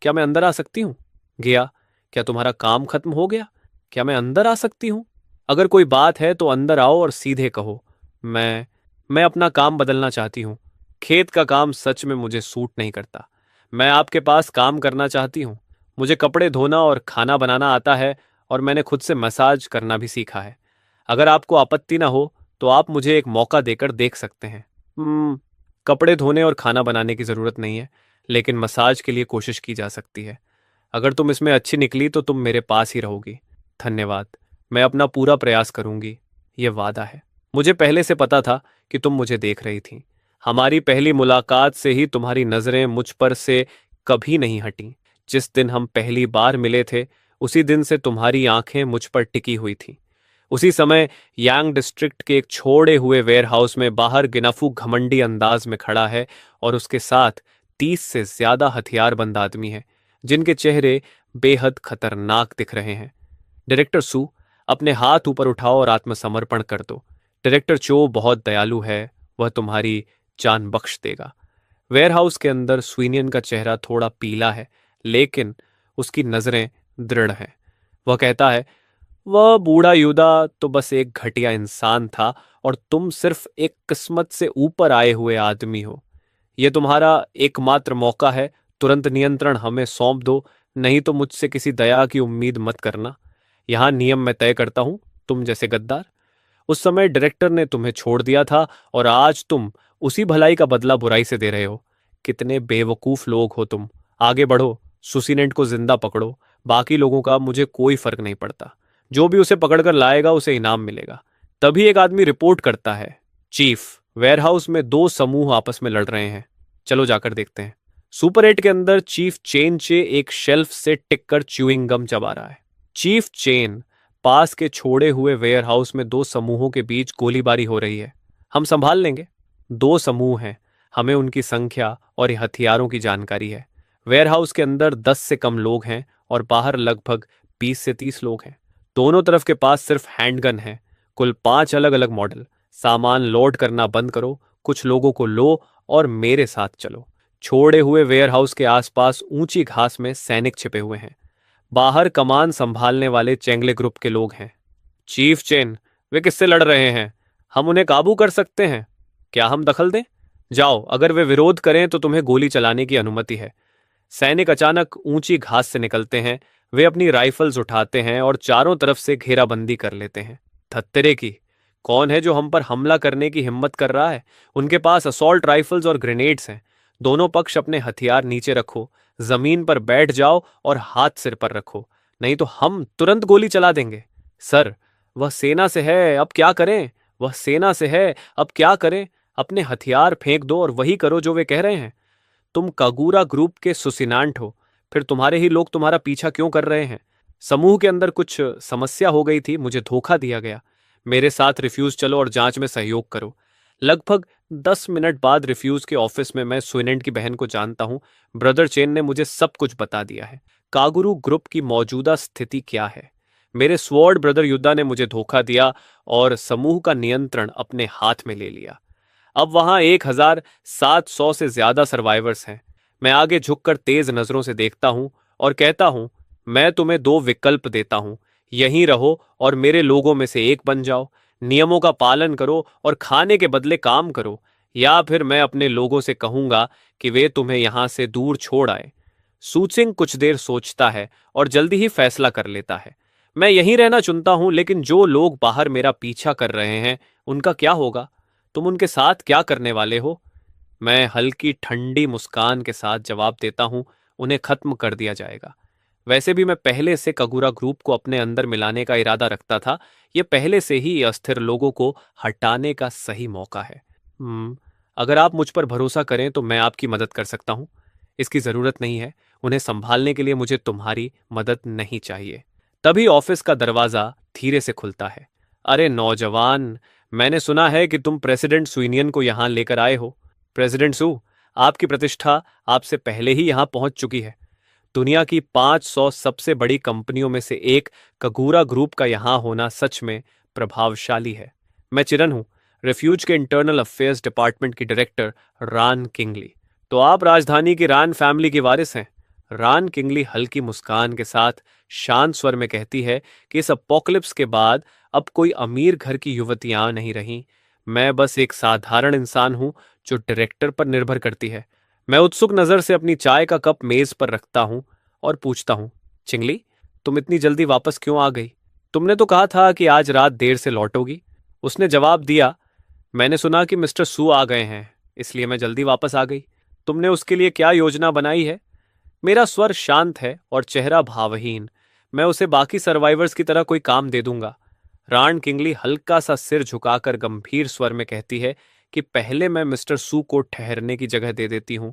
क्या मैं अंदर आ सकती हूँ? गया, क्या तुम्हारा काम खत्म हो गया? क्या मैं अंदर आ सकती हूँ? अगर कोई बात है तो अंदर आओ और सीधे कहो। मैं अपना काम बदलना चाहती हूँ। खेत का काम सच में मुझे सूट नहीं करता। मैं आपके पास काम करना चाहती हूँ। मुझे कपड़े धोना और खाना बनाना आता है, और मैंने खुद से मसाज करना भी सीखा है। अगर आपको आपत्ति ना हो तो आप मुझे एक मौका देकर देख सकते हैं। कपड़े धोने और खाना बनाने की जरूरत नहीं है, लेकिन मसाज के लिए कोशिश की जा सकती है। अगर तुम इसमें अच्छी निकली तो तुम मेरे पास ही रहोगी। धन्यवाद। मैं अपना पूरा प्रयास करूंगी, ये वादा है। मुझे पहले से पता था कि तुम मुझे देख रही थी। हमारी पहली मुलाकात से ही तुम्हारी नजरें मुझ पर से कभी नहीं हटी। जिस दिन हम पहली बार मिले थे, उसी दिन से तुम्हारी आंखें मुझ पर टिकी हुई थी। उसी समय यांग डिस्ट्रिक्ट के एक छोड़े हुए वेयरहाउस में बाहर गिनाफू घमंडी अंदाज में खड़ा है, और उसके साथ 30 से ज्यादा हथियारबंद आदमी हैं, जिनके चेहरे बेहद खतरनाक दिख रहे हैं। डायरेक्टर सू, अपने हाथ ऊपर उठाओ और आत्मसमर्पण कर दो। डायरेक्टर चो बहुत दयालु है, वह तुम्हारी जान बख्श देगा। वेयरहाउस के अंदर स्वीनियन का चेहरा थोड़ा पीला है, लेकिन उसकी नजरें दृढ़ हैं। वह कहता है, वह बूढ़ा युदा तो बस एक घटिया इंसान था, और तुम सिर्फ एक किस्मत से ऊपर आए हुए आदमी हो। यह तुम्हारा एकमात्र मौका है। तुरंत नियंत्रण हमें सौंप दो, नहीं तो मुझसे किसी दया की उम्मीद मत करना। यहां नियम मैं तय करता हूं, तुम जैसे गद्दार। उस समय डायरेक्टर ने तुम्हें छोड़ दिया था, और आज तुम उसी भलाई का बदला बुराई से दे रहे हो। कितने बेवकूफ लोग हो तुम। आगे बढ़ो, सुसीनेंट को जिंदा पकड़ो। बाकी लोगों का मुझे कोई फर्क नहीं पड़ता। जो भी उसे पकड़कर लाएगा उसे इनाम मिलेगा। तभी एक आदमी रिपोर्ट करता है, चीफ, वेयरहाउस में दो समूह आपस में लड़ रहे हैं। चलो जाकर देखते हैं। सुपर 8 के अंदर चीफ चेन चे एक शेल्फ से टिक कर च्यूइंग गम चबा रहा है। चीफ चेन, पास के छोड़े हुए वेयरहाउस में दो समूहों के बीच गोलीबारी हो रही है। हम संभाल लेंगे। दो समूह हैं, हमें उनकी संख्या और हथियारों की जानकारी है। वेयरहाउस के अंदर 10 से कम लोग हैं, और बाहर लगभग 20 से 30 लोग हैं। दोनों तरफ के पास सिर्फ हैंडगन है। कुल 5 अलग अलग मॉडल। सामान लोड करना बंद करो, कुछ लोगों को लो और मेरे साथ चलो। छोड़े हुए वेयरहाउस के आसपास ऊंची घास में सैनिक छिपे हुए हैं। बाहर कमान संभालने वाले चेंगले ग्रुप के लोग हैं। चीफ चेन, वे किससे लड़ रहे हैं? हम उन्हें काबू कर सकते हैं। क्या हम दखल दें? जाओ, अगर वे विरोध करें तो तुम्हें गोली चलाने की अनुमति है। सैनिक अचानक ऊंची घास से निकलते हैं। वे अपनी राइफल्स उठाते हैं और चारों तरफ से घेराबंदी कर लेते हैं। धत्तेरे की, कौन है जो हम पर हमला करने की हिम्मत कर रहा है? उनके पास असॉल्ट राइफल्स और ग्रेनेड्स हैं। दोनों पक्ष अपने हथियार नीचे रखो, जमीन पर बैठ जाओ और हाथ सिर पर रखो, नहीं तो हम तुरंत गोली चला देंगे। सर, वह सेना से है, अब क्या करें? वह सेना से है, अब क्या करें? अपने हथियार फेंक दो और वही करो जो वे कह रहे हैं। तुम कागूरा ग्रुप के सुसिनांट हो, फिर तुम्हारे ही लोग तुम्हारा पीछा क्यों कर रहे हैं? समूह के अंदर कुछ समस्या हो गई थी, मुझे धोखा दिया गया। मेरे साथ रिफ्यूज चलो और जांच में सहयोग करो। लगभग 10 मिनट बाद रिफ्यूज के ऑफिस में मैं सुइनेंट की बहन को जानता हूं। ब्रदर चेन ने मुझे सब कुछ बता दिया है। कागुरु ग्रुप की मौजूदा स्थिति क्या है। मेरे स्वॉर्ड ब्रदर युद्धा ने मुझे धोखा दिया और समूह का नियंत्रण अपने हाथ में ले लिया। अब वहां 1700 से ज्यादा सर्वाइवर्स हैं। मैं आगे झुककर तेज नजरों से देखता हूं और कहता हूं, मैं तुम्हें दो विकल्प देता हूं। यहीं रहो और मेरे लोगों में से एक बन जाओ, नियमों का पालन करो और खाने के बदले काम करो, या फिर मैं अपने लोगों से कहूंगा कि वे तुम्हें यहां से दूर छोड़ आए। सूचिंग कुछ देर सोचता है और जल्दी ही फैसला कर लेता है। मैं यहीं रहना चुनता हूं, लेकिन जो लोग बाहर मेरा पीछा कर रहे हैं उनका क्या होगा? तुम उनके साथ क्या करने वाले हो? मैं हल्की ठंडी मुस्कान के साथ जवाब देता हूं, उन्हें खत्म कर दिया जाएगा। वैसे भी मैं पहले से कगुरा ग्रुप को अपने अंदर मिलाने का इरादा रखता था। यह पहले से ही अस्थिर लोगों को हटाने का सही मौका है। अगर आप मुझ पर भरोसा करें तो मैं आपकी मदद कर सकता हूं। इसकी जरूरत नहीं है। उन्हें संभालने के लिए मुझे तुम्हारी मदद नहीं चाहिए। तभी ऑफिस का दरवाजा धीरे से खुलता है। अरे नौजवान, मैंने सुना है कि तुम प्रेसिडेंट सुइनियन को यहाँ लेकर आए हो। प्रेसिडेंट सू, आपकी प्रतिष्ठा आपसे पहले ही यहाँ पहुंच चुकी है। दुनिया की 500 सबसे बड़ी कंपनियों में से एक कगूरा ग्रुप का यहाँ होना सच में प्रभावशाली है। मैं चिरन हूँ, रेफ्यूज के इंटरनल अफेयर्स डिपार्टमेंट की डायरेक्टर रान किंगली। तो आप राजधानी की रान फैमिली की वारिस हैं। रान किंगली हल्की मुस्कान के साथ शांत स्वर में कहती है कि इस अपोकलिप्स के बाद अब कोई अमीर घर की युवतियां नहीं रहीं। मैं बस एक साधारण इंसान हूं जो डायरेक्टर पर निर्भर करती है। मैं उत्सुक नजर से अपनी चाय का कप मेज पर रखता हूं और पूछता हूं, चिंगली, तुम इतनी जल्दी वापस क्यों आ गई? तुमने तो कहा था कि आज रात देर से लौटोगी। उसने जवाब दिया, मैंने सुना कि मिस्टर सू आ गए हैं, इसलिए मैं जल्दी वापस आ गई। तुमने उसके लिए क्या योजना बनाई है? मेरा स्वर शांत है और चेहरा भावहीन। मैं उसे बाकी सर्वाइवर्स की तरह कोई काम दे दूंगा। रान किंगली हल्का सा सिर झुकाकर गंभीर स्वर में कहती है कि पहले मैं मिस्टर सू को ठहरने की जगह दे देती हूं।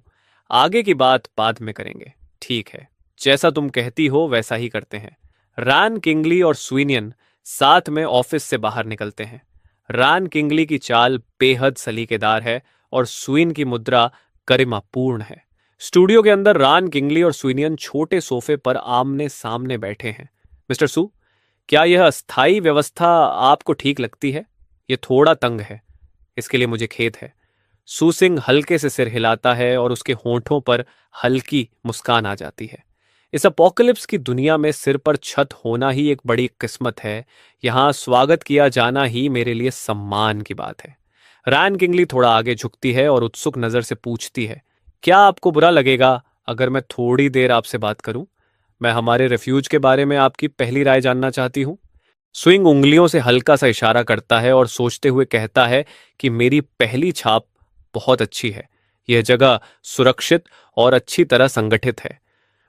आगे की बात बाद में करेंगे। ठीक है, जैसा तुम कहती हो वैसा ही करते हैं। रान किंगली और स्वीनियन साथ में ऑफिस से बाहर निकलते हैं। रान किंगली की चाल बेहद सलीकेदार है और स्वीन की मुद्रा गरिमापूर्ण है। स्टूडियो के अंदर रान किंगली और स्वीनियन छोटे सोफे पर आमने सामने बैठे हैं। मिस्टर सू, क्या यह अस्थायी व्यवस्था आपको ठीक लगती है? यह थोड़ा तंग है, इसके लिए मुझे खेद है। सू सिंह हल्के से सिर हिलाता है और उसके होंठों पर हल्की मुस्कान आ जाती है। इस अपोकलिप्स की दुनिया में सिर पर छत होना ही एक बड़ी किस्मत है। यहां स्वागत किया जाना ही मेरे लिए सम्मान की बात है। रैन किंगली थोड़ा आगे झुकती है और उत्सुक नजर से पूछती है, क्या आपको बुरा लगेगा अगर मैं थोड़ी देर आपसे बात करूं? मैं हमारे रेफ्यूज के बारे में आपकी पहली राय जानना चाहती हूं। स्विंग उंगलियों से हल्का सा इशारा करता है और सोचते हुए कहता है कि मेरी पहली छाप बहुत अच्छी है। यह जगह सुरक्षित और अच्छी तरह संगठित है।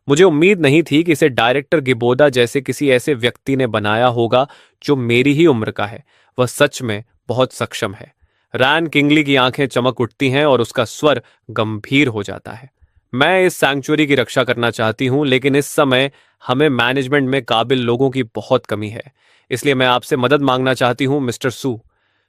मुझे उम्मीद नहीं थी कि इसे डायरेक्टर गिबोदा जैसे किसी ऐसे व्यक्ति ने बनाया होगा जो मेरी ही उम्र का है। वह सच में बहुत सक्षम है। रैन किंगली की आंखें चमक उठती हैं और उसका स्वर गंभीर हो जाता है। मैं इस सैंक्चुअरी की रक्षा करना चाहती हूं, लेकिन इस समय हमें मैनेजमेंट में काबिल लोगों की बहुत कमी है। इसलिए मैं आपसे मदद मांगना चाहती हूं, मिस्टर सू।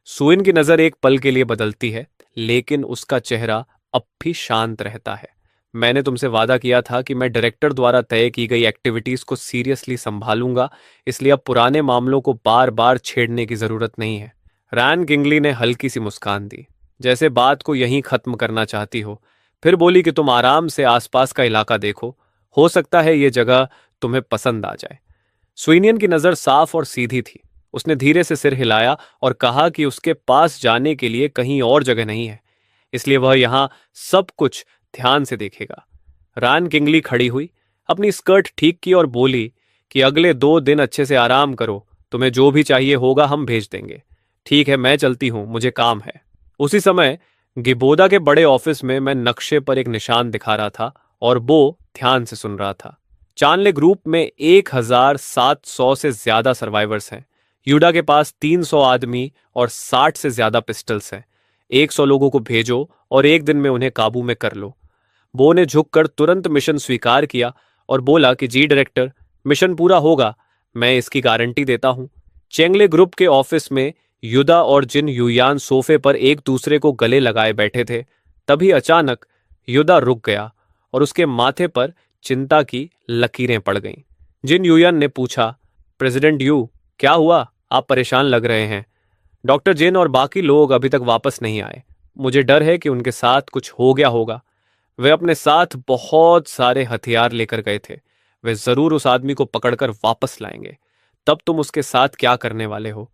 सुइन की नजर एक पल के लिए बदलती है, लेकिन उसका चेहरा अब भी शांत रहता है। मैंने तुमसे वादा किया था कि मैं डायरेक्टर द्वारा तय की गई एक्टिविटीज को सीरियसली संभालूंगा, इसलिए अब पुराने मामलों को बार बार छेड़ने की जरूरत नहीं है। रैन किंगली ने हल्की सी मुस्कान दी, जैसे बात को यहीं खत्म करना चाहती हो। फिर बोली कि तुम आराम से आसपास का इलाका देखो, हो सकता है ये जगह तुम्हें पसंद आ जाए। स्वीनियन की नजर साफ और सीधी थी। उसने धीरे से सिर हिलाया और कहा कि उसके पास जाने के लिए कहीं और जगह नहीं है, इसलिए वह यहां सब कुछ ध्यान से देखेगा। रैन किंगली खड़ी हुई, अपनी स्कर्ट ठीक की और बोली कि अगले 2 दिन अच्छे से आराम करो, तुम्हें जो भी चाहिए होगा हम भेज देंगे। ठीक है, मैं चलती हूं, मुझे काम है। उसी समय गिबोदा के बड़े ऑफिस में मैं नक्शे पर एक निशान दिखा रहा था और वो ध्यान से सुन रहा था। चानले ग्रुप में 1700 से ज्यादा सर्वाइवर्स हैं। यूडा के पास 300 आदमी और 60 से ज्यादा पिस्टल्स हैं। 100 लोगों को भेजो और एक दिन में उन्हें काबू में कर लो। बो ने झुककर तुरंत मिशन स्वीकार किया और बोला कि जी डायरेक्टर, मिशन पूरा होगा, मैं इसकी गारंटी देता हूं। चेंगले ग्रुप के ऑफिस में युदा और जिन युयान सोफे पर एक दूसरे को गले लगाए बैठे थे। तभी अचानक युदा रुक गया और उसके माथे पर चिंता की लकीरें पड़ गईं। जिन युयान ने पूछा, प्रेसिडेंट यू, क्या हुआ? आप परेशान लग रहे हैं। डॉक्टर जिन और बाकी लोग अभी तक वापस नहीं आए। मुझे डर है कि उनके साथ कुछ हो गया होगा। वे अपने साथ बहुत सारे हथियार लेकर गए थे। वे जरूर उस आदमी को पकड़कर वापस लाएंगे। तब तुम उसके साथ क्या करने वाले हो?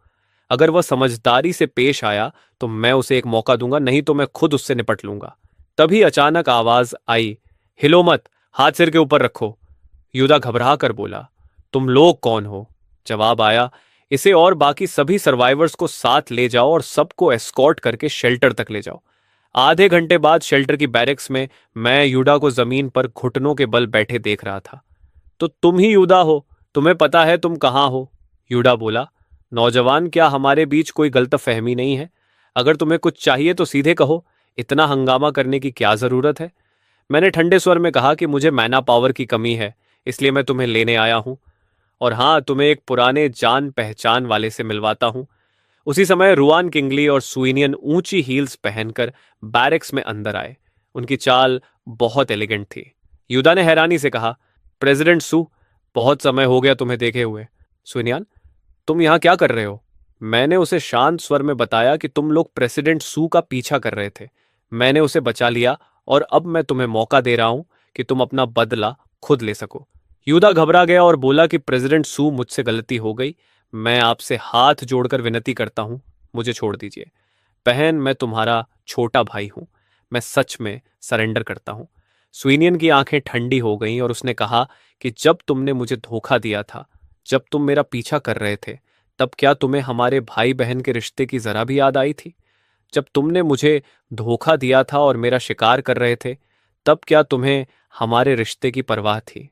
अगर वह समझदारी से पेश आया तो मैं उसे एक मौका दूंगा, नहीं तो मैं खुद उससे निपट लूंगा। तभी अचानक आवाज आई, हिलो मत, हाथ सिर के ऊपर रखो। युदा घबरा कर बोला, तुम लोग कौन हो? जवाब आया, इसे और बाकी सभी सर्वाइवर्स को साथ ले जाओ और सबको एस्कॉर्ट करके शेल्टर तक ले जाओ। आधे घंटे बाद शेल्टर की बैरक्स में मैं युदा को जमीन पर घुटनों के बल बैठे देख रहा था। तो तुम ही युदा हो? तुम्हें पता है तुम कहां हो? युदा बोला, नौजवान, क्या हमारे बीच कोई गलतफहमी नहीं है? अगर तुम्हें कुछ चाहिए तो सीधे कहो, इतना हंगामा करने की क्या जरूरत है? मैंने ठंडे स्वर में कहा कि मुझे मैना पावर की कमी है, इसलिए मैं तुम्हें लेने आया हूं। और हाँ, तुम्हें एक पुराने जान पहचान वाले से मिलवाता हूं। उसी समय रुआन किंगली और सुइनियन ऊंची हील्स पहनकर बैरक्स में अंदर आए। उनकी चाल बहुत एलिगेंट थी। युदा ने हैरानी से कहा, प्रेसिडेंट सू, बहुत समय हो गया तुम्हें देखे हुए। सुइनियन, तुम यहां क्या कर रहे हो? मैंने उसे शांत स्वर में बताया कि तुम लोग प्रेसिडेंट सू का पीछा कर रहे थे। मैंने उसे बचा लिया और अब मैं तुम्हें मौका दे रहा हूं कि तुम अपना बदला खुद ले सको। यूदा घबरा गया और बोला कि प्रेसिडेंट सू, मुझसे गलती हो गई। मैं आपसे हाथ जोड़कर विनती करता हूं, मुझे छोड़ दीजिए। बहन, मैं तुम्हारा छोटा भाई हूं। मैं सच में सरेंडर करता हूं। स्वीनियन की आंखें ठंडी हो गईं और उसने कहा कि जब तुमने मुझे धोखा दिया था, जब तुम मेरा पीछा कर रहे थे, तब क्या तुम्हें हमारे भाई बहन के रिश्ते की जरा भी याद आई थी? जब तुमने मुझे धोखा दिया था और मेरा शिकार कर रहे थे, तब क्या तुम्हें हमारे रिश्ते की परवाह थी?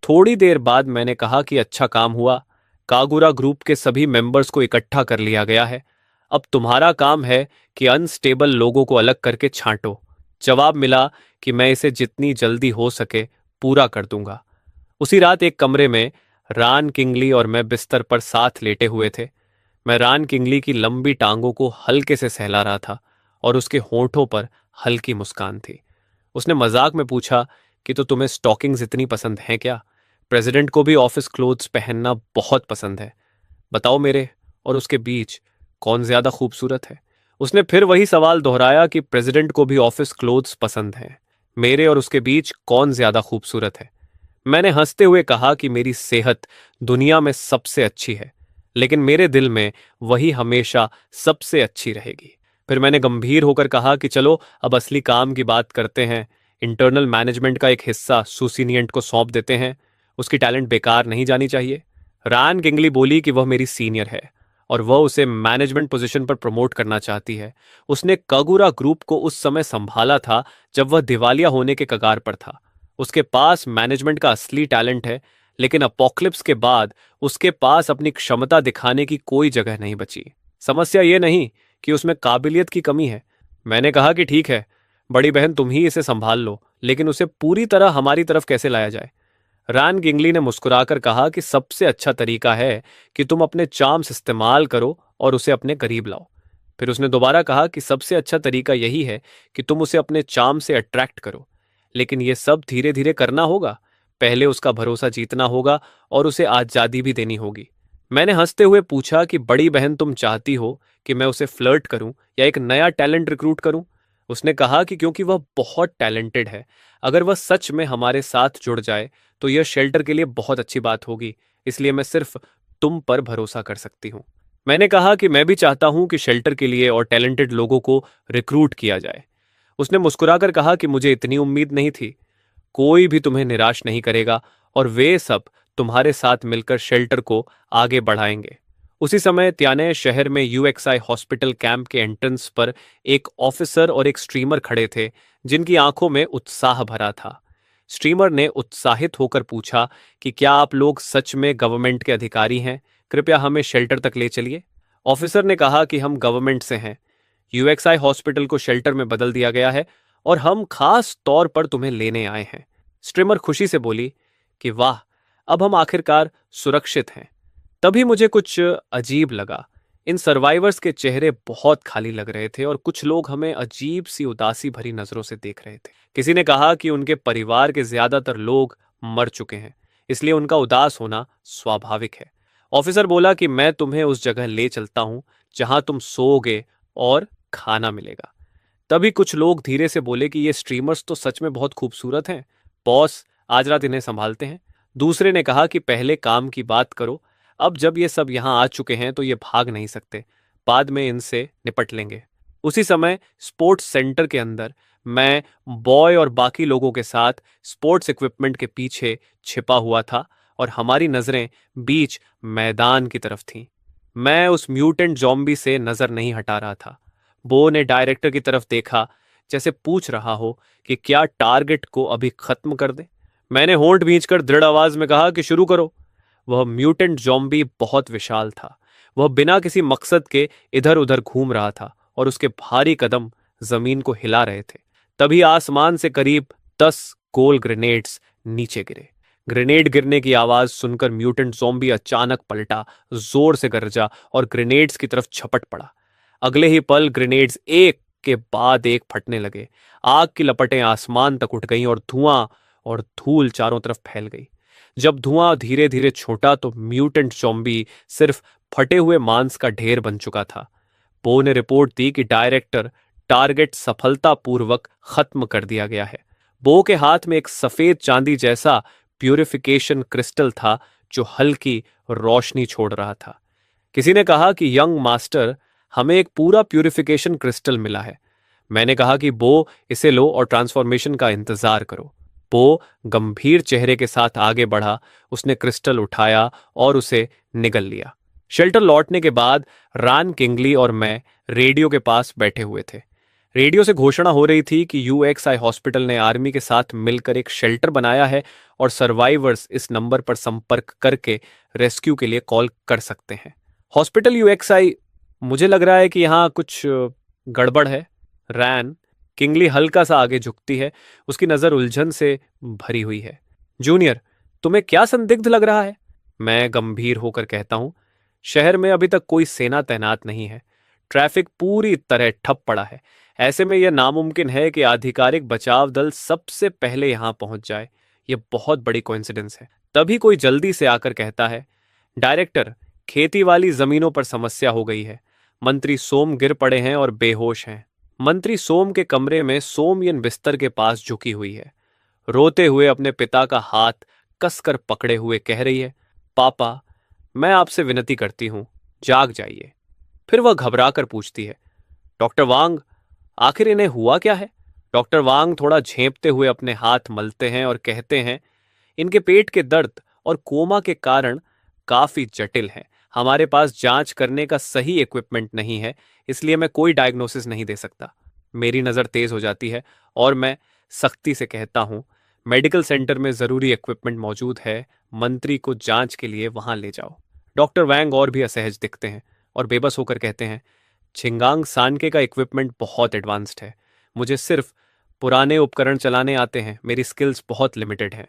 थोड़ी देर बाद मैंने कहा कि अच्छा काम हुआ, कागुरा ग्रुप के सभी मेंबर्स को इकट्ठा कर लिया गया है। अब तुम्हारा काम है कि अनस्टेबल लोगों को अलग करके छांटो। जवाब मिला कि मैं इसे जितनी जल्दी हो सके पूरा कर दूंगा। उसी रात एक कमरे में रान किंगली और मैं बिस्तर पर साथ लेटे हुए थे। मैं रान किंगली की लंबी टांगों को हल्के से सहला रहा था और उसके होंठों पर हल्की मुस्कान थी। उसने मजाक में पूछा कि तो तुम्हें स्टॉकिंग्स इतनी पसंद हैं क्या? प्रेसिडेंट को भी ऑफिस क्लोथ्स पहनना बहुत पसंद है। बताओ, मेरे और उसके बीच कौन ज्यादा खूबसूरत है? उसने फिर वही सवाल दोहराया कि प्रेसिडेंट को भी ऑफिस क्लोथ्स पसंद हैं। मेरे और उसके बीच कौन ज्यादा खूबसूरत है? मैंने हंसते हुए कहा कि मेरी सेहत दुनिया में सबसे अच्छी है, लेकिन मेरे दिल में वही हमेशा सबसे अच्छी रहेगी। फिर मैंने गंभीर होकर कहा कि चलो अब असली काम की बात करते हैं। इंटरनल मैनेजमेंट का एक हिस्सा सुसीनियंट को सौंप देते हैं। उसकी टैलेंट बेकार नहीं जानी चाहिए। रान किंगली बोली कि वह मेरी सीनियर है और वह उसे मैनेजमेंट पोजीशन पर प्रमोट करना चाहती है। उसने कागुरा ग्रुप को उस समय संभाला था जब वह दिवालिया होने के कगार पर था। उसके पास मैनेजमेंट का असली टैलेंट है, लेकिन अपोक्लिप्स के बाद उसके पास अपनी क्षमता दिखाने की कोई जगह नहीं बची। समस्या यह नहीं कि उसमें काबिलियत की कमी है। मैंने कहा कि ठीक है, बड़ी बहन, तुम ही इसे संभाल लो, लेकिन उसे पूरी तरह हमारी तरफ कैसे लाया जाए? रान किंगली ने मुस्कुराकर कहा कि सबसे अच्छा तरीका है कि तुम अपने चार्म्स इस्तेमाल करो और उसे अपने करीब लाओ। फिर उसने दोबारा कहा कि सबसे अच्छा तरीका यही है कि तुम उसे अपने चार्म से अट्रैक्ट करो, लेकिन यह सब धीरे धीरे करना होगा। पहले उसका भरोसा जीतना होगा और उसे आजादी भी देनी होगी। मैंने हंसते हुए पूछा कि बड़ी बहन, तुम चाहती हो कि मैं उसे फ्लर्ट करूं या एक नया टैलेंट रिक्रूट करूं? उसने कहा कि क्योंकि वह बहुत टैलेंटेड है, अगर वह सच में हमारे साथ जुड़ जाए तो यह शेल्टर के लिए बहुत अच्छी बात होगी, इसलिए मैं सिर्फ तुम पर भरोसा कर सकती हूं। मैंने कहा कि मैं भी चाहता हूं कि शेल्टर के लिए और टैलेंटेड लोगों को रिक्रूट किया जाए। उसने मुस्कुराकर कहा कि मुझे इतनी उम्मीद नहीं थी। कोई भी तुम्हें निराश नहीं करेगा और वे सब तुम्हारे साथ मिलकर शेल्टर को आगे बढ़ाएंगे। उसी समय त्याने शहर में यूएक्सआई हॉस्पिटल कैंप के एंट्रेंस पर एक ऑफिसर और एक स्ट्रीमर खड़े थे, जिनकी आंखों में उत्साह भरा था। स्ट्रीमर ने उत्साहित होकर पूछा कि क्या आप लोग सच में गवर्नमेंट के अधिकारी हैं? कृपया हमें शेल्टर तक ले चलिए। ऑफिसर ने कहा कि हम गवर्नमेंट से हैं। यूएक्सआई हॉस्पिटल को शेल्टर में बदल दिया गया है और हम खास तौर पर तुम्हें लेने आए हैं। स्ट्रीमर खुशी से बोली कि वाह, अब हम आखिरकार सुरक्षित हैं। तभी मुझे कुछ अजीब लगा। इन सर्वाइवर्स के चेहरे बहुत खाली लग रहे थे और कुछ लोग हमें अजीब सी उदासी भरी नजरों से देख रहे थे। किसी ने कहा कि उनके परिवार के ज्यादातर लोग मर चुके हैं, इसलिए उनका उदास होना स्वाभाविक है। ऑफिसर बोला कि मैं तुम्हें उस जगह ले चलता हूं जहां तुम सोओगे और खाना मिलेगा। तभी कुछ लोग धीरे से बोले कि ये स्ट्रीमर्स तो सच में बहुत खूबसूरत हैं। बॉस, आज रात इन्हें संभालते हैं। दूसरे ने कहा कि पहले काम की बात करो। अब जब ये सब यहां आ चुके हैं तो ये भाग नहीं सकते। बाद में इनसे निपट लेंगे। उसी समय स्पोर्ट्स सेंटर के अंदर मैं बॉय और बाकी लोगों के साथ स्पोर्ट्स इक्विपमेंट के पीछे छिपा हुआ था और हमारी नजरें बीच मैदान की तरफ थीं। मैं उस म्यूटेंट जॉम्बी से नजर नहीं हटा रहा था। बो ने डायरेक्टर की तरफ देखा, जैसे पूछ रहा हो कि क्या टारगेट को अभी खत्म कर दे। मैंने होंठ भींचकर दृढ़ आवाज में कहा कि शुरू करो। वह म्यूटेंट जॉम्बी बहुत विशाल था। वह बिना किसी मकसद के इधर उधर घूम रहा था और उसके भारी कदम जमीन को हिला रहे थे। तभी आसमान से करीब 10 गोल ग्रेनेड्स नीचे गिरे। ग्रेनेड गिरने की आवाज सुनकर म्यूटेंट ज़ॉम्बी अचानक पलटा, जोर से गरजा और ग्रेनेड्स की तरफ झपट पड़ा। अगले ही पल ग्रेनेड्स एक के बाद एक फटने लगे। आग की लपटें आसमान तक उठ गईं और धुआं और धूल चारों तरफ फैल गई। जब धुआं धीरे धीरे छोटा तो म्यूटेंट ज़ॉम्बी सिर्फ फटे हुए मांस का ढेर बन चुका था। बो ने रिपोर्ट दी कि डायरेक्टर टारगेट सफलतापूर्वक खत्म कर दिया गया है। बो के हाथ में एक सफेद चांदी जैसा प्यूरिफिकेशन क्रिस्टल था जो हल्की रोशनी छोड़ रहा था। किसी ने कहा कि यंग मास्टर, हमें एक पूरा प्यूरिफिकेशन क्रिस्टल मिला है। मैंने कहा कि बो, इसे लो और ट्रांसफॉर्मेशन का इंतजार करो। बो गंभीर चेहरे के साथ आगे बढ़ा। उसने क्रिस्टल उठाया और उसे निगल लिया। शेल्टर लौटने के बाद रान किंगली और मैं रेडियो के पास बैठे हुए थे। रेडियो से घोषणा हो रही थी कि यूएक्सआई हॉस्पिटल ने आर्मी के साथ मिलकर एक शेल्टर बनाया है और सर्वाइवर्स इस नंबर पर संपर्क करके रेस्क्यू के लिए कॉल कर सकते हैं। हॉस्पिटल यूएक्सआई, मुझे लग रहा है कि यहाँ कुछ गड़बड़ है। रैन किंगली हल्का सा आगे झुकती है। उसकी नजर उलझन से भरी हुई है। जूनियर, तुम्हें क्या संदिग्ध लग रहा है? मैं गंभीर होकर कहता हूं, शहर में अभी तक कोई सेना तैनात नहीं है। ट्रैफिक पूरी तरह ठप पड़ा है। ऐसे में यह नामुमकिन है कि आधिकारिक बचाव दल सबसे पहले यहां पहुंच जाए। यह बहुत बड़ी कोइंसिडेंस है। तभी कोई जल्दी से आकर कहता है, डायरेक्टर, खेती वाली जमीनों पर समस्या हो गई है। मंत्री सोम गिर पड़े हैं और बेहोश हैं। मंत्री सोम के कमरे में सोमयन बिस्तर के पास झुकी हुई है। रोते हुए अपने पिता का हाथ कसकर पकड़े हुए कह रही है, पापा, मैं आपसे विनती करती हूं, जाग जाइए। फिर वह घबराकर पूछती है, डॉक्टर वांग, आखिर इन्हें हुआ क्या है? डॉक्टर वांग थोड़ा झेंपते हुए अपने हाथ मलते हैं और कहते हैं, इनके पेट के दर्द और कोमा के कारण काफी जटिल है। हमारे पास जांच करने का सही इक्विपमेंट नहीं है, इसलिए मैं कोई डायग्नोसिस नहीं दे सकता। मेरी नज़र तेज हो जाती है और मैं सख्ती से कहता हूं, मेडिकल सेंटर में जरूरी इक्विपमेंट मौजूद है। मंत्री को जांच के लिए वहां ले जाओ। डॉक्टर वैंग और भी असहज दिखते हैं और बेबस होकर कहते हैं, छिंगांग सानके का इक्विपमेंट बहुत एडवांस्ड है। मुझे सिर्फ पुराने उपकरण चलाने आते हैं। मेरी स्किल्स बहुत लिमिटेड हैं।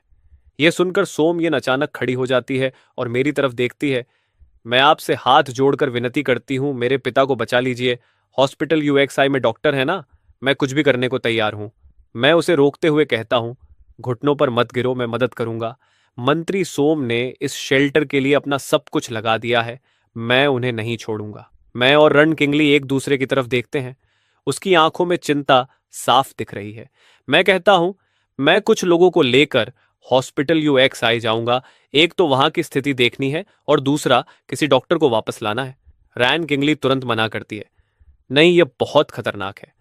यह सुनकर सोमयन अचानक खड़ी हो जाती है और मेरी तरफ देखती है। मैं आपसे हाथ जोड़कर विनती करती हूं, मेरे पिता को बचा लीजिए। हॉस्पिटल यूएक्सआई में डॉक्टर है ना, मैं कुछ भी करने को तैयार हूं। मैं उसे रोकते हुए कहता हूं, घुटनों पर मत गिरो, मैं मदद करूंगा। मंत्री सोम ने इस शेल्टर के लिए अपना सब कुछ लगा दिया है। मैं उन्हें नहीं छोड़ूंगा। मैं और रन किंगली एक दूसरे की तरफ देखते हैं। उसकी आंखों में चिंता साफ दिख रही है। मैं कहता हूं, मैं कुछ लोगों को लेकर हॉस्पिटल यूएक्सआई जाऊंगा। एक तो वहां की स्थिति देखनी है और दूसरा किसी डॉक्टर को वापस लाना है। रैन किंगली तुरंत मना करती है, नहीं, यह बहुत खतरनाक है।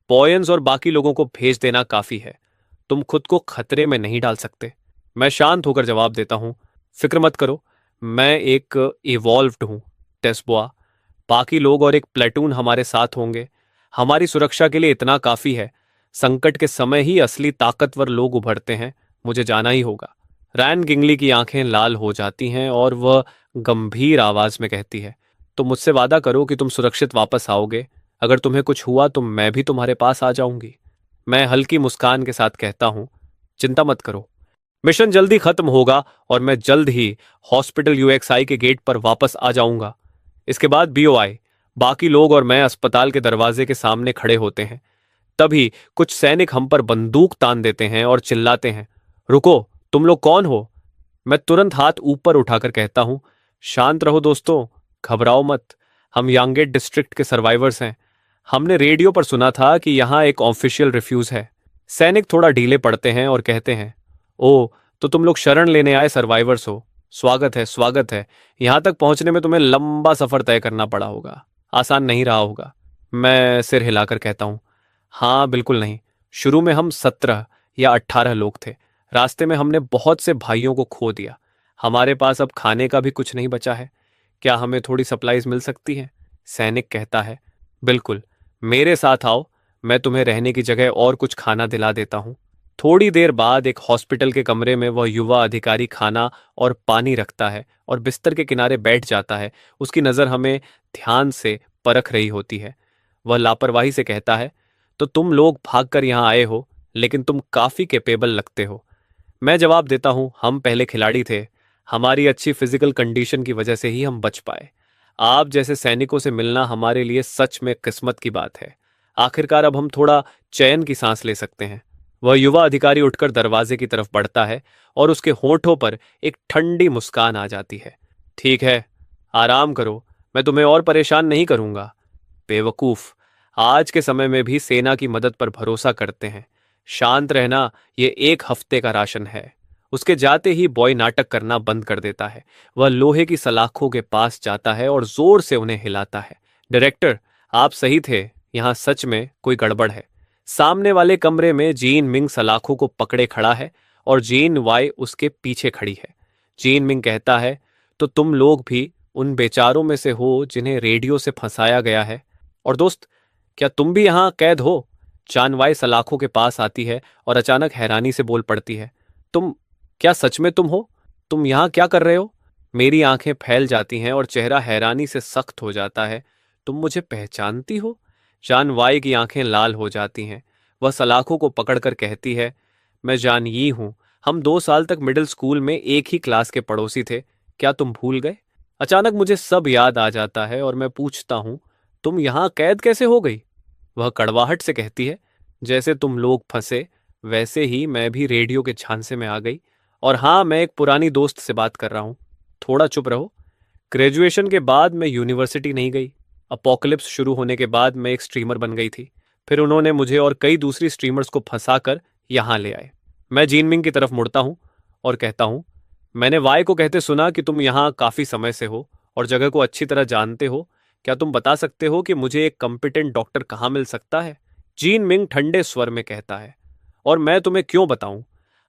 पॉयंस और बाकी लोगों को भेज देना काफी है। तुम खुद को खतरे में नहीं डाल सकते। मैं शांत होकर जवाब देता हूं, फिक्र मत करो, मैं एक इवॉल्व्ड हूं, टेस्बुआ। बाकी लोग और एक प्लेटून हमारे साथ होंगे। हमारी सुरक्षा के लिए इतना काफी है। संकट के समय ही असली ताकतवर लोग उभरते हैं। मुझे जाना ही होगा। रैन किंगली की आंखें लाल हो जाती हैं और वह गंभीर आवाज में कहती है, तो मुझसे वादा करो कि तुम सुरक्षित वापस आओगे। अगर तुम्हें कुछ हुआ तो मैं भी तुम्हारे पास आ जाऊंगी। मैं हल्की मुस्कान के साथ कहता हूं, चिंता मत करो, मिशन जल्दी खत्म होगा और मैं जल्द ही हॉस्पिटल यूएक्सआई के गेट पर वापस आ जाऊंगा। इसके बाद बीओआई, बाकी लोग और मैं अस्पताल के दरवाजे के सामने खड़े होते हैं। तभी कुछ सैनिक हम पर बंदूक तान देते हैं और चिल्लाते हैं, रुको, तुम लोग कौन हो? मैं तुरंत हाथ ऊपर उठाकर कहता हूं, शांत रहो दोस्तों, घबराओ मत। हम यांगेट डिस्ट्रिक्ट के सर्वाइवर्स हैं। हमने रेडियो पर सुना था कि यहां एक ऑफिशियल रिफ्यूज है। सैनिक थोड़ा ढीले पड़ते हैं और कहते हैं, ओ, तो तुम लोग शरण लेने आए सर्वाइवर्स हो। स्वागत है, स्वागत है। यहां तक पहुंचने में तुम्हें लंबा सफर तय करना पड़ा होगा। आसान नहीं रहा होगा। मैं सिर हिलाकर कहता हूं, हाँ, बिल्कुल नहीं। शुरू में हम 17 या 18 लोग थे। रास्ते में हमने बहुत से भाइयों को खो दिया। हमारे पास अब खाने का भी कुछ नहीं बचा है। क्या हमें थोड़ी सप्लाईज मिल सकती हैं? सैनिक कहता है, बिल्कुल, मेरे साथ आओ, मैं तुम्हें रहने की जगह और कुछ खाना दिला देता हूं। थोड़ी देर बाद एक हॉस्पिटल के कमरे में वह युवा अधिकारी खाना और पानी रखता है और बिस्तर के किनारे बैठ जाता है। उसकी नज़र हमें ध्यान से परख रही होती है। वह लापरवाही से कहता है, तो तुम लोग भागकर यहां आए हो, लेकिन तुम काफी कैपेबल लगते हो। मैं जवाब देता हूँ, हम पहले खिलाड़ी थे। हमारी अच्छी फिजिकल कंडीशन की वजह से ही हम बच पाए। आप जैसे सैनिकों से मिलना हमारे लिए सच में किस्मत की बात है। आखिरकार अब हम थोड़ा चैन की सांस ले सकते हैं। वह युवा अधिकारी उठकर दरवाजे की तरफ बढ़ता है और उसके होठों पर एक ठंडी मुस्कान आ जाती है। ठीक है, आराम करो, मैं तुम्हें और परेशान नहीं करूंगा। बेवकूफ, आज के समय में भी सेना की मदद पर भरोसा करते हैं। शांत रहना, ये एक हफ्ते का राशन है। उसके जाते ही बॉय नाटक करना बंद कर देता है। वह लोहे की सलाखों के पास जाता है और जोर से उन्हें हिलाता है। डायरेक्टर, आप सही थे, यहाँ सच में कोई गड़बड़ है। सामने वाले कमरे में जीन मिंग सलाखों को पकड़े खड़ा है और जीन वाई उसके पीछे खड़ी है। जीन मिंग कहता है, तो तुम लोग भी उन बेचारों में से हो जिन्हें रेडियो से फंसाया गया है। और दोस्त, क्या तुम भी यहाँ कैद हो? चानवाई सलाखों के पास आती है और अचानक हैरानी से बोल पड़ती है, तुम, क्या सच में तुम हो? तुम यहाँ क्या कर रहे हो? मेरी आंखें फैल जाती हैं और चेहरा हैरानी से सख्त हो जाता है। तुम मुझे पहचानती हो? जानवाई की आंखें लाल हो जाती हैं। वह सलाखों को पकड़कर कहती है, मैं जान यी हूं। हम 2 साल तक मिडिल स्कूल में एक ही क्लास के पड़ोसी थे। क्या तुम भूल गए? अचानक मुझे सब याद आ जाता है और मैं पूछता हूं, तुम यहाँ कैद कैसे हो गई? वह कड़वाहट से कहती है, जैसे तुम लोग फंसे वैसे ही मैं भी रेडियो के झांसे में आ गई। और हाँ, मैं एक पुरानी दोस्त से बात कर रहा हूँ। थोड़ा चुप रहो। ग्रेजुएशन के बाद मैं यूनिवर्सिटी नहीं गई। अपोकलिप्स शुरू होने के बाद मैं एक स्ट्रीमर बन गई थी। फिर उन्होंने मुझे और कई दूसरी स्ट्रीमर्स को फंसाकर यहाँ ले आए। मैं जीनमिंग की तरफ मुड़ता हूँ और कहता हूँ, मैंने वाई को कहते सुना कि तुम यहाँ काफ़ी समय से हो और जगह को अच्छी तरह जानते हो। क्या तुम बता सकते हो कि मुझे एक कॉम्पिटेंट डॉक्टर कहाँ मिल सकता है? जीन मिंग ठंडे स्वर में कहता है, और मैं तुम्हें क्यों बताऊं?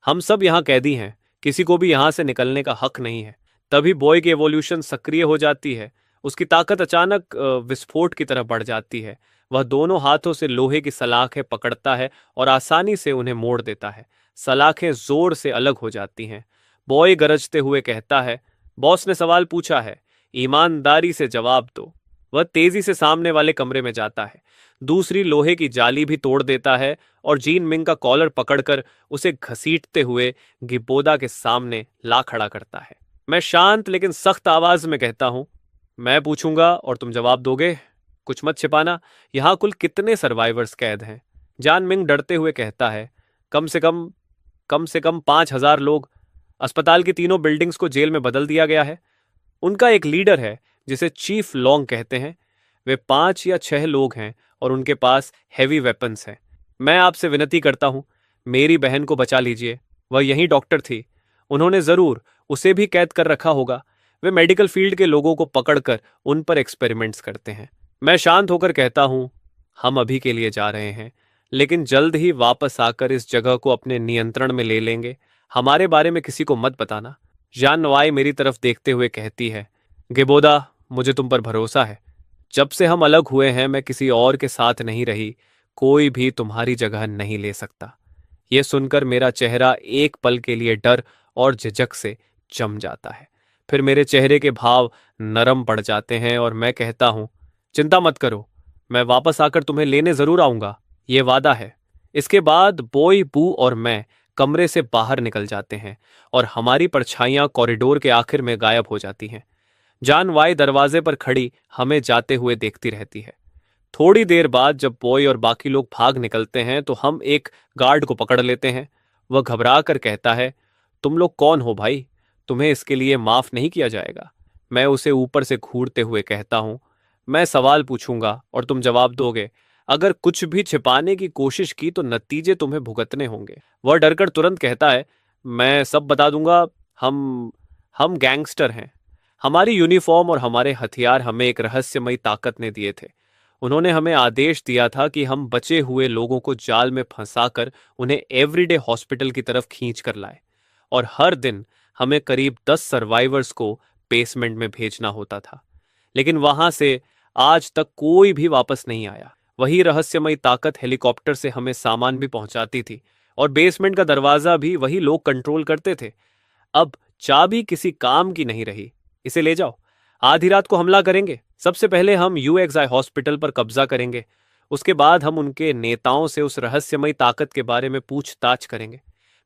हम सब यहाँ कैदी हैं। किसी को भी यहाँ से निकलने का हक नहीं है। तभी बॉय की एवोल्यूशन सक्रिय हो जाती है। उसकी ताकत अचानक विस्फोट की तरह बढ़ जाती है। वह दोनों हाथों से लोहे की सलाखें पकड़ता है और आसानी से उन्हें मोड़ देता है। सलाखें जोर से अलग हो जाती हैं। बॉय गरजते हुए कहता है, बॉस ने सवाल पूछा है, ईमानदारी से जवाब दो। वह तेजी से सामने वाले कमरे में जाता है, दूसरी लोहे की जाली भी तोड़ देता है और जीन मिंग का कॉलर पकड़कर उसे घसीटते हुए गिबोदा के सामने ला खड़ा करता है। मैं शांत लेकिन सख्त आवाज में कहता हूं, मैं पूछूंगा और तुम जवाब दोगे। कुछ मत छिपाना। यहां कुल कितने सर्वाइवर्स कैद हैं? जान मिंग डरते हुए कहता है, कम से कम 5,000 लोग। अस्पताल की तीनों बिल्डिंग्स को जेल में बदल दिया गया है। उनका एक लीडर है जिसे चीफ लॉन्ग कहते हैं। वे 5 या 6 लोग हैं और उनके पास हैवी वेपन्स हैं। मैं आपसे विनती करता हूं, मेरी बहन को बचा लीजिए। वह यही डॉक्टर थी। उन्होंने जरूर उसे भी कैद कर रखा होगा। वे मेडिकल फील्ड के लोगों को पकड़कर उन पर एक्सपेरिमेंट्स करते हैं। मैं शांत होकर कहता हूं, हम अभी के लिए जा रहे हैं, लेकिन जल्द ही वापस आकर इस जगह को अपने नियंत्रण में ले लेंगे। हमारे बारे में किसी को मत बताना। जान नवाई मेरी तरफ देखते हुए कहती है, गिबोदा, मुझे तुम पर भरोसा है। जब से हम अलग हुए हैं मैं किसी और के साथ नहीं रही। कोई भी तुम्हारी जगह नहीं ले सकता। यह सुनकर मेरा चेहरा एक पल के लिए डर और झिझक से जम जाता है। फिर मेरे चेहरे के भाव नरम पड़ जाते हैं और मैं कहता हूं, चिंता मत करो, मैं वापस आकर तुम्हें लेने जरूर आऊंगा। ये वादा है। इसके बाद बॉय, बू और मैं कमरे से बाहर निकल जाते हैं और हमारी परछाइयां कॉरिडोर के आखिर में गायब हो जाती हैं। जान वाई दरवाजे पर खड़ी हमें जाते हुए देखती रहती है। थोड़ी देर बाद जब बॉय और बाकी लोग भाग निकलते हैं तो हम एक गार्ड को पकड़ लेते हैं। वह घबरा कर कहता है, तुम लोग कौन हो भाई? तुम्हें इसके लिए माफ नहीं किया जाएगा। मैं उसे ऊपर से घूरते हुए कहता हूं, मैं सवाल पूछूंगा और तुम जवाब दोगे। अगर कुछ भी छिपाने की कोशिश की तो नतीजे तुम्हें भुगतने होंगे। वह डरकर तुरंत कहता है, मैं सब बता दूंगा। हम हम गैंगस्टर हैं। हमारी यूनिफॉर्म और हमारे हथियार हमें एक रहस्यमयी ताकत ने दिए थे। उन्होंने हमें आदेश दिया था कि हम बचे हुए लोगों को जाल में फंसाकर उन्हें एवरीडे हॉस्पिटल की तरफ खींच कर लाए, और हर दिन हमें करीब 10 सर्वाइवर्स को बेसमेंट में भेजना होता था। लेकिन वहां से आज तक कोई भी वापस नहीं आया। वही रहस्यमयी ताकत हेलीकॉप्टर से हमें सामान भी पहुंचाती थी और बेसमेंट का दरवाजा भी वही लोग कंट्रोल करते थे। अब चाबी किसी काम की नहीं रही। इसे ले जाओ। आधी रात को हमला करेंगे। सबसे पहले हम यूएक्सआई हॉस्पिटल पर कब्जा करेंगे। उसके बाद हम उनके नेताओं से उस रहस्यमयी ताकत के बारे में पूछताछ करेंगे।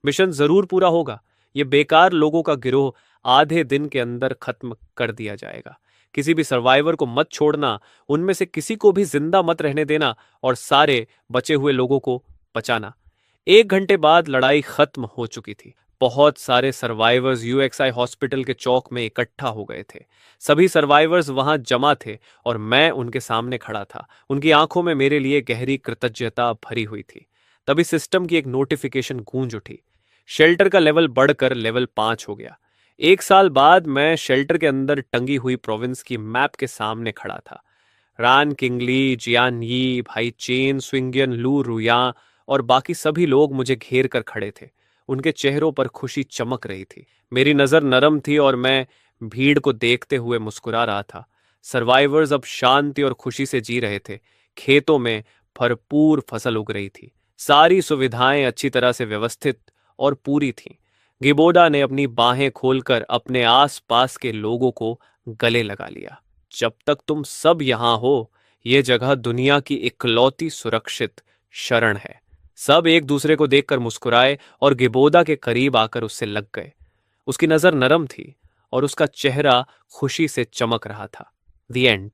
मिशन जरूर पूरा होगा। ये बेकार लोगों का गिरोह आधे दिन के अंदर खत्म कर दिया जाएगा। किसी भी सर्वाइवर को मत छोड़ना, उनमें से किसी को भी जिंदा मत रहने देना और सारे बचे हुए लोगों को बचाना। 1 घंटे बाद लड़ाई खत्म हो चुकी थी। बहुत सारे सर्वाइवर्स यूएक्सआई हॉस्पिटल के चौक में इकट्ठा हो गए थे। सभी सर्वाइवर्स वहां जमा थे और मैं उनके सामने खड़ा था। उनकी आंखों में मेरे लिए गहरी कृतज्ञता भरी हुई थी। तभी सिस्टम की एक नोटिफिकेशन गूंज उठी। शेल्टर का लेवल बढ़कर लेवल 5 हो गया। 1 साल बाद मैं शेल्टर के अंदर टंगी हुई प्रोविंस की मैप के सामने खड़ा था। रान किंगली, जियान यी, भाई चेन, स्विंगियन, लू रुया और बाकी सभी लोग मुझे घेर कर खड़े थे। उनके चेहरों पर खुशी चमक रही थी। मेरी नजर नरम थी और मैं भीड़ को देखते हुए मुस्कुरा रहा था। सर्वाइवर्स अब शांति और खुशी से जी रहे थे। खेतों में भरपूर फसल उग रही थी। सारी सुविधाएं अच्छी तरह से व्यवस्थित और पूरी थीं। गिबोडा ने अपनी बाहें खोलकर अपने आस-पास के लोगों को गले लगा लिया। जब तक तुम सब यहां हो, यह जगह दुनिया की इकलौती सुरक्षित शरण है। सब एक दूसरे को देखकर मुस्कुराए और गिबोदा के करीब आकर उससे लग गए। उसकी नजर नरम थी और उसका चेहरा खुशी से चमक रहा था। The end.